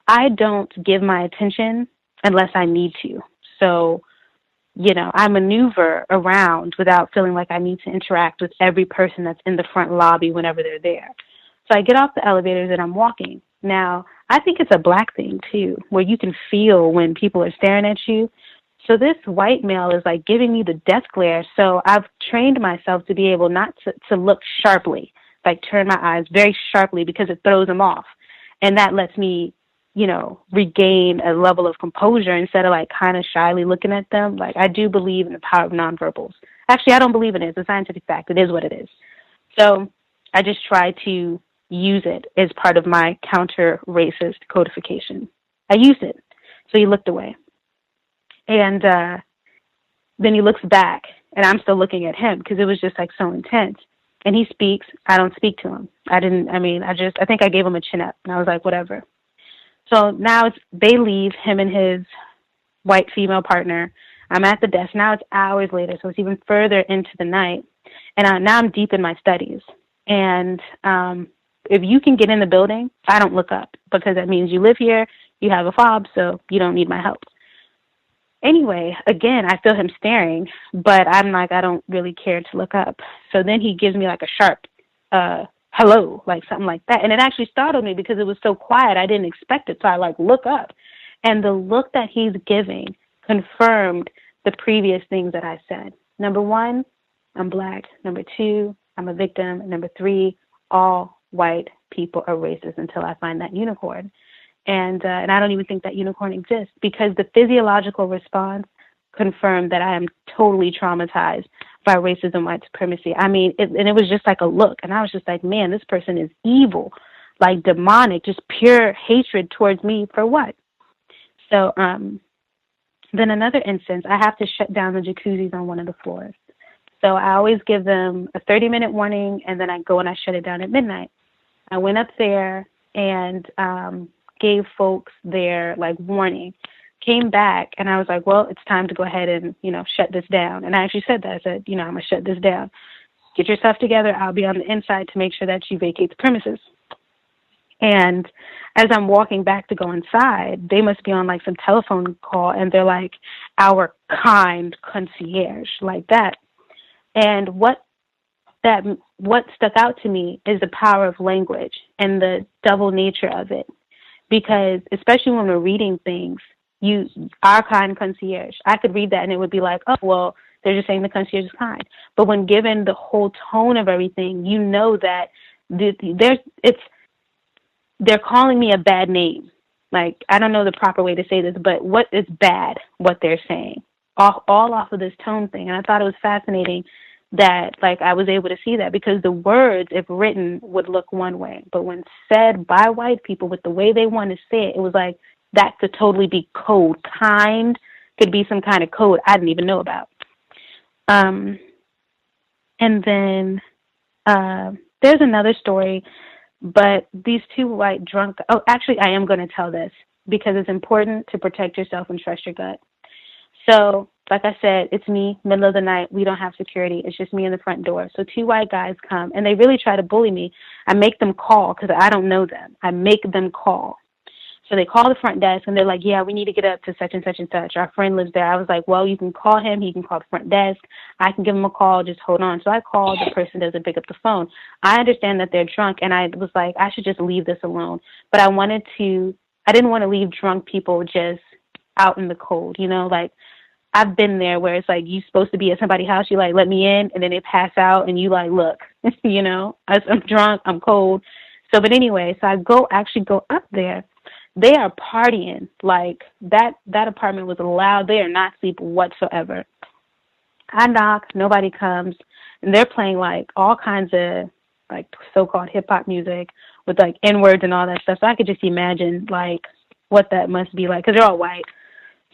I don't give my attention unless I need to. So, you know, I maneuver around without feeling like I need to interact with every person that's in the front lobby whenever they're there. So I get off the elevators and I'm walking. Now, I think it's a black thing, too, where you can feel when people are staring at you. So this white male is like giving me the death glare. So I've trained myself to be able not to look sharply, like turn my eyes very sharply because it throws them off. And that lets me, you know, regain a level of composure instead of like kind of shyly looking at them. Like I do believe in the power of nonverbals. Actually, I don't believe in it. It's a scientific fact. It is what it is. So I just try to use it as part of my counter-racist codification. I used it. So he looked away. And then he looks back, and I'm still looking at him because it was just like so intense. And he speaks. I don't speak to him. I think I gave him a chin up, and I was like, whatever. So now they leave, him and his white female partner. I'm at the desk. Now it's hours later, so it's even further into the night. And now I'm deep in my studies. And if you can get in the building, I don't look up because that means you live here, you have a fob, so you don't need my help. Anyway, again, I feel him staring, but I'm like, I don't really care to look up. So then he gives me like a sharp hello, like something like that. And it actually startled me because it was so quiet. I didn't expect it. So I like look up. And the look that he's giving confirmed the previous things that I said. Number 1, I'm black. Number 2, I'm a victim. Number 3, all white people are racist until I find that unicorn. And I don't even think that unicorn exists because the physiological response confirmed that I am totally traumatized by racism, white supremacy. I mean, it was just like a look. And I was just like, man, this person is evil, like demonic, just pure hatred towards me for what? So then another instance, I have to shut down the jacuzzis on one of the floors. So I always give them a 30-minute warning, and then I go and I shut it down at midnight. I went up there and gave folks their like warning, came back, and I was like, well, it's time to go ahead and, you know, shut this down. And I actually said that. I said, you know, I'm going to shut this down. Get your stuff together. I'll be on the inside to make sure that you vacate the premises. And as I'm walking back to go inside, they must be on like some telephone call, and they're like, our kind concierge, like that. And what stuck out to me is the power of language and the double nature of it. Because especially when we're reading things, our kind concierge, I could read that and it would be like, oh, well, they're just saying the concierge is kind. But when given the whole tone of everything, you know that they're calling me a bad name. Like, I don't know the proper way to say this, but what is bad, what they're saying, all off of this tone thing. And I thought it was fascinating that, like, I was able to see that because the words, if written, would look one way. But when said by white people with the way they want to say it, it was like that could totally be code. Kind could be some kind of code I didn't even know about. And then there's another story, but these 2 white drunk... Oh, actually, I am going to tell this because it's important to protect yourself and trust your gut. So, like I said, it's me, middle of the night. We don't have security. It's just me in the front door. So 2 white guys come, and they really try to bully me. I make them call because I don't know them. I make them call. So they call the front desk, and they're like, yeah, we need to get up to such and such and such. Our friend lives there. I was like, well, you can call him. He can call the front desk. I can give him a call. Just hold on. So I called. The person doesn't pick up the phone. I understand that they're drunk, and I was like, I should just leave this alone. But I didn't want to leave drunk people just out in the cold, you know, like I've been there where it's like you're supposed to be at somebody's house, you like, let me in, and then they pass out, and you like, look, you know, I'm drunk, I'm cold. So, but anyway, so I actually go up there. They are partying. Like, that apartment was loud. They are not sleeping whatsoever. I knock, nobody comes, and they're playing, like, all kinds of, like, so-called hip-hop music with, like, N-words and all that stuff. So I could just imagine, like, what that must be like, because they're all white.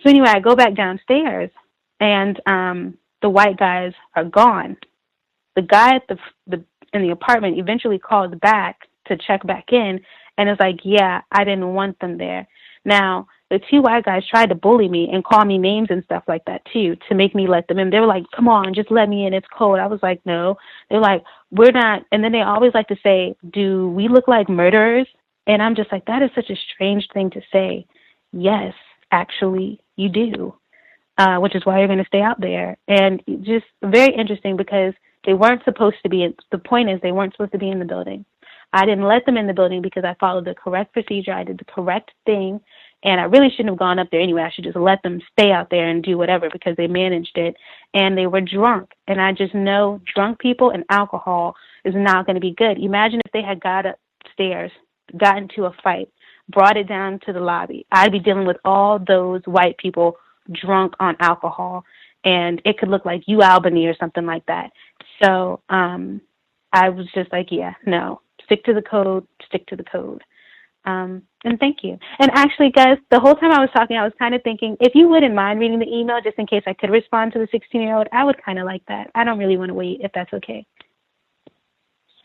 So anyway, I go back downstairs, and the white guys are gone. The guy at in the apartment eventually calls back to check back in, and it's like, yeah, I didn't want them there. Now, the two white guys tried to bully me and call me names and stuff like that, too, to make me let them in. They were like, come on, just let me in. It's cold. I was like, no. They're like, we're not. And then they always like to say, do we look like murderers? And I'm just like, that is such a strange thing to say. Yes, actually, you do, which is why you're going to stay out there. And just very interesting because they weren't supposed to be. The point is they weren't supposed to be in the building. I didn't let them in the building because I followed the correct procedure. I did the correct thing, and I really shouldn't have gone up there anyway. I should just let them stay out there and do whatever because they managed it, and they were drunk. And I just know drunk people and alcohol is not going to be good. Imagine if they had got upstairs, got into a fight, brought it down to the lobby. I'd be dealing with all those white people drunk on alcohol, and it could look like Albany or something like that. So I was just like, yeah, no. Stick to the code, stick to the code. And thank you. And actually, guys, the whole time I was talking, I was kind of thinking, if you wouldn't mind reading the email just in case I could respond to the 16-year-old, I would kind of like that. I don't really want to wait, if that's okay.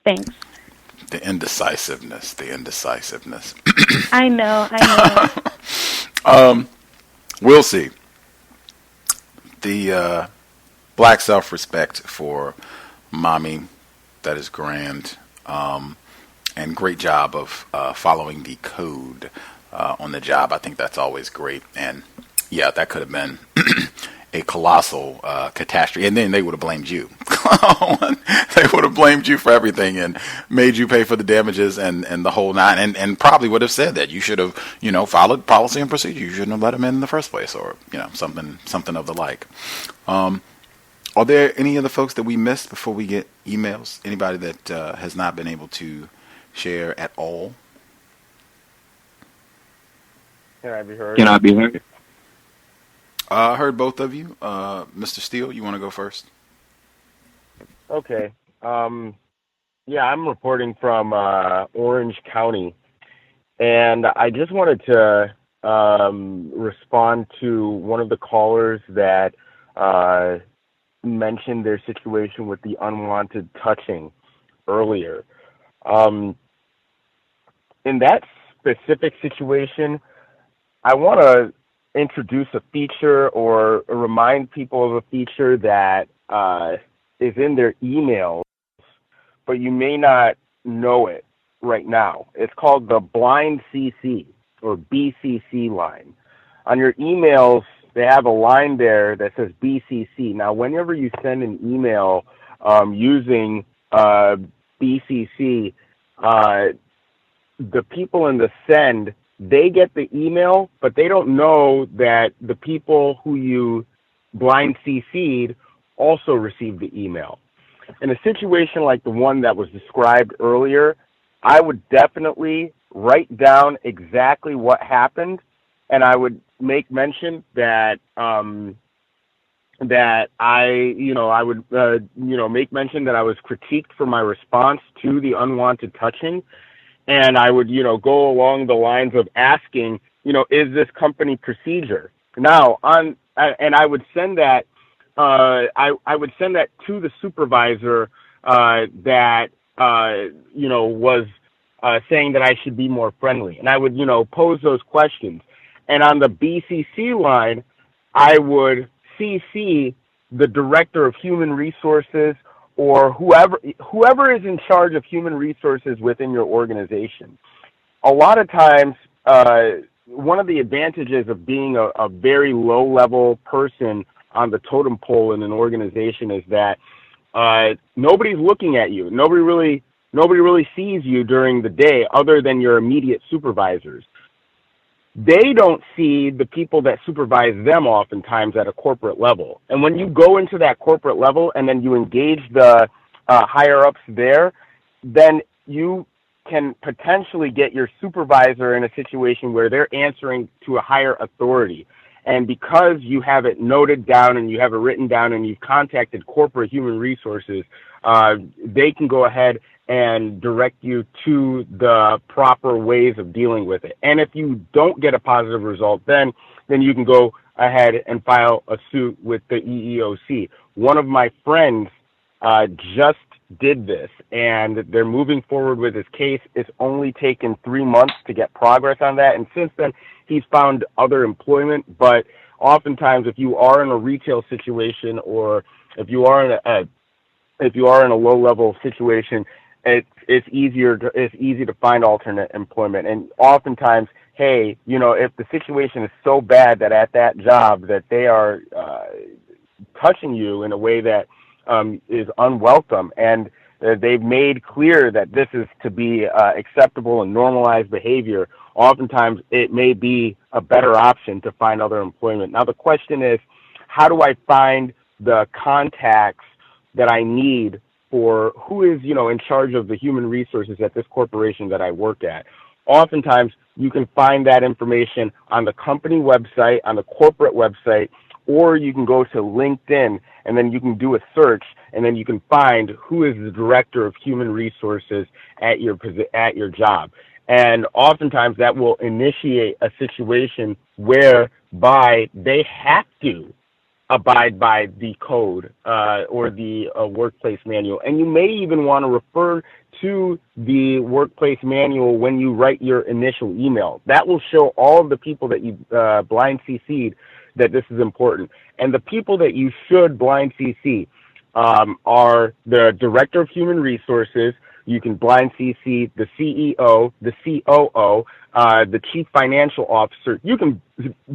Thanks. The indecisiveness. I know. We'll see. The black self-respect for mommy, that is grand. And great job of following the code on the job. I think that's always great. And yeah, that could have been a colossal catastrophe. And then they would have blamed you. They would have blamed you for everything and made you pay for the damages and the whole nine. And probably would have said that you should have, followed policy and procedure. You shouldn't have let them in the first place, or something of the like. Are there any other folks that we missed before we get emails? Anybody that has not been able to share at all? Can I be heard? Can I be heard? I heard both of you. Mr. Steele, you want to go first? Okay. Yeah, I'm reporting from Orange County, and I just wanted to respond to one of the callers that mentioned their situation with the unwanted touching earlier. In that specific situation, I want to introduce a feature or remind people of a feature that is in their emails, but you may not know it right now. It's called the blind CC or BCC line. On your emails, they have a line there that says BCC. Now, whenever you send an email using BCC, the people in the send, they get the email, but they don't know that the people who you blind CC'd also received the email. In a situation like the one that was described earlier, I would definitely write down exactly what happened, and I would make mention that I would make mention that I was critiqued for my response to the unwanted touching, and I would go along the lines of asking, is this company procedure? Now and I would send that I would send that to the supervisor that was saying that I should be more friendly, and I would pose those questions. And on the BCC line, I would CC the director of human resources or whoever is in charge of human resources within your organization. A lot of times, one of the advantages of being a very low-level person on the totem pole in an organization is that nobody's looking at you. Nobody really sees you during the day other than your immediate supervisors. They don't see the people that supervise them oftentimes at a corporate level. And when you go into that corporate level and then you engage the higher-ups there, then you can potentially get your supervisor in a situation where they're answering to a higher authority. And because you have it noted down and you have it written down and you've contacted corporate human resources, they can go ahead and direct you to the proper ways of dealing with it. And if you don't get a positive result, then you can go ahead and file a suit with the EEOC. One of my friends just did this, and they're moving forward with his case. It's only taken 3 months to get progress on that, and since then, he's found other employment. But oftentimes, if you are in a retail situation or if you are in a low-level situation, it's easy to find alternate employment. And oftentimes, hey, if the situation is so bad that at that job that they are touching you in a way that is unwelcome, and they've made clear that this is to be acceptable and normalized behavior, oftentimes it may be a better option to find other employment. Now the question is, how do I find the contacts that I need for who is, in charge of the human resources at this corporation that I work at? Oftentimes, you can find that information on the company website, on the corporate website, or you can go to LinkedIn and then you can do a search and then you can find who is the director of human resources at your job. And oftentimes that will initiate a situation whereby they have to abide by the code or the workplace manual. And you may even want to refer to the workplace manual when you write your initial email. That will show all of the people that you blind CC'd that this is important. And the people that you should blind CC are the Director of Human Resources. You can blind CC the CEO, the COO, the Chief Financial Officer. You can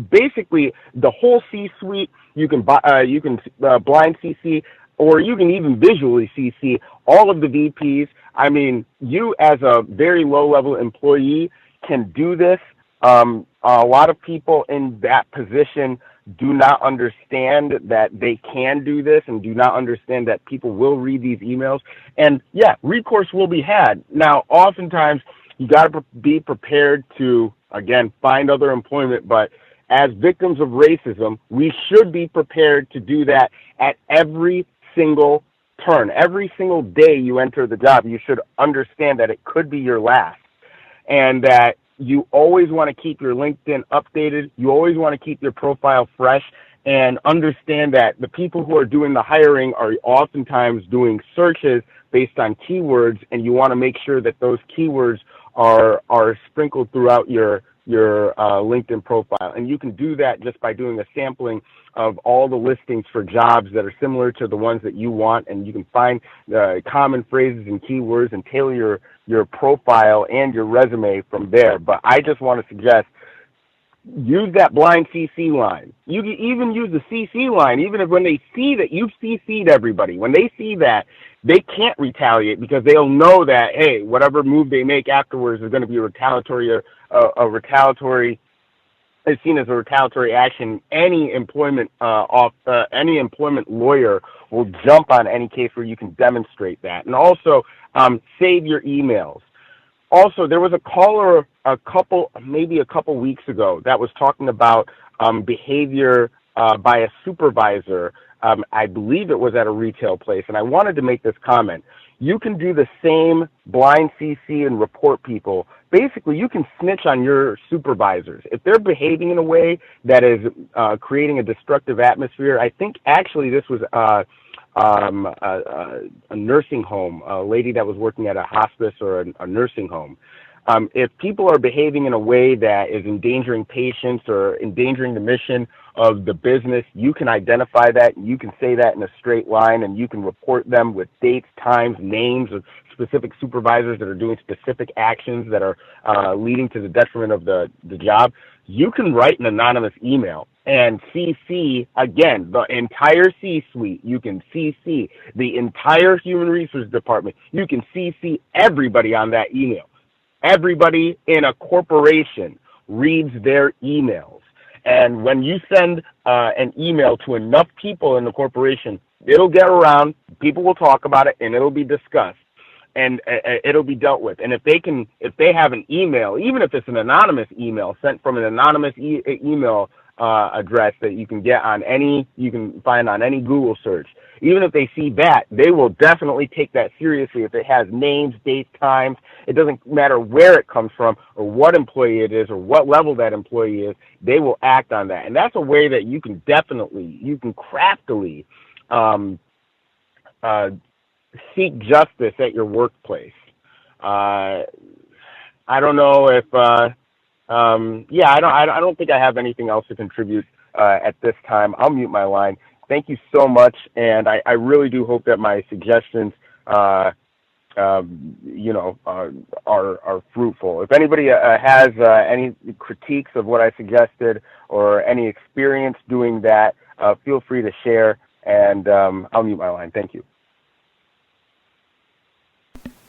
basically the whole C-suite. You can blind CC, or you can even visually CC all of the VPs. I mean, you as a very low-level employee can do this. A lot of people in that position do not understand that they can do this and do not understand that people will read these emails. And yeah, recourse will be had. Now, oftentimes, you got to be prepared to, again, find other employment, but as victims of racism, we should be prepared to do that at every single turn. Every single day you enter the job, you should understand that it could be your last, and that you always want to keep your LinkedIn updated. You always want to keep your profile fresh, and understand that the people who are doing the hiring are oftentimes doing searches based on keywords, and you want to make sure that those keywords are sprinkled throughout your LinkedIn profile. And you can do that just by doing a sampling of all the listings for jobs that are similar to the ones that you want, and you can find common phrases and keywords and tailor your profile and your resume from there. But I just want to suggest, use that blind CC line. You can even use the CC line, even if when they see that you've CC'd everybody, when they see that, they can't retaliate because they'll know that, hey, whatever move they make afterwards is going to be is seen as a retaliatory action. Any employment lawyer will jump on any case where you can demonstrate that. And also, save your emails. Also, there was a caller maybe a couple weeks ago that was talking about behavior by a supervisor. I believe it was at a retail place, and I wanted to make this comment. You can do the same blind CC and report people. Basically, you can snitch on your supervisors. If they're behaving in a way that is creating a destructive atmosphere, I think actually this was a nursing home, a lady that was working at a hospice or a nursing home. If people are behaving in a way that is endangering patients or endangering the mission of the business, you can identify that. You can say that in a straight line, and you can report them with dates, times, names of specific supervisors that are doing specific actions that are leading to the detriment of the job. You can write an anonymous email and CC, again, the entire C-suite. You can CC the entire human resources department. You can CC everybody on that email. Everybody in a corporation reads their emails. And when you send an email to enough people in the corporation, it'll get around, people will talk about it, and it'll be discussed, and it'll be dealt with. And if they have an email, even if it's an anonymous email sent from an anonymous email address that you can find on any Google search, even if they see that, they will definitely take that seriously. If it has names, dates, times, it doesn't matter where it comes from or what employee it is or what level that employee is, they will act on that. And that's a way that you can craftily seek justice at your workplace. I don't know if I don't think I have anything else to contribute at this time. I'll mute my line. Thank you so much, and I really do hope that my suggestions are fruitful. If anybody has any critiques of what I suggested or any experience doing that, feel free to share, and I'll mute my line. Thank you.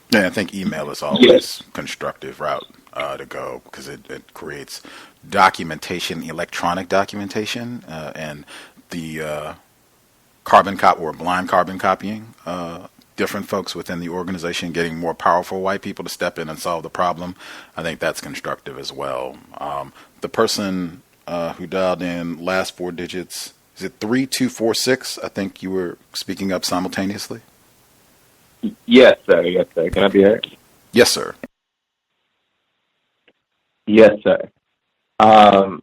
Yeah, I think email is always constructive route to go, because it creates documentation, electronic documentation, and the blind carbon copying. Different folks within the organization getting more powerful white people to step in and solve the problem. I think that's constructive as well. The person who dialed in last four digits, is it 3246? I think you were speaking up simultaneously. Yes, sir. Yes, sir. Can I be heard? Yes, sir. Yes, sir. I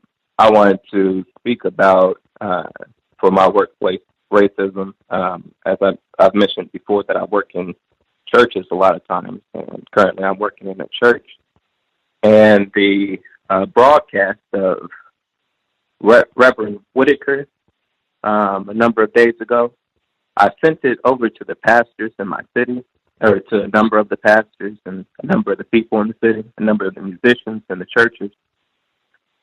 wanted to speak about for my workplace racism. As I've mentioned before, that I work in churches a lot of times, and currently I'm working in a church. And the broadcast of Reverend Whitaker a number of days ago, I sent it over to the pastors in my city, or to a number of the pastors and a number of the people in the city, a number of the musicians in the churches.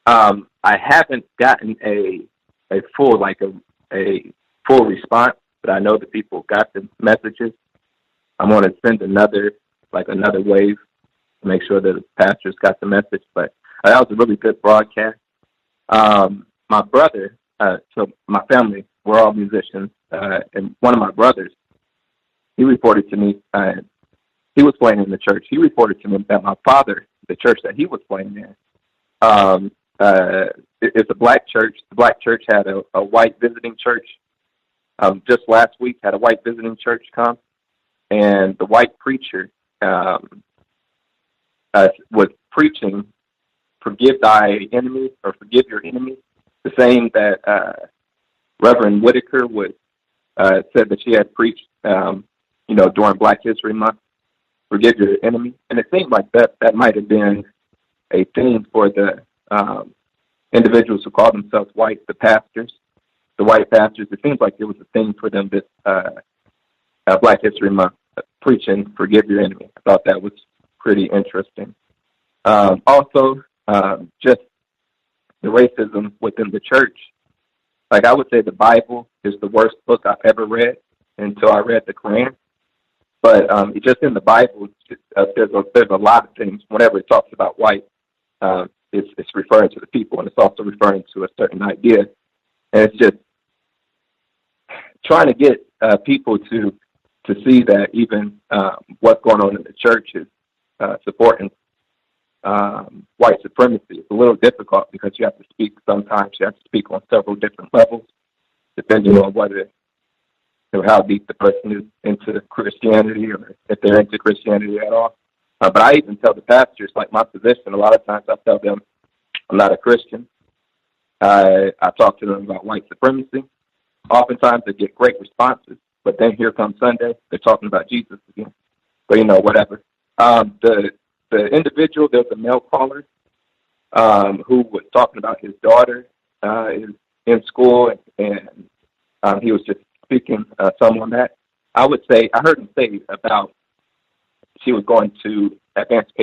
I haven't gotten a full response, but I know that people got the messages. I'm going to send another wave to make sure that the pastors got the message. But that was a really good broadcast. My brother, so my family, we're all musicians, and one of my brothers, he reported to me, he was playing in the church. He reported to me that my father, the church that he was playing in, it's a black church. The black church had a white visiting church. Just last week had a white visiting church come, and the white preacher was preaching, "Forgive thy enemy," or "Forgive your enemy," the same that Reverend Whitaker said that she had preached, during Black History Month. Forgive your enemy, and it seemed like that might have been a theme for the individuals who call themselves white, the pastors, the white pastors. It seems like it was a thing for them this Black History Month, preaching "Forgive your enemy." I thought that was pretty interesting. Also, just the racism within the church. Like, I would say the Bible is the worst book I've ever read until I read the Quran. But just in the Bible, there's a lot of things. Whenever it talks about white, it's referring to the people, and it's also referring to a certain idea. And it's just trying to get people to see that even what's going on in the church is supporting white supremacy. It's a little difficult because you have to speak on several different levels, depending on how deep the person is into Christianity, or if they're into Christianity at all. But I even tell the pastors, like my position, a lot of times I tell them I'm not a Christian. I talk to them about white supremacy. Oftentimes they get great responses, but then here comes Sunday, they're talking about Jesus again. But whatever. the individual, there was a male caller who was talking about his daughter is in school, and he was just speaking some on that. I would say, I heard him say about she was going to advanced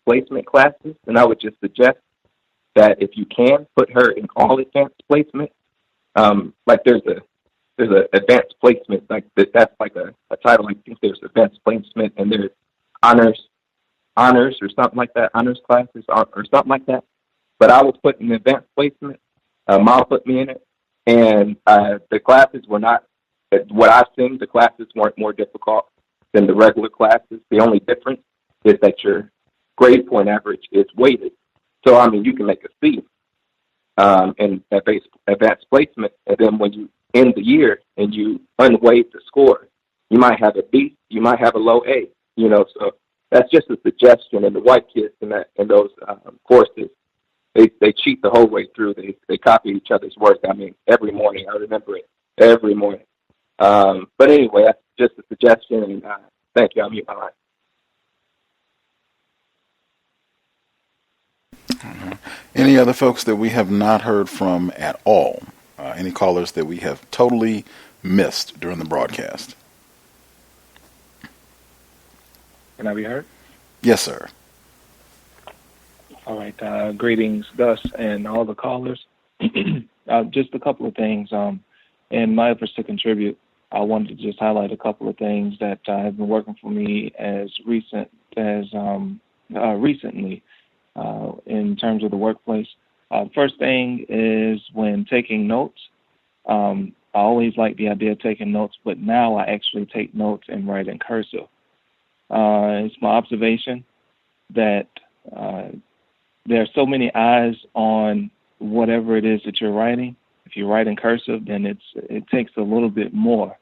placement classes, and I would just suggest that if you can, put her in all advanced placement. Like there's a advanced placement, like that's like a title. I think there's advanced placement and there's honors or something like that, honors classes or something like that. But I was put in advanced placement. Mom put me in it, and the classes were not what I've seen. The classes weren't more difficult than the regular classes. The only difference is that your grade point average is weighted. So I mean, you can make a C in advanced placement, and then when you end the year and you unweight the score, you might have a B, you might have a low A. You know, so that's just a suggestion. And the white kids in those courses, they cheat the whole way through. They copy each other's work. I mean, every morning. I remember it every morning. But anyway, that's just a suggestion. And thank you. I'll mute my line. Any other folks that we have not heard from at all? Any callers that we have totally missed during the broadcast? Can I be heard? Yes, sir. All right. Greetings, Gus, and all the callers. Just a couple of things. In my efforts to contribute, I wanted to just highlight a couple of things that have been working for me as recently in terms of the workplace. First thing is when taking notes. I always like the idea of taking notes, but now I actually take notes and write in cursive. It's my observation that there are so many eyes on whatever it is that you're writing. If you write in cursive, then it takes a little bit more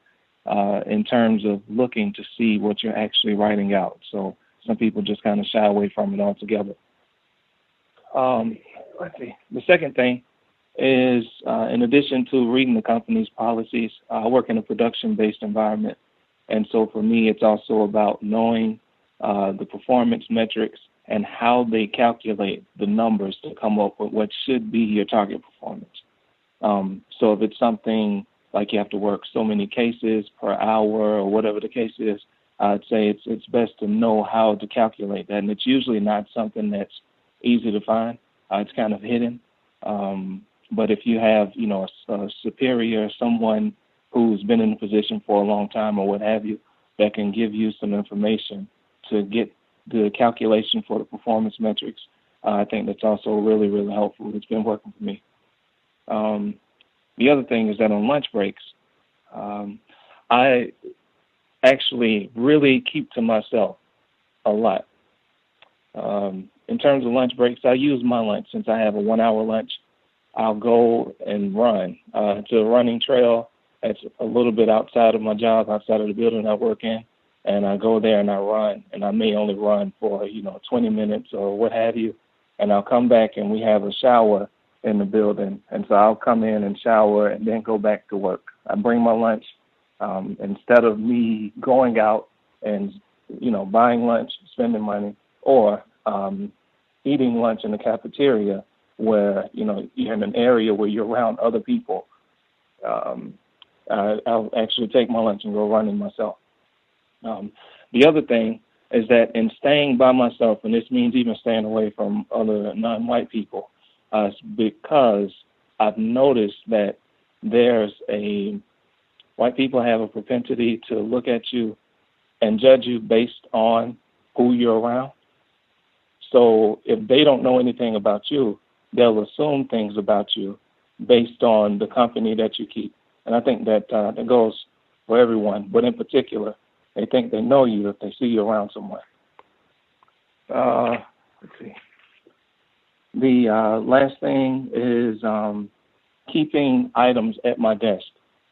in terms of looking to see what you're actually writing out. So some people just kind of shy away from it altogether. Let's see. The second thing is, in addition to reading the company's policies, I work in a production-based environment. And so for me, it's also about knowing the performance metrics and how they calculate the numbers to come up with what should be your target performance. So if it's something like you have to work so many cases per hour or whatever the case is, I'd say it's best to know how to calculate that. And it's usually not something that's easy to find. It's kind of hidden. But if you have, a superior, someone who's been in the position for a long time or what have you, that can give you some information to get the calculation for the performance metrics, I think that's also really, really helpful. It's been working for me. The other thing is that on lunch breaks, I actually really keep to myself a lot. In terms of lunch breaks, I use my lunch. Since I have a 1-hour lunch, I'll go and run to a running trail that's a little bit outside of my job, outside of the building I work in, and I go there and I run, and I may only run for 20 minutes or what have you, and I'll come back and we have a shower in the building, and so I'll come in and shower and then go back to work. I bring my lunch instead of me going out and buying lunch, spending money, or eating lunch in the cafeteria where you're in an area where you're around other people. I'll actually take my lunch and go running myself. The other thing is that in staying by myself, and this means even staying away from other non-white people, because I've noticed that white people have a propensity to look at you and judge you based on who you're around. So if they don't know anything about you, they'll assume things about you based on the company that you keep. And I think that goes for everyone, but in particular, they think they know you if they see you around somewhere. Let's see. The last thing is keeping items at my desk.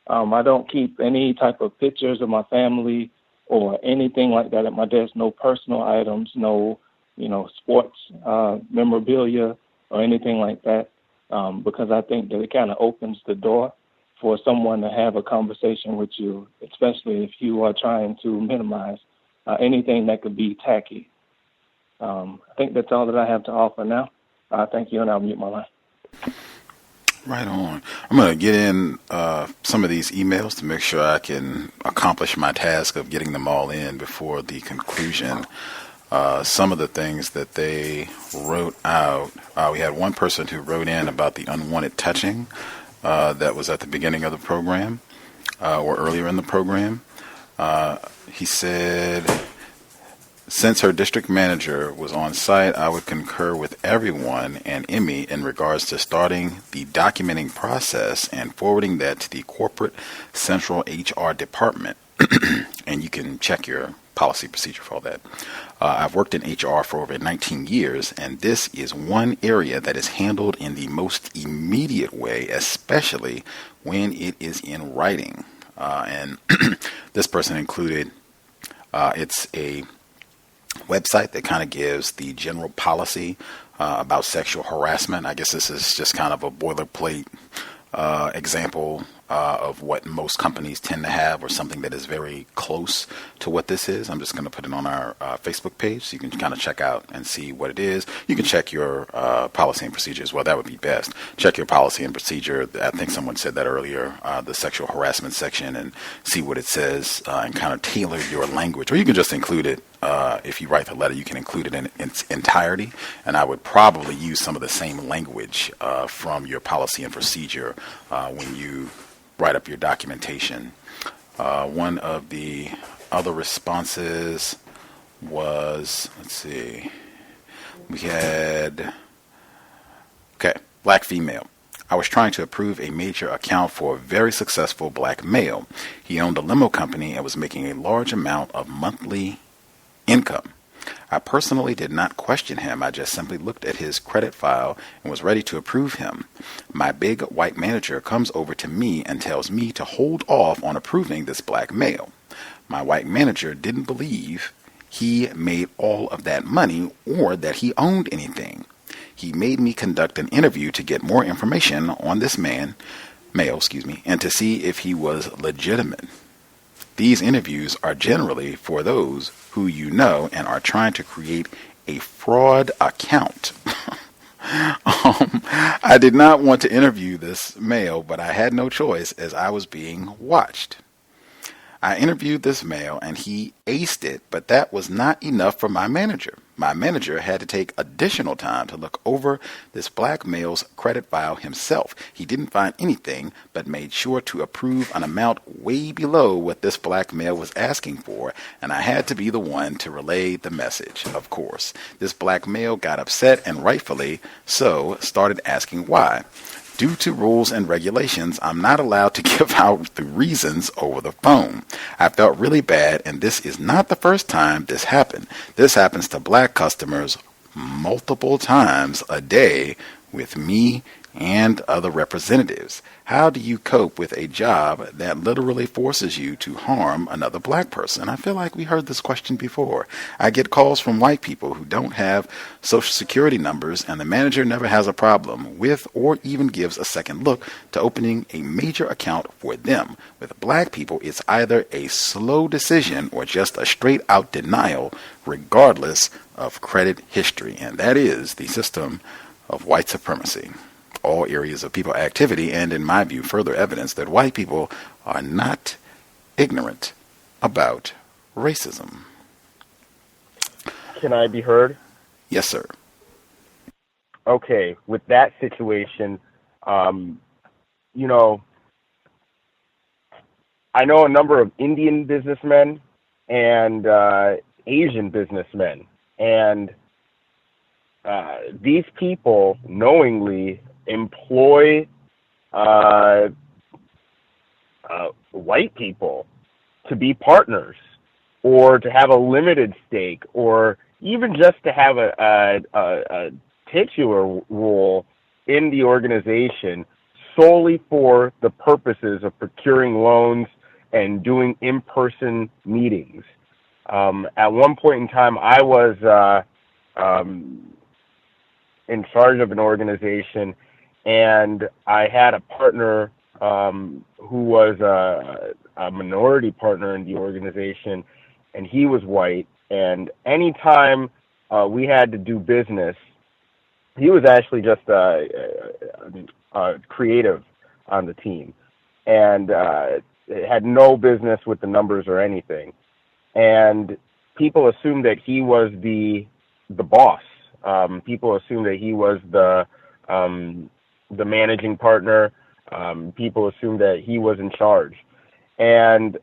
I don't keep any type of pictures of my family or anything like that at my desk. No personal items, no, sports memorabilia or anything like that, because I think that it kind of opens the door for someone to have a conversation with you, especially if you are trying to minimize anything that could be tacky. I think that's all that I have to offer now. Thank you, and I'll mute my line. Right on. I'm going to get in some of these emails to make sure I can accomplish my task of getting them all in before the conclusion. Some of the things that they wrote out, we had one person who wrote in about the unwanted touching that was at the beginning of the program or earlier in the program. He said, since her district manager was on site, I would concur with everyone and Emmy in regards to starting the documenting process and forwarding that to the corporate central HR department. And you can check your policy procedure for all that. I've worked in HR for over 19 years, and this is one area that is handled in the most immediate way, especially when it is in writing. And this person included, it's a website that kind of gives the general policy about sexual harassment. I guess this is just kind of a boilerplate example of what most companies tend to have, or something that is very close to what this is. I'm just going to put it on our Facebook page so you can kind of check out and see what it is. You can check your policy and procedure as well. That would be best. Check your policy and procedure. I think someone said that earlier, the sexual harassment section, and see what it says and kind of tailor your language. Or you can just include it. If you write the letter, you can include it in its entirety, and I would probably use some of the same language from your policy and procedure when you write up your documentation. One of the other responses was, let's see, we had, black female. I was trying to approve a major account for a very successful black male. He owned a limo company and was making a large amount of monthly income. I personally did not question him. I just simply looked at his credit file and was ready to approve him. My big white manager comes over to me and tells me to hold off on approving this black male. My white manager didn't believe he made all of that money or that he owned anything. He made me conduct an interview to get more information on this male, and to see if he was legitimate. These interviews are generally for those who you know and are trying to create a fraud account. I did not want to interview this male, but I had no choice as I was being watched. I interviewed this male and he aced it, but that was not enough for my manager. My manager had to take additional time to look over this black male's credit file himself. He didn't find anything, but made sure to approve an amount way below what this black male was asking for, and I had to be the one to relay the message, of course. This black male got upset, and rightfully so, started asking why. Due to rules and regulations, I'm not allowed to give out the reasons over the phone. I felt really bad, and this is not the first time this happened. This happens to black customers multiple times a day with me and other representatives. How do you cope with a job that literally forces you to harm another black person? I feel like we heard this question before. I get calls from white people who don't have social security numbers, and the manager never has a problem with or even gives a second look to opening a major account for them. With black people, it's either a slow decision or just a straight out denial, regardless of credit history. And that is the system of white supremacy. All areas of people activity, and in my view, further evidence that white people are not ignorant about racism. Can I be heard? Yes, sir. Okay, with that situation, I know a number of Indian businessmen and Asian businessmen, and these people knowingly employ white people to be partners, or to have a limited stake, or even just to have a titular role in the organization solely for the purposes of procuring loans and doing in-person meetings. At one point in time, I was in charge of an organization, and I had a partner who was a minority partner in the organization, and he was white. And anytime we had to do business. He was actually just creative on the team, and had no business with the numbers or anything. And people assumed that he was the boss. People assumed that he was the managing partner. People assumed that he was in charge, and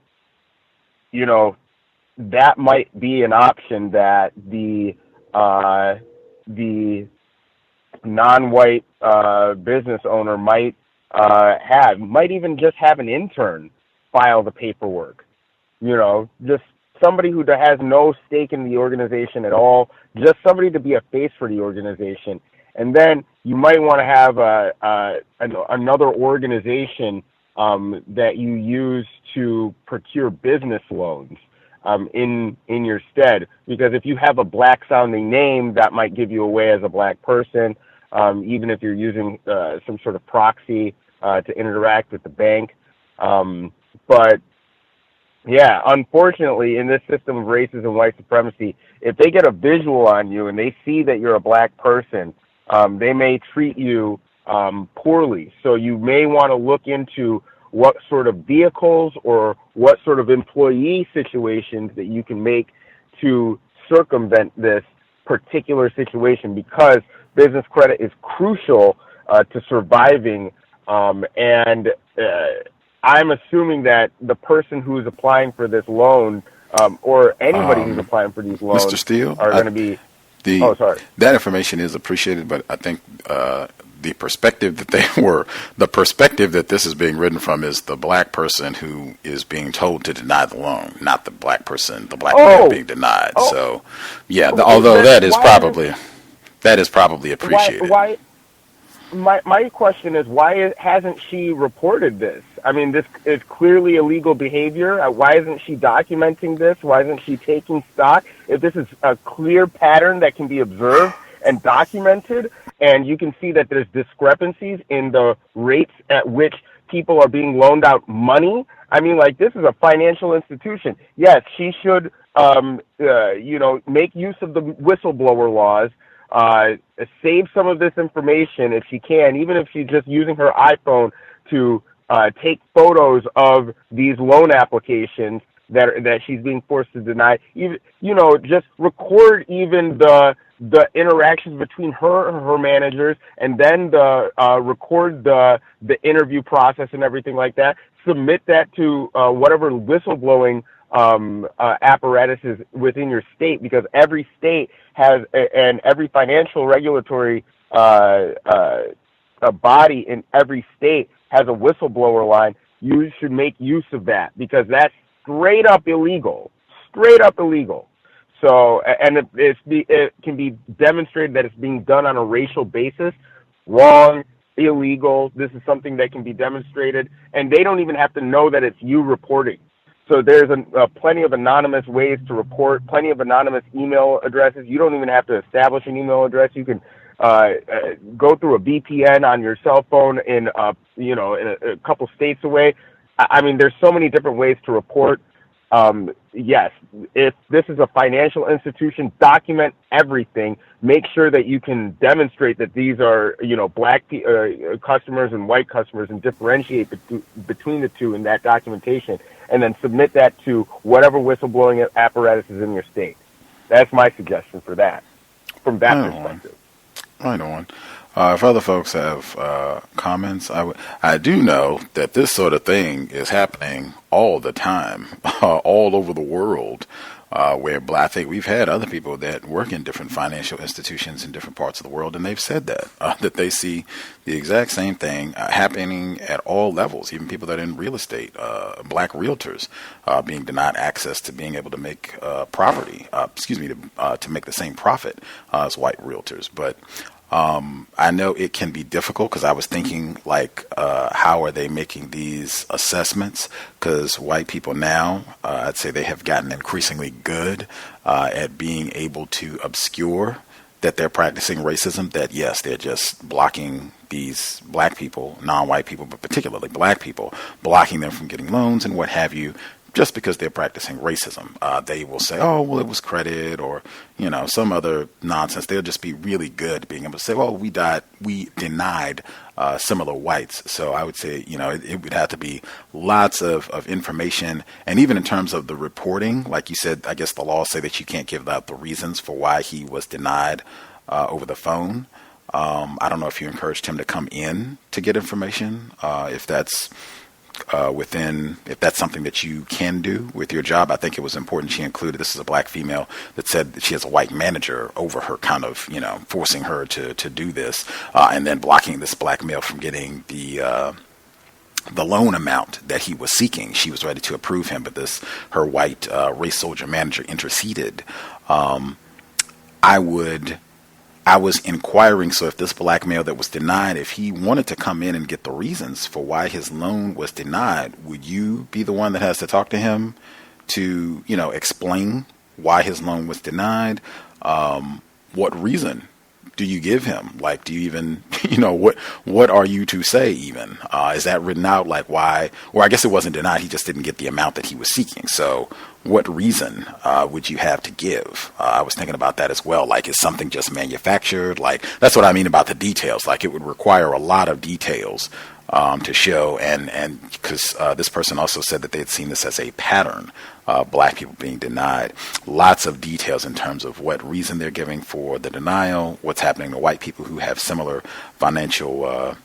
that might be an option that the non-white business owner might even just have an intern file the paperwork. Just somebody who has no stake in the organization at all, just somebody to be a face for the organization. And then you might want to have another organization that you use to procure business loans in your stead. Because if you have a black sounding name, that might give you away as a black person, even if you're using some sort of proxy to interact with the bank. But yeah, unfortunately, in this system of racism and white supremacy, if they get a visual on you and they see that you're a black person, they may treat you poorly. So you may want to look into what sort of vehicles or what sort of employee situations that you can make to circumvent this particular situation, because business credit is crucial to surviving. And I'm assuming that the person who's applying for this loan, or anybody who's applying for these loans, Mr. Steele, are going to be. That information is appreciated, but I think the perspective that this is being written from is the black person who is being told to deny the loan, not the black person, man being denied. So, yeah, although that is probably appreciated. Why my question is, why hasn't she reported this? I mean, this is clearly illegal behavior. Why isn't she documenting this? Why isn't she taking stock? If this is a clear pattern that can be observed and documented, and you can see that there's discrepancies in the rates at which people are being loaned out money. I mean, this is a financial institution. Yes, she should, make use of the whistleblower laws, save some of this information if she can, even if she's just using her iPhone to take photos of these loan applications that she's being forced to deny. Even, just record even the interactions between her and her managers, and then record the interview process and everything like that. Submit that to whatever whistleblowing apparatuses within your state, because every state has, and every financial regulatory body in every state has a whistleblower line. You should make use of that, because that's straight up illegal. So, and it can be demonstrated that it's being done on a racial basis. Wrong, illegal. This is something that can be demonstrated, and they don't even have to know that it's you reporting. So there's plenty of anonymous ways to report, plenty of anonymous email addresses. You don't even have to establish an email address. You can go through a VPN on your cell phone in a couple states away. I mean, there's so many different ways to report. Yes, if this is a financial institution, document everything. Make sure that you can demonstrate that these are, black customers and white customers, and differentiate between the two in that documentation, and then submit that to whatever whistleblowing apparatus is in your state. That's my suggestion for that, from that perspective. Right on. If other folks have comments, I do know that this sort of thing is happening all the time, all over the world, where I think we've had other people that work in different financial institutions in different parts of the world, and they've said that they see the exact same thing happening at all levels, even people that are in real estate, black realtors being denied access to being able to make to make the same profit as white realtors. But I know it can be difficult, because I was thinking, how are they making these assessments? Because white people now, I'd say they have gotten increasingly good at being able to obscure that they're practicing racism, that yes, they're just blocking these black people, non-white people, but particularly black people, blocking them from getting loans and what have you, just because they're practicing racism. They will say, oh, well, it was credit or, some other nonsense. They'll just be really good at being able to say, well, we denied similar whites. So I would say, it would have to be lots of information. And even in terms of the reporting, like you said, I guess the laws say that you can't give out the reasons for why he was denied over the phone. I don't know if you encouraged him to come in to get information, if that's if that's something that you can do with your job. I think it was important she included, this is a black female that said that she has a white manager over her, kind of, forcing her to do this, and then blocking this black male from getting the loan amount that he was seeking. She was ready to approve him, but her white race soldier manager interceded. I was inquiring, so if this black male that was denied, if he wanted to come in and get the reasons for why his loan was denied, would you be the one that has to talk to him to, explain why his loan was denied? What reason do you give him? Like, do you even, what are you to say even? Is that written out, like why? Or I guess it wasn't denied, he just didn't get the amount that he was seeking. So what reason would you have to give? I was thinking about that as well. Like, is something just manufactured? Like, that's what I mean about the details. Like, it would require a lot of details to show. And because this person also said that they had seen this as a pattern, black people being denied. Lots of details in terms of what reason they're giving for the denial, what's happening to white people who have similar financial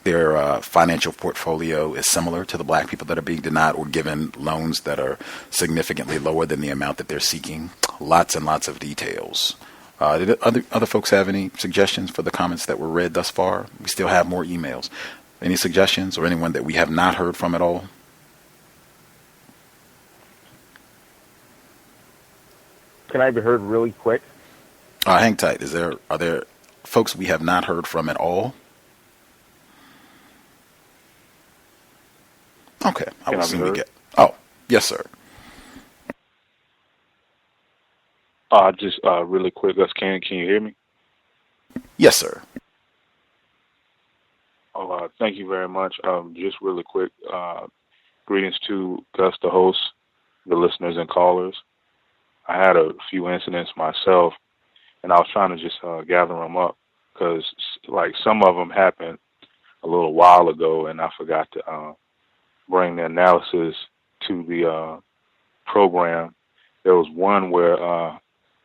their financial portfolio is similar to the black people that are being denied or given loans that are significantly lower than the amount that they're seeking. Lots and lots of details. Did other folks have any suggestions for the comments that were read thus far? We still have more emails. Any suggestions or anyone that we have not heard from at all? Can I be heard really quick? Hang tight. Are there folks we have not heard from at all? Okay. I will assume we get. Oh, yes, sir. Just really quick, Gus, can you hear me? Yes, sir. Thank you very much. Just really quick, greetings to Gus, the host, the listeners and callers. I had a few incidents myself, and I was trying to just gather them up because, like, some of them happened a little while ago, and I forgot to bring the analysis to the program. There was one where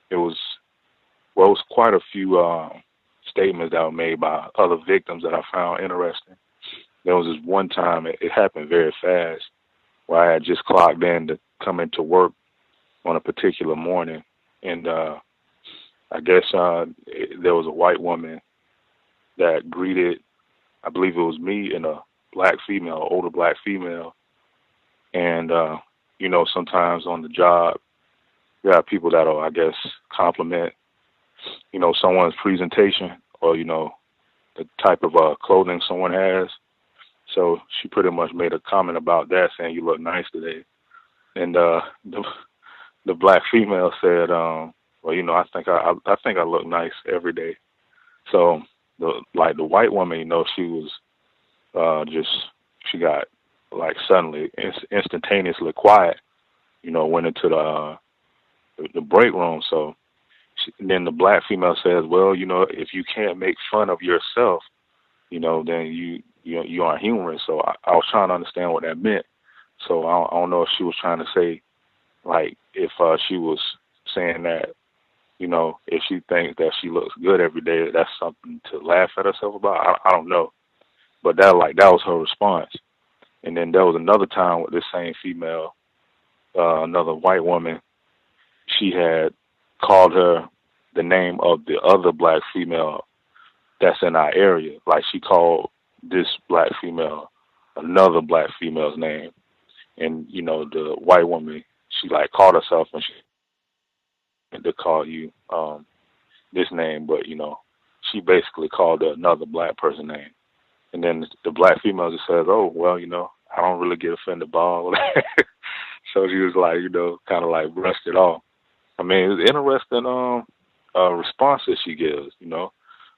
it was quite a few statements that were made by other victims that I found interesting. There was this one time, it happened very fast, where I had just clocked in to come into work on a particular morning, and I guess there was a white woman that greeted, I believe it was me, and a black female, older black female, and sometimes on the job, you have people that'll, I guess, compliment, someone's presentation or, the type of clothing someone has. So she pretty much made a comment about that, saying, "You look nice today." And the black female said, "Well, I think I look nice every day." So the white woman, she was she got like suddenly instantaneously quiet, went into the break room. So then the black female says, "Well, if you can't make fun of yourself, then you aren't humorous." So I was trying to understand what that meant. So I don't know if she was trying to say, like, if she was saying that, if she thinks that she looks good every day, that's something to laugh at herself about. I don't know. But that was her response. And then there was another time with this same female, another white woman, she had called her the name of the other black female that's in our area. Like, she called this black female another black female's name. And, the white woman, she like called herself and she to call you this name, but, she basically called her another black person name. And then the black female just says, "Oh, well, I don't really get offended by all that." So she was like, kind of like brushed it off. I mean, it's interesting responses she gives,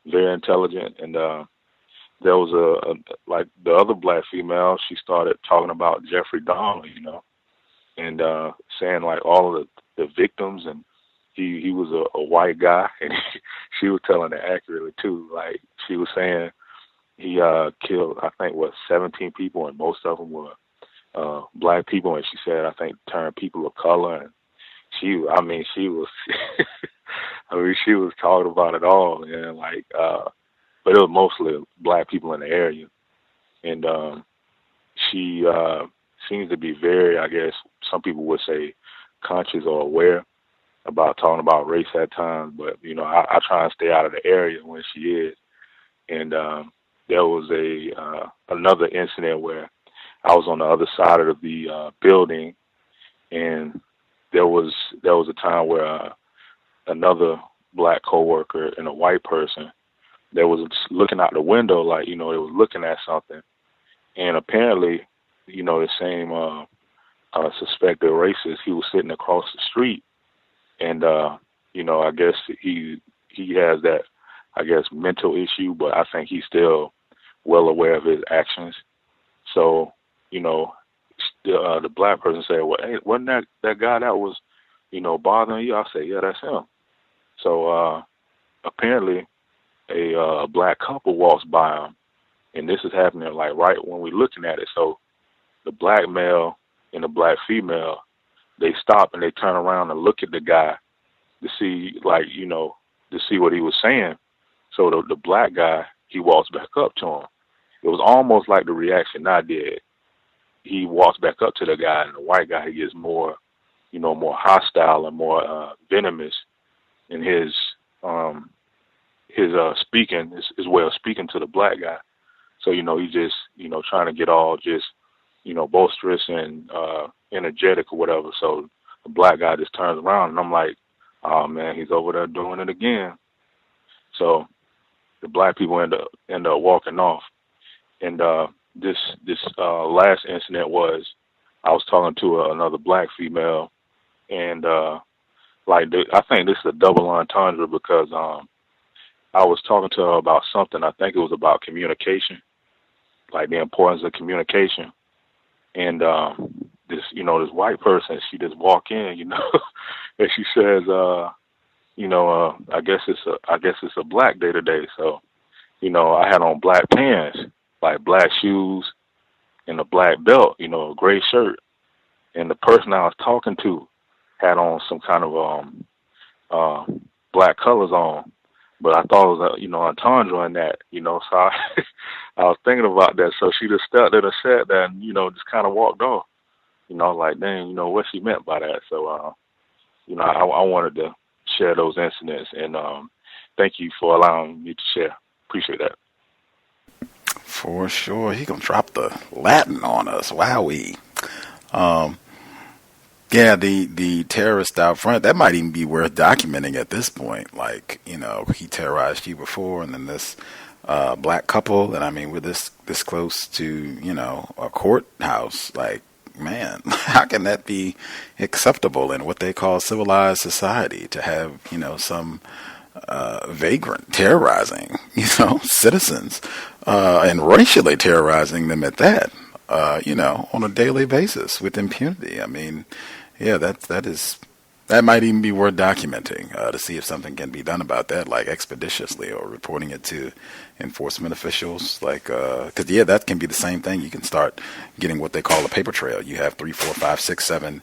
very intelligent. And there was like the other black female, she started talking about Jeffrey Dahmer, and saying like all of the victims, and he was a white guy, and she was telling it accurately too. Like she was saying he killed, I think, 17 people, and most of them were black people, and she said, I think, turned people of color, and she was, she was talking about it all, and like, but it was mostly black people in the area, and she seems to be very, I guess, some people would say, conscious or aware about talking about race at times, but I try and stay out of the area when she is, and there was another incident where I was on the other side of the building, and there was a time where another black coworker and a white person, they was looking out the window like, they was looking at something, and apparently, the same suspected racist, he was sitting across the street, and I guess he has that, I guess, mental issue, but I think he's still well aware of his actions. So, the black person said, well, hey, wasn't that guy that was, bothering you? I said, yeah, that's him. So apparently a black couple walks by him, and this is happening like right when we're looking at it. So the black male and the black female, they stop and they turn around and look at the guy to see, like, to see what he was saying. So the black guy, he walks back up to him. It was almost like the reaction I did. He walks back up to the guy, and the white guy, he gets more, more hostile and more venomous in his speaking, his way of speaking to the black guy. So, he's just, trying to get all just, boisterous and energetic or whatever. So the black guy just turns around, and I'm like, oh man, he's over there doing it again. So the black people end up walking off. And this last incident was, I was talking to another black female, and I think this is a double entendre because I was talking to her about something. I think it was about communication, like the importance of communication. And this white person, she just walk in, and she says, I guess it's a black day today. So, I had on black pants, like black shoes, and a black belt, a gray shirt. And the person I was talking to had on some kind of black colors on, but I thought it was entendre in that, so I was thinking about that. So she just stood there and said that, and just kind of walked off, like, dang, what she meant by that. So I wanted to share those incidents, and thank you for allowing me to share. Appreciate that. For sure. He gonna drop the Latin on us. Wowee. Yeah, the terrorist out front, that might even be worth documenting at this point. Like, he terrorized you before, and then this black couple, and I mean, we're this close to, a courthouse. Like, man, how can that be acceptable in what they call civilized society, to have, some vagrant terrorizing, citizens, and racially terrorizing them at that, on a daily basis with impunity. I mean, yeah, that might even be worth documenting, to see if something can be done about that, like expeditiously, or reporting it to enforcement officials. Like, because that can be the same thing. You can start getting what they call a paper trail. You have 3, 4, 5, 6, 7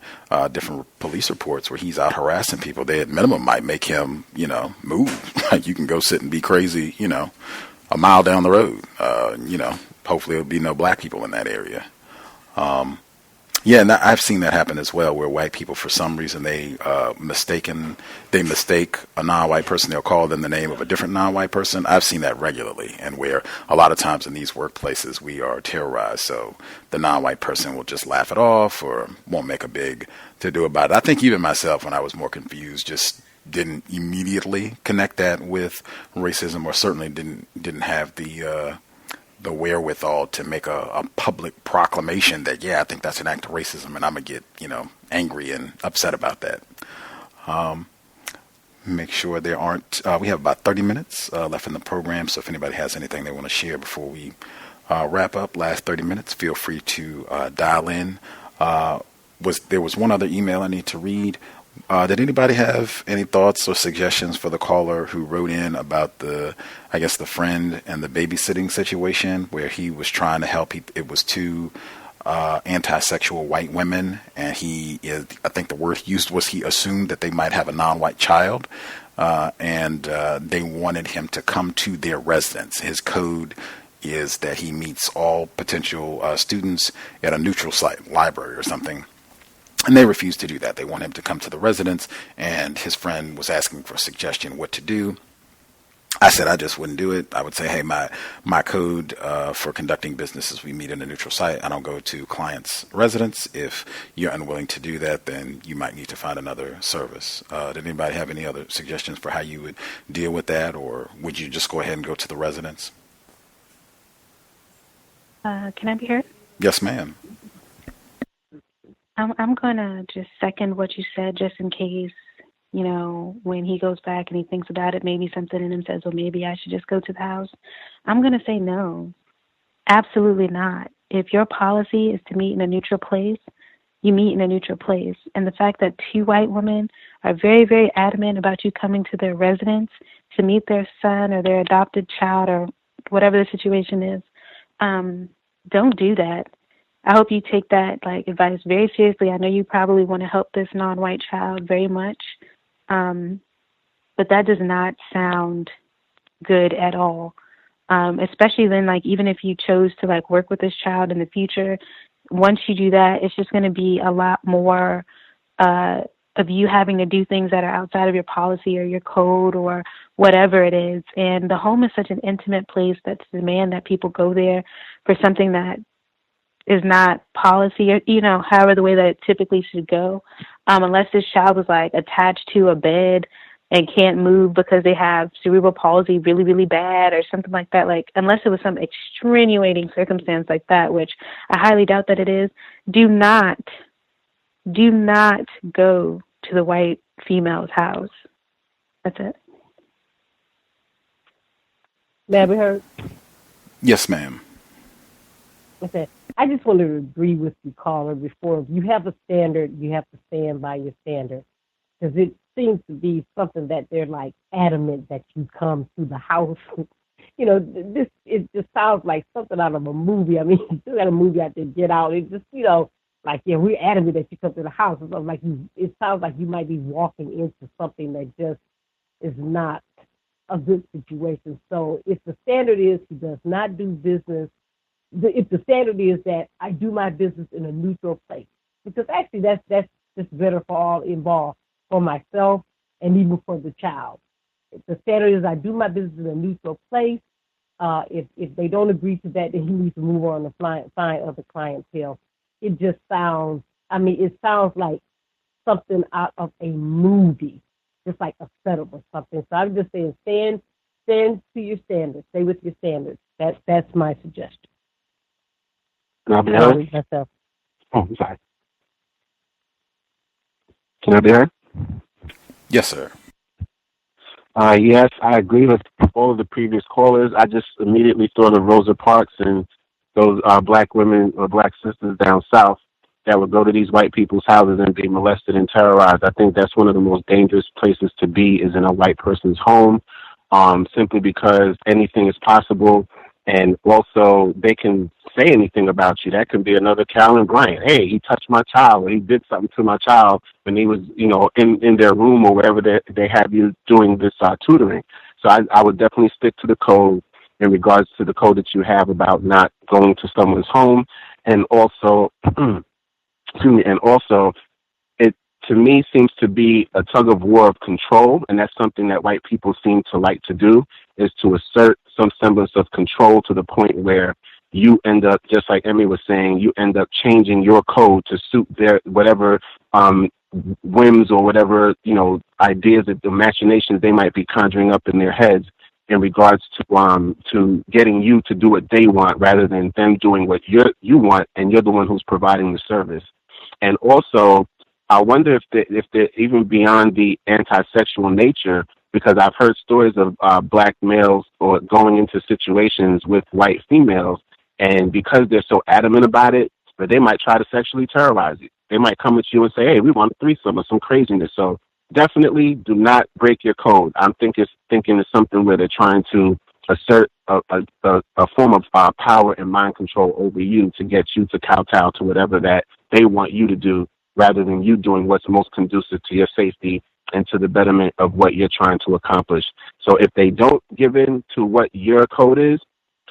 different police reports where he's out harassing people. They at minimum might make him, move. Like, you can go sit and be crazy, a mile down the road. Hopefully there'll be no black people in that area. Yeah, and I've seen that happen as well, where white people, for some reason, they mistake a non-white person. They'll call them the name of a different non-white person. I've seen that regularly, and where a lot of times in these workplaces we are terrorized, so the non-white person will just laugh it off or won't make a big to-do about it. I think even myself, when I was more confused, just didn't immediately connect that with racism, or certainly didn't have the wherewithal to make a public proclamation that, yeah, I think that's an act of racism, and I'm going to get, angry and upset about that. Make sure there aren't, we have about 30 minutes left in the program, so if anybody has anything they want to share before we wrap up, last 30 minutes, feel free to dial in. there was one other email I need to read. Did anybody have any thoughts or suggestions for the caller who wrote in about the friend and the babysitting situation where he was trying to help? It was two anti-sexual white women, and I think the word used was he assumed that they might have a non-white child, and they wanted him to come to their residence. His code is that he meets all potential students at a neutral site, library or something. And they refused to do that. They want him to come to the residence, and his friend was asking for a suggestion what to do. I said I just wouldn't do it. I would say, hey, my code for conducting business is we meet in a neutral site. I don't go to clients' residence. If you're unwilling to do that, then you might need to find another service. Did anybody have any other suggestions for how you would deal with that, or would you just go ahead and go to the residence? Can I be heard? Yes, ma'am. I'm going to just second what you said, just in case, when he goes back and he thinks about it, maybe something in him says, well, maybe I should just go to the house. I'm going to say no, absolutely not. If your policy is to meet in a neutral place, you meet in a neutral place. And the fact that two white women are very, very adamant about you coming to their residence to meet their son or their adopted child or whatever the situation is, don't do that. I hope you take that advice very seriously. I know you probably want to help this non-white child very much, but that does not sound good at all. Especially then, even if you chose to work with this child in the future, once you do that, it's just going to be a lot more of you having to do things that are outside of your policy or your code or whatever it is. And the home is such an intimate place that's demand that people go there for something that is not policy or, however the way that it typically should go. Unless this child was attached to a bed and can't move because they have cerebral palsy really, really bad or something like that. Unless it was some extenuating circumstance like that, which I highly doubt that it is, do not go to the white female's house. That's it. May I be heard? Yes, ma'am. Okay. I just want to agree with the caller before. If you have a standard, you have to stand by your standard. Because it seems to be something that they're adamant that you come to the house. It just sounds like something out of a movie. I mean, you still got a movie out there, Get Out. It just, we're adamant that you come to the house. It sounds like you might be walking into something that just is not a good situation. So if the standard is he does not do business, if the standard is that I do my business in a neutral place, because actually that's just better for all involved, for myself and even for the child. If the standard is I do my business in a neutral place, if they don't agree to that, then he needs to move on to find other clientele. It just sounds, it sounds like something out of a movie, just like a setup or something. So I'm just saying, stand to your standards. Stay with your standards. That's my suggestion. Can I be heard? Myself. Oh, I'm sorry. Can I be heard? Yes, sir. Yes, I agree with all of the previous callers. I just immediately thought of Rosa Parks and those black women or black sisters down south that would go to these white people's houses and be molested and terrorized. I think that's one of the most dangerous places to be, is in a white person's home, simply because anything is possible. And also, they can say anything about you. That could be another Carolyn Bryant. Hey, he touched my child, or he did something to my child when he was, in their room or wherever they have you doing this tutoring. So I would definitely stick to the code in regards to the code that you have about not going to someone's home. And also, it to me seems to be a tug of war of control, and that's something that white people seem to like to do, is to assert some semblance of control to the point where you end up, just like Emmy was saying, you end up changing your code to suit their whatever whims or whatever, ideas, the machinations they might be conjuring up in their heads in regards to getting you to do what they want rather than them doing what you want, and you're the one who's providing the service. And also, I wonder if they're even beyond the anti-sexual nature, because I've heard stories of black males or going into situations with white females, and because they're so adamant about it, but they might try to sexually terrorize you. They might come at you and say, hey, we want a threesome or some craziness. So definitely do not break your code. I'm thinking it's something where they're trying to assert a form of power and mind control over you to get you to kowtow to whatever that they want you to do, rather than you doing what's most conducive to your safety and to the betterment of what you're trying to accomplish. So if they don't give in to what your code is,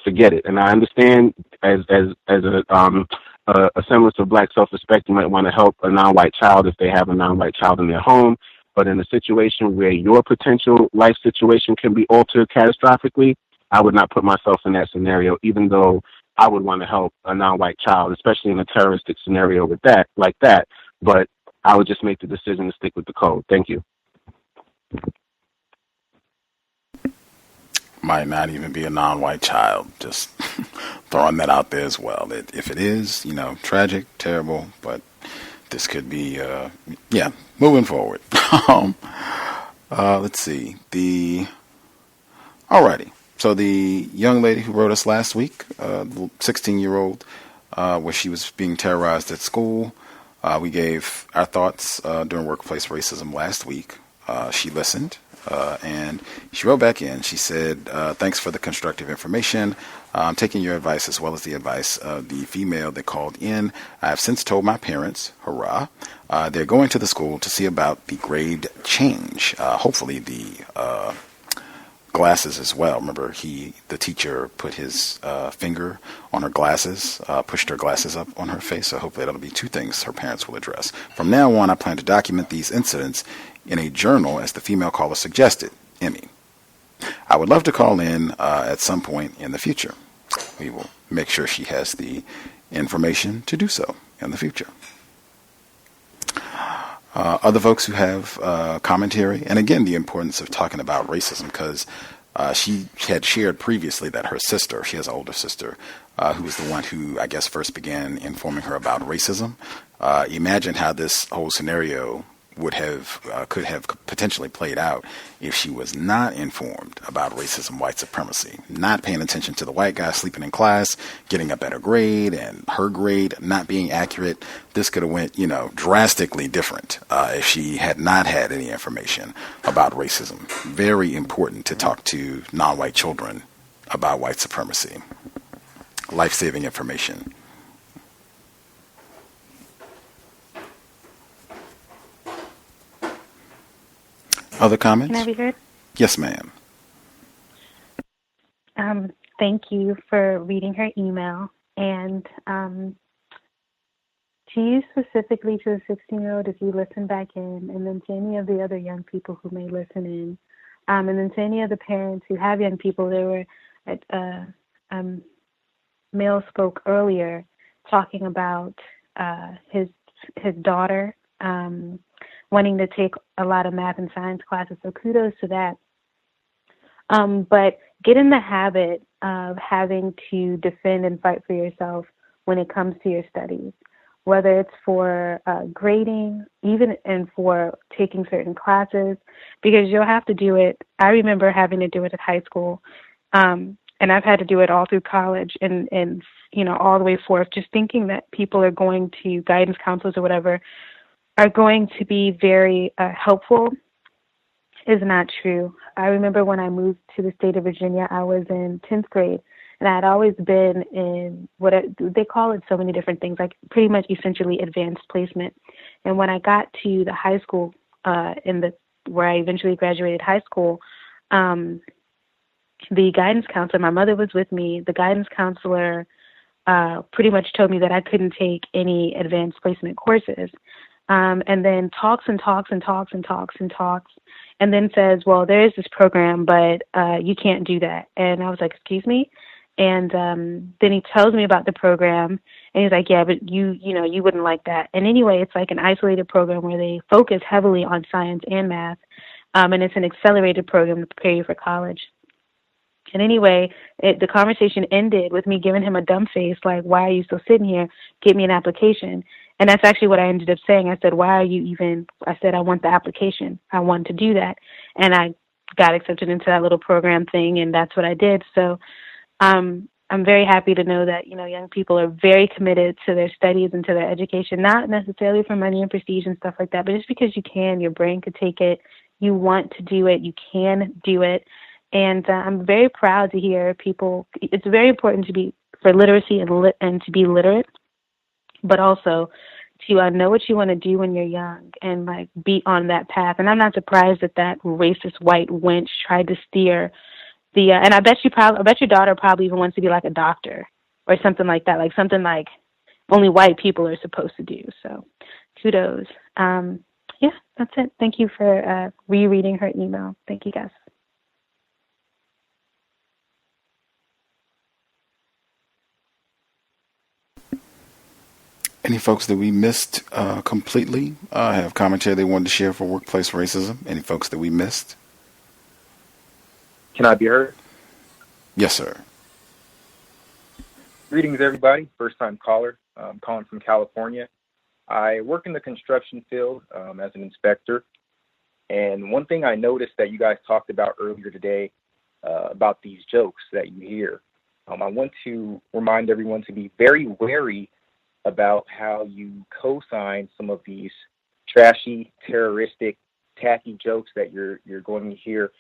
forget it. And I understand as a semblance of black self-respect, you might want to help a non-white child if they have a non-white child in their home. But in a situation where your potential life situation can be altered catastrophically, I would not put myself in that scenario, even though I would want to help a non-white child, especially in a terroristic scenario like that. But I would just make the decision to stick with the code. Thank you. Might not even be a non-white child. Just throwing that out there as well. If it is, tragic, terrible, but this could be, moving forward. Let's see. Alrighty. So the young lady who wrote us last week, the 16-year-old, where she was being terrorized at school, we gave our thoughts during workplace racism last week. She listened, and she wrote back in. She said, thanks for the constructive information. I'm taking your advice as well as the advice of the female that called in. I have since told my parents, hurrah, they're going to the school to see about the grade change. Hopefully the glasses as well. Remember, the teacher put his finger on her glasses, pushed her glasses up on her face. So hopefully that'll be two things her parents will address. From now on, I plan to document these incidents in a journal, as the female caller suggested. Emmy, I would love to call in at some point in the future. We will make sure she has the information to do so in the future. Other folks who have commentary, and again, the importance of talking about racism, because she had shared previously that her sister, she has an older sister, who was the one who, I guess, first began informing her about racism. Imagine how this whole scenario could have potentially played out if she was not informed about racism, white supremacy, not paying attention to the white guy sleeping in class, getting a better grade, and her grade not being accurate. This could have went, drastically different if she had not had any information about racism. Very important to talk to non-white children about white supremacy. Life-saving information. Other comments? Can I be heard? Yes, ma'am. Thank you for reading her email. And to you specifically, to the 16-year-old, if you listen back in, and then to any of the other young people who may listen in, and then to any of the parents who have young people, there were male spoke earlier talking about his daughter wanting to take a lot of math and science classes, so kudos to that. But get in the habit of having to defend and fight for yourself when it comes to your studies, whether it's for grading, even and for taking certain classes, because you'll have to do it. I remember having to do it at high school, and I've had to do it all through college and all the way forth, just thinking that people are going to, guidance counselors or whatever, are going to be very helpful is not true. I remember when I moved to the state of Virginia, I was in 10th grade, and I had always been in they call it so many different things, like pretty much essentially advanced placement. And when I got to the high school, where I eventually graduated high school, the guidance counselor, my mother was with me, the guidance counselor pretty much told me that I couldn't take any advanced placement courses. And then talks, and then says, well, there is this program, but you can't do that. And I was like, excuse me? And then he tells me about the program, and he's like, yeah, but you wouldn't like that. And anyway, it's like an isolated program where they focus heavily on science and math, and it's an accelerated program to prepare you for college. And anyway, the conversation ended with me giving him a dumb face, like, why are you still sitting here? Get me an application. And that's actually what I ended up saying. I said, I said, I want the application. I want to do that. And I got accepted into that little program thing, and that's what I did. So I I'm very happy to know that, young people are very committed to their studies and to their education, not necessarily for money and prestige and stuff like that, but just because you can, your brain could take it, you want to do it, you can do it. And I'm very proud to hear people. It's very important for literacy and to be literate, but also to know what you want to do when you're young and be on that path. And I'm not surprised that racist white wench tried to steer and I bet your daughter probably even wants to be like a doctor or something like that, like something like only white people are supposed to do. So kudos. Yeah, that's it. Thank you for rereading her email. Thank you, guys. Any folks that we missed completely have commentary they wanted to share for workplace racism? Any folks that we missed? Can I be heard? Yes, sir. Greetings, everybody. First-time caller. I'm calling from California. I work in the construction field as an inspector. And one thing I noticed that you guys talked about earlier today about these jokes that you hear, I want to remind everyone to be very wary about how you co-sign some of these trashy, terroristic, tacky jokes that you're going to hear.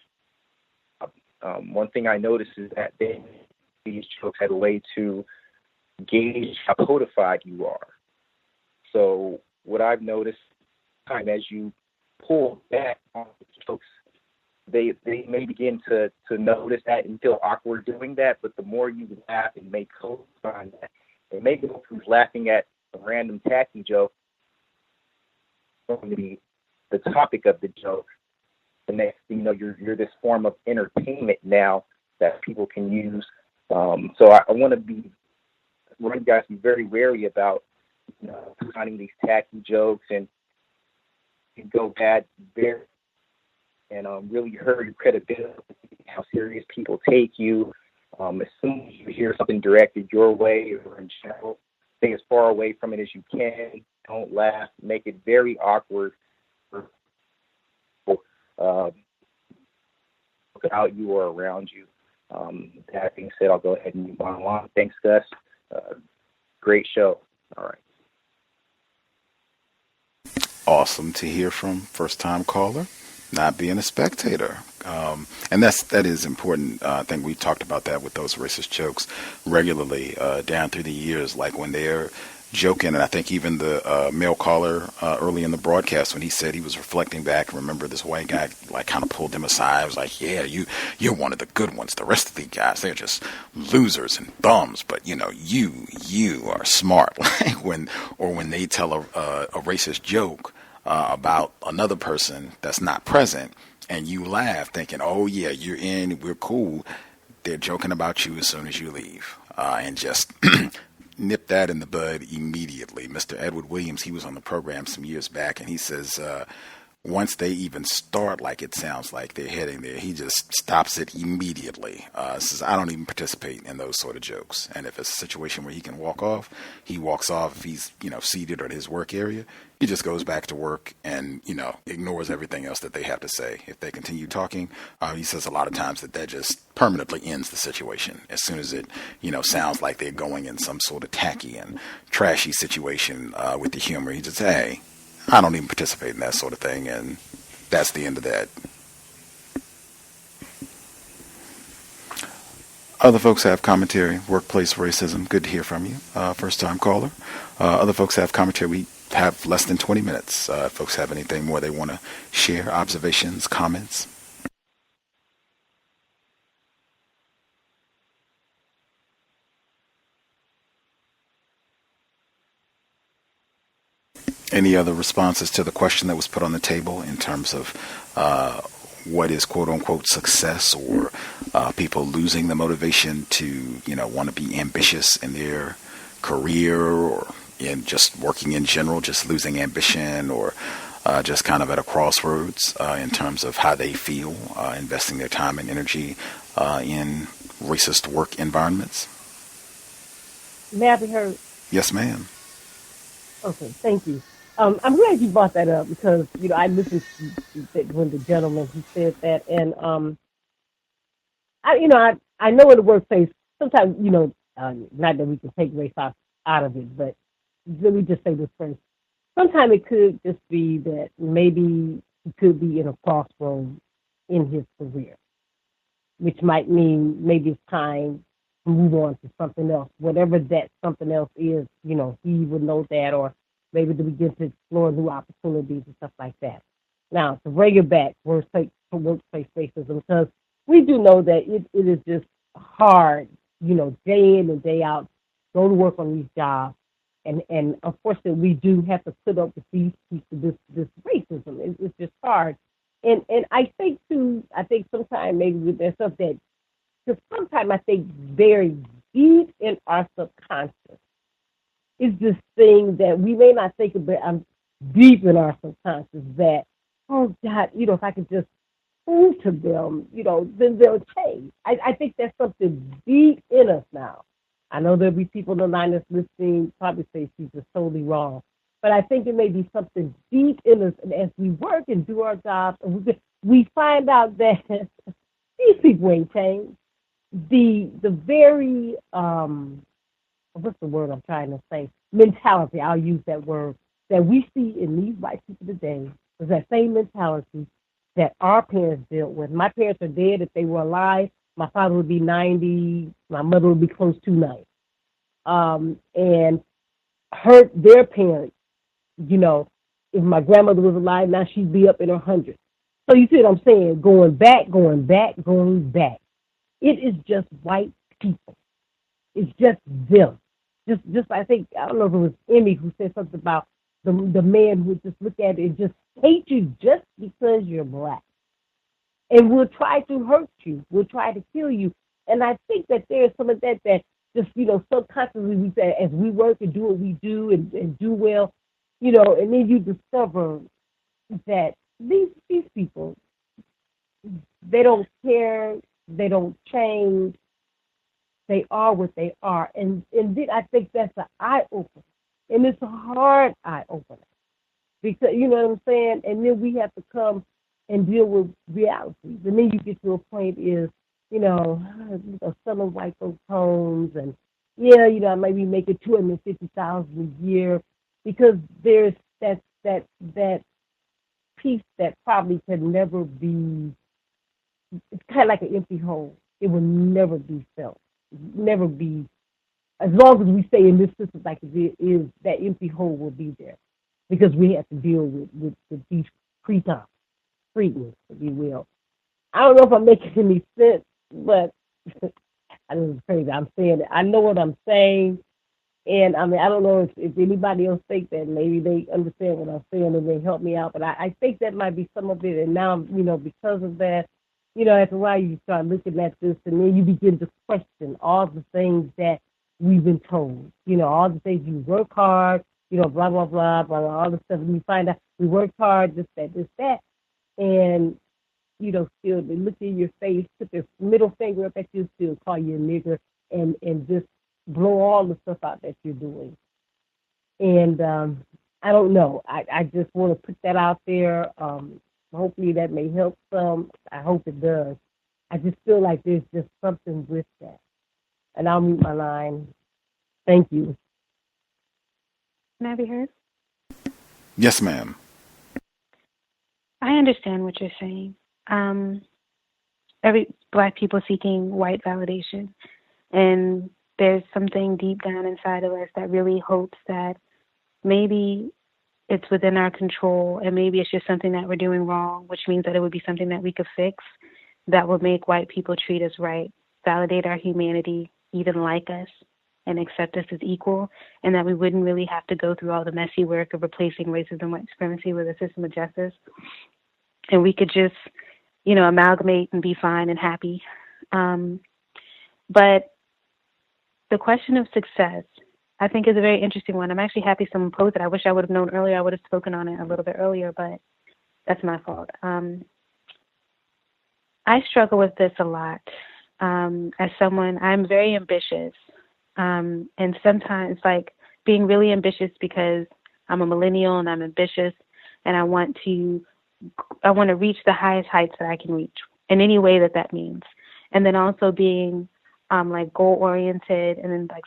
One thing I noticed is that these jokes had a way to gauge how codified you are. So what I've noticed, as you pull back on the jokes, they may begin to notice that and feel awkward doing that, but the more you laugh and make co-sign that, it may go from laughing at a random tacky joke going to be the topic of the joke. The next thing you know, you're this form of entertainment now that people can use. So I want you guys to be very wary about finding these tacky jokes and go bad very and really hurt your credibility, how serious people take you. As soon as you hear something directed your way or in general, stay as far away from it as you can. Don't laugh. Make it very awkward for out you or around you. That being said, I'll go ahead and move on. Thanks, Gus. Great show. All right. Awesome to hear from first-time caller, not being a spectator. And that is important. I think we talked about that with those racist jokes regularly down through the years, like when they're joking, and I think even the male caller early in the broadcast when he said he was reflecting back, remember this white guy kind of pulled him aside, was like, yeah, you're one of the good ones. The rest of these guys, they're just losers and bums, but you are smart. when they tell a racist joke about another person that's not present, and you laugh thinking, oh yeah, you're in, we're cool, they're joking about you as soon as you leave, and just nip that in the bud immediately. Mr. Edward Williams, he was on the program some years back, and he says once they even start, like it sounds like they're heading there, he just stops it immediately. Says, I don't even participate in those sort of jokes. And if it's a situation where he can walk off, he walks off. If he's seated at his work area, he just goes back to work and ignores everything else that they have to say. If they continue talking, he says a lot of times that just permanently ends the situation as soon as it sounds like they're going in some sort of tacky and trashy situation with the humor. He just hey, I don't even participate in that sort of thing, and that's the end of that. Other folks have commentary. Workplace racism. Good to hear from you. First-time caller. Other folks have commentary. We have less than 20 minutes. Folks have anything more they want to share? Observations, comments? Any other responses to the question that was put on the table in terms of what is quote-unquote success, or people losing the motivation to, want to be ambitious in their career, or in just working in general, just losing ambition, or just kind of at a crossroads in terms of how they feel investing their time and energy in racist work environments? May I be heard? Yes, ma'am. Okay, thank you. I'm glad you brought that up because, I listened to when the gentleman who said that, and I know in the workplace, sometimes, not that we can take race out of it, but let me just say this first. Sometimes it could just be that maybe he could be in a crossroad in his career, which might mean maybe it's time to move on to something else. Whatever that something else is, he would know that, or maybe to begin to explore new opportunities and stuff like that. Now, to bring it back, workplace racism, because we do know that it is just hard, day in and day out, go to work on these jobs. And unfortunately, we do have to put up with this racism. It's just hard. And I think sometimes maybe with that stuff that, because sometimes I think very deep in our subconscious is this thing that we may not think about. Deep in our subconscious that, oh God, if I could just prove to them, then they'll change. I think that's something deep in us now. I know there'll be people in the line that's listening probably say she's just totally wrong. But I think it may be something deep in us, and as we work and do our jobs, and we find out that these people ain't changed. The very, what's the word I'm trying to say? Mentality, I'll use that word, that we see in these white people today is that same mentality that our parents dealt with. My parents are dead. If they were alive, my father would be 90, my mother would be close to 90. And hurt their parents, if my grandmother was alive, now she'd be up in her hundreds. So you see what I'm saying? Going back. It is just white people. It's just them. Just I think, I don't know if it was Emmy who said something about the man who would just look at it and just hate you just because you're black. And we'll try to hurt you. We'll try to kill you. And I think that there's some of that just, subconsciously we say, as we work and do what we do and do well, and then you discover that these people, they don't care, they don't change, they are what they are. And then I think that's an eye-opener. And it's a hard eye-opener. Because, you know what I'm saying? And then we have to come and deal with realities. And then you get to a point is, selling white folks' homes and, maybe making $250,000 a year, because there's that piece that probably can never be, it's kind of like an empty hole. It will never be felt. Never be, as long as we stay in this system like it is, that empty hole will be there, because we have to deal with these treatments, if you will. I don't know if I'm making any sense, but I know it's crazy. I'm saying it. I know what I'm saying, and I don't know if anybody else thinks that. Maybe they understand what I'm saying and they help me out. But I think that might be some of it. And now, because of that, after a while you start looking at this, and then you begin to question all the things that we've been told. All the things, you work hard, blah, blah, blah, blah, blah, all the stuff. And we find out we worked hard, this, that. And, still they look in your face, put their middle finger up at you, still call you a nigger, and just blow all the stuff out that you're doing. And I don't know. I just want to put that out there. Hopefully that may help some. I hope it does. I just feel like there's just something with that. And I'll mute my line. Thank you. Can I be heard? Yes, ma'am. I understand what you're saying. Every black people seeking white validation, and there's something deep down inside of us that really hopes that maybe it's within our control, and maybe it's just something that we're doing wrong, which means that it would be something that we could fix that would make white people treat us right, validate our humanity, even like us, and accept us as equal, and that we wouldn't really have to go through all the messy work of replacing racism and white supremacy with a system of justice. And we could just, amalgamate and be fine and happy. But the question of success, I think, is a very interesting one. I'm actually happy someone posed it. I wish I would have known earlier. I would have spoken on it a little bit earlier, but that's my fault. I struggle with this a lot. As someone, I'm very ambitious. And sometimes, being really ambitious because I'm a millennial and I'm ambitious, and I want to reach the highest heights that I can reach in any way that means. And then also being like goal oriented, and then like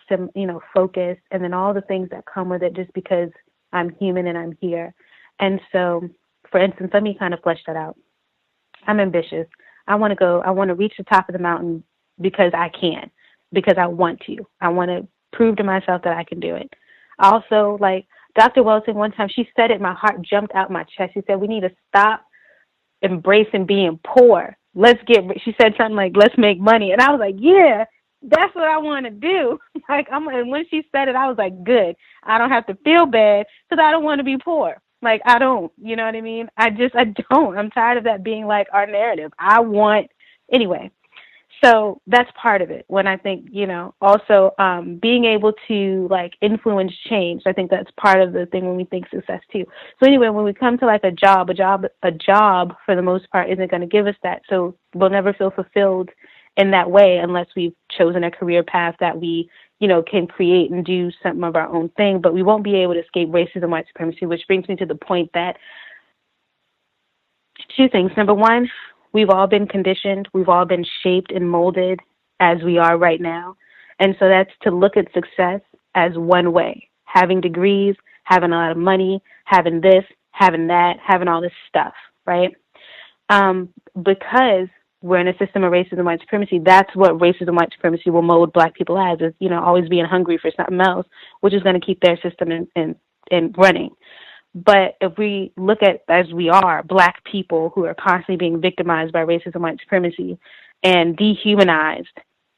focused, and then all the things that come with it just because I'm human and I'm here. And so, for instance, let me kind of flesh that out. I'm ambitious. I want to reach the top of the mountain because I can, because I want to. I want to prove to myself that I can do it. Also, like Dr. Wilson, one time she said it, my heart jumped out my chest. She said, we need to stop embracing being poor. She said something like, let's make money. And I was like, yeah, that's what I want to do. And when she said it, I was like, good. I don't have to feel bad because I don't want to be poor. Like, I don't, you know what I mean? I don't. I'm tired of that being like our narrative. Anyway. So that's part of it. When I think, also being able to like influence change, I think that's part of the thing when we think success too. So anyway, when we come to like a job for the most part isn't going to give us that. So we'll never feel fulfilled in that way unless we've chosen a career path that we, can create and do some of our own thing. But we won't be able to escape racism, white supremacy, which brings me to the point that two things. Number one, we've all been conditioned. We've all been shaped and molded as we are right now. And so that's to look at success as one way, having degrees, having a lot of money, having this, having that, having all this stuff, right? Because we're in a system of racism and white supremacy, that's what racism and white supremacy will mold Black people as, is, always being hungry for something else, which is going to keep their system in running. But if we look at, as we are, Black people who are constantly being victimized by racism and white supremacy and dehumanized,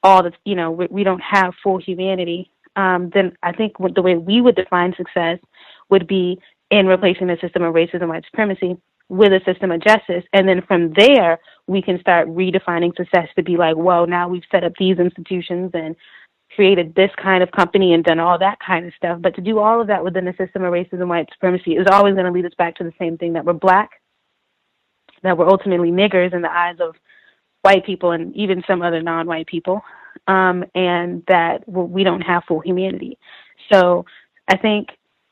we don't have full humanity, then I think the way we would define success would be in replacing the system of racism and white supremacy with a system of justice. And then from there, we can start redefining success to be like, well, now we've set up these institutions and created this kind of company and done all that kind of stuff. But to do all of that within a system of racism and white supremacy is always going to lead us back to the same thing, that we're Black, that we're ultimately niggers in the eyes of white people and even some other non-white people, and that we don't have full humanity. So I think,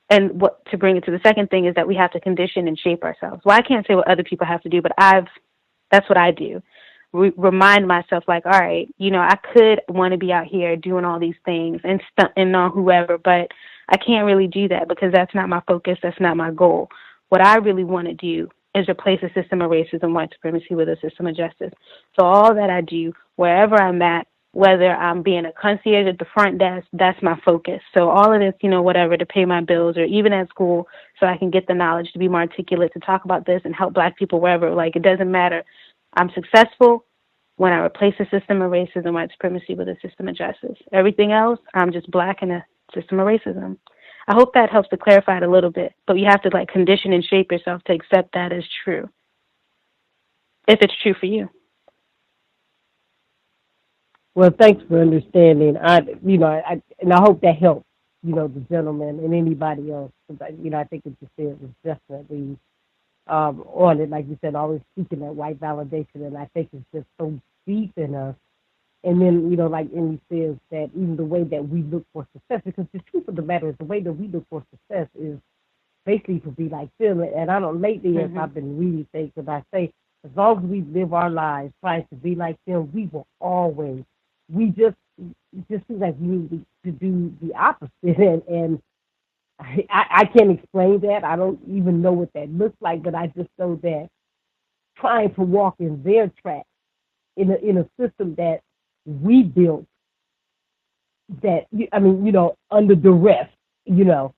and what to bring it to the second thing is that we have to condition and shape ourselves. Well, I can't say what other people have to do, but that's what I do. Remind myself, like, all right, I could want to be out here doing all these things and on whoever, but I can't really do that because that's not my focus. That's not my goal. What I really want to do is replace a system of racism, white supremacy with a system of justice. So all that I do, wherever I'm at, whether I'm being a concierge at the front desk, that's my focus. So all of this, whatever, to pay my bills, or even at school, so I can get the knowledge to be more articulate, to talk about this and help Black people wherever. Like, it doesn't matter. I'm successful when I replace a system of racism and white supremacy with a system of justice. Everything else, I'm just Black in a system of racism. I hope that helps to clarify it a little bit, but you have to condition and shape yourself to accept that as true, if it's true for you. Well, thanks for understanding. I hope that helps, the gentleman and anybody else. I think what you said was definitely on it. Like you said, always seeking that white validation, and I think it's just so deep in us. And then, like Emmy says, that even the way that we look for success, because the truth of the matter is the way that we look for success is basically to be like them. And I don't, lately, as I've been reading things, and I say, as long as we live our lives trying to be like them, we will always. We just feel like we need to do the opposite, and I can't explain that. I don't even know what that looks like, but I just know that trying to walk in their tracks in a system that we built, that under duress, and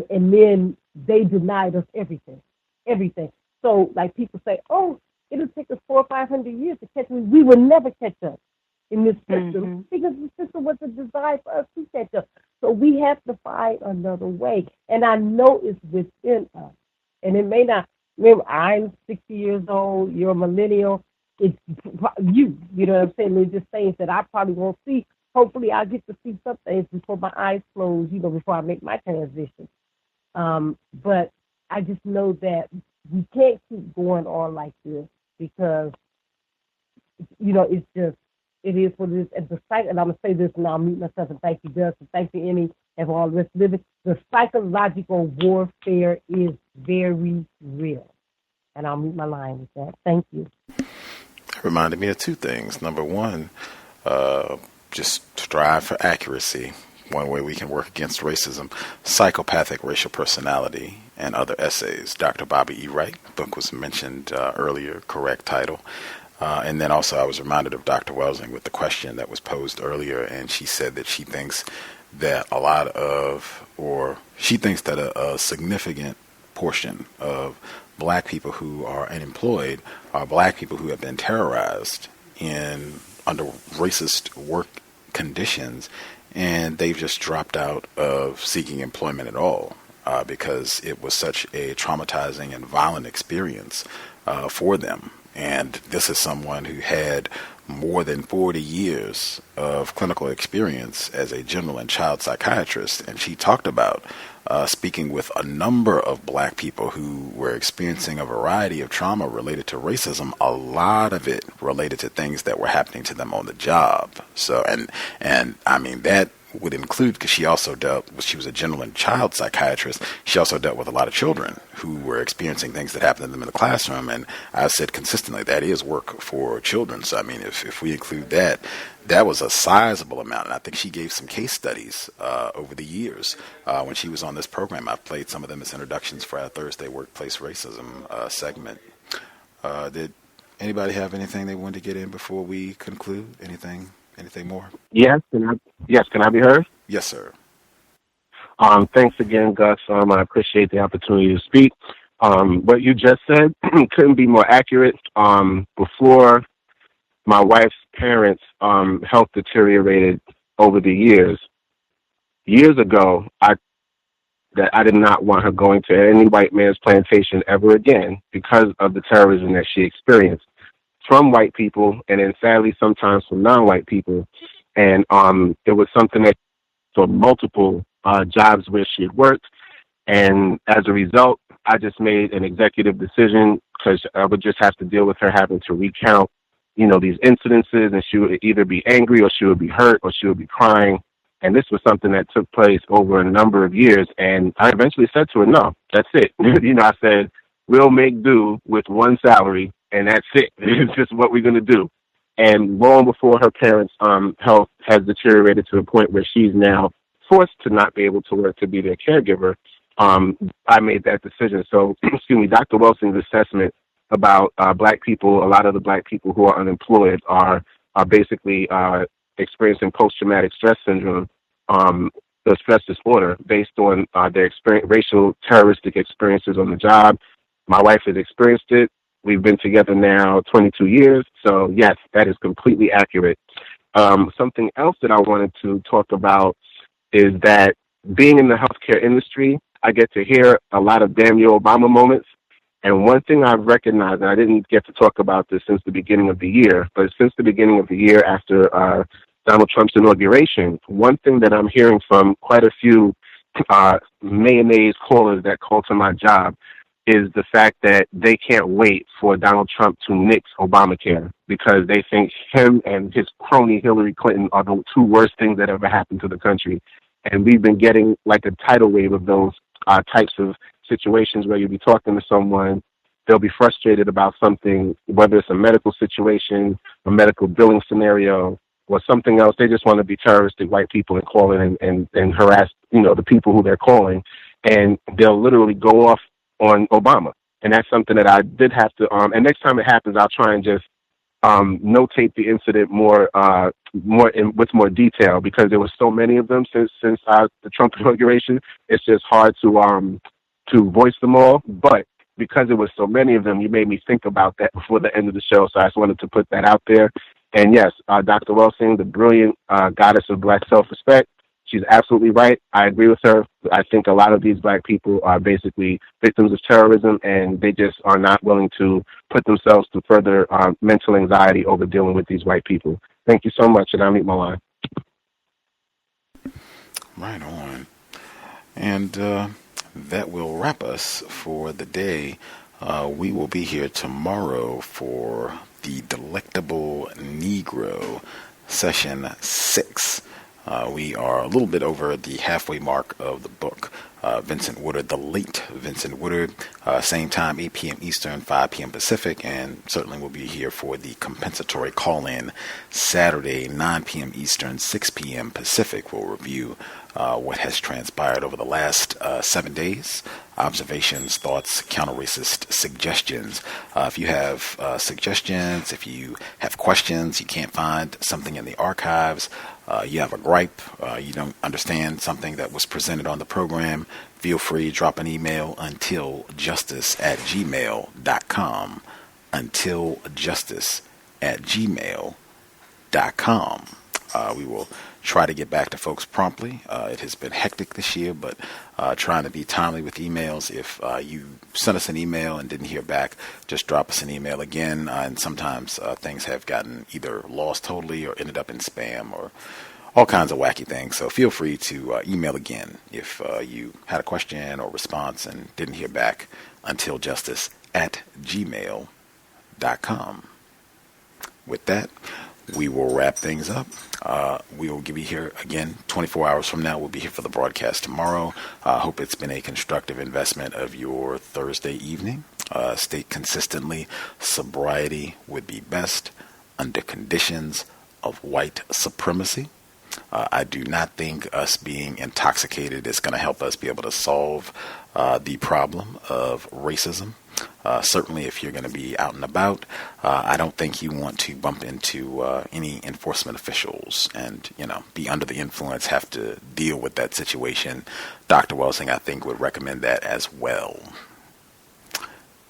then they denied us everything. So like people say, oh, it'll take us 400 or 500 years to catch me. We will never catch up in this system because the system wasn't designed for us to catch up. So we have to find another way. And I know it's within us. And it may not, remember, I'm 60 years old, you're a millennial, it's you know what I'm saying? There's just things that I probably won't see. Hopefully I'll get to see some things before my eyes close, before I make my transition. But I just know that we can't keep going on like this because, it's just, it is what it is. And and I'm going to say this and I'll mute myself and thank you, Gus, and thank you, Emmy, and for all this living. The psychological warfare is very real. And I'll mute my line with that. Thank you. That reminded me of two things. Number one, just strive for accuracy. One way we can work against racism, psychopathic racial personality, and other essays. Dr. Bobby E. Wright, book was mentioned earlier, correct title. And then also I was reminded of Dr. Welsing with the question that was posed earlier, and she said that she thinks that a significant portion of black people who are unemployed are black people who have been terrorized under racist work conditions, and they've just dropped out of seeking employment at all because it was such a traumatizing and violent experience for them. And this is someone who had more than 40 years of clinical experience as a general and child psychiatrist, and she talked about speaking with a number of black people who were experiencing a variety of trauma related to racism, a lot of it related to things that were happening to them on the job. So, and I mean, that would include, because she was a general and child psychiatrist, she also dealt with a lot of children who were experiencing things that happened to them in the classroom, and I've said consistently that is work for children. So I mean, if we include that was a sizable amount, and I think she gave some case studies over the years when she was on this program. I've played some of them as introductions for our Thursday Workplace Racism segment. Did anybody have anything they wanted to get in before we conclude? Anything more? Yes, can I be heard? Yes, sir. Thanks again, Gus. I appreciate the opportunity to speak. What you just said couldn't be more accurate. Before my wife's parents' health deteriorated over the years ago, I did not want her going to any white man's plantation ever again because of the terrorism that she experienced from white people, and then sadly sometimes from non-white people. And it was something that for multiple jobs where she had worked, and as a result, I just made an executive decision because I would just have to deal with her having to recount, these incidences, and she would either be angry or she would be hurt or she would be crying. And this was something that took place over a number of years, and I eventually said to her, no, that's it. I said, we'll make do with one salary, and that's it. It's just what we're going to do. And long before her parents' health has deteriorated to the point where she's now forced to not be able to work to be their caregiver, I made that decision. So, Dr. Welsing's assessment about black people, a lot of the black people who are unemployed are basically experiencing post-traumatic stress syndrome, the stress disorder, based on their racial terroristic experiences on the job. My wife has experienced it. We've been together now 22 years. So, yes, that is completely accurate. Something else that I wanted to talk about is that being in the healthcare industry, I get to hear a lot of damn you Obama moments. And one thing I've recognized, and I didn't get to talk about this since the beginning of the year, but since the beginning of the year after Donald Trump's inauguration, one thing that I'm hearing from quite a few mayonnaise callers that call to my job is the fact that they can't wait for Donald Trump to nix Obamacare because they think him and his crony Hillary Clinton are the two worst things that ever happened to the country. And we've been getting like a tidal wave of those types of situations where you'll be talking to someone, they'll be frustrated about something, whether it's a medical situation, a medical billing scenario, or something else. They just want to be terroristic white people and call in and harass, the people who they're calling. And they'll literally go off on Obama. And that's something that I did have to, and next time it happens, I'll try and just notate the incident with more detail, because there were so many of them since the Trump inauguration. It's just hard to voice them all. But because there was so many of them, you made me think about that before the end of the show. So I just wanted to put that out there. And yes, Dr. Welsing, the brilliant goddess of black self-respect, she's absolutely right. I agree with her. I think a lot of these black people are basically victims of terrorism, and they just are not willing to put themselves through further mental anxiety over dealing with these white people. Thank you so much, and I'll meet my line. Right on. And that will wrap us for the day. We will be here tomorrow for the Delectable Negro, session 6. We are a little bit over the halfway mark of the book. Vincent Woodard, the late Vincent Woodard. Same time, 8 p.m. Eastern, 5 p.m. Pacific, and certainly we'll be here for the compensatory call-in Saturday, 9 p.m. Eastern, 6 p.m. Pacific. We'll review what has transpired over the last 7 days. Observations, thoughts, counter-racist suggestions. If you have suggestions, if you have questions, you can't find something in the archives, you have a gripe, you don't understand something that was presented on the program, feel free to drop an email untiljustice@gmail.com. untiljustice@gmail.com. We will try to get back to folks promptly. It has been hectic this year, but trying to be timely with emails. If you sent us an email and didn't hear back, just drop us an email again. And sometimes things have gotten either lost totally or ended up in spam or all kinds of wacky things. So feel free to email again if you had a question or response and didn't hear back. untiljustice@gmail.com. With that, we will wrap things up. We will be here again 24 hours from now. We'll be here for the broadcast tomorrow. I hope it's been a constructive investment of your Thursday evening. State consistently, sobriety would be best under conditions of white supremacy. I do not think us being intoxicated is going to help us be able to solve the problem of racism. Certainly if you're going to be out and about, I don't think you want to bump into any enforcement officials and, be under the influence, have to deal with that situation. Dr. Welsing, I think, would recommend that as well.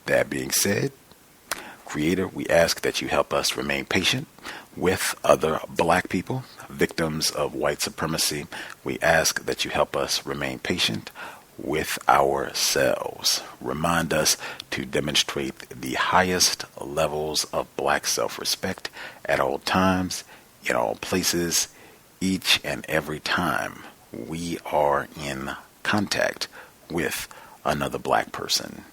That being said, Creator, we ask that you help us remain patient with other black people, victims of white supremacy. We ask that you help us remain patient with ourselves. Remind us to demonstrate the highest levels of black self-respect at all times, in all places, each and every time we are in contact with another black person.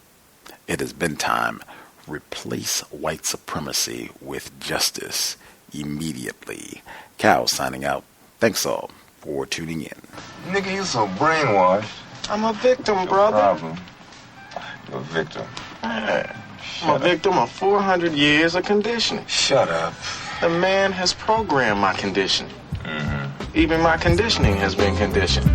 It has been time. Replace white supremacy with justice immediately. Cal signing out. Thanks all for tuning in. Nigga, you so brainwashed. I'm a victim, brother. Problem. You're a victim. I'm a victim of 400 years of conditioning. Shut up. The man has programmed my conditioning. Mm-hmm. Even my conditioning has been conditioned.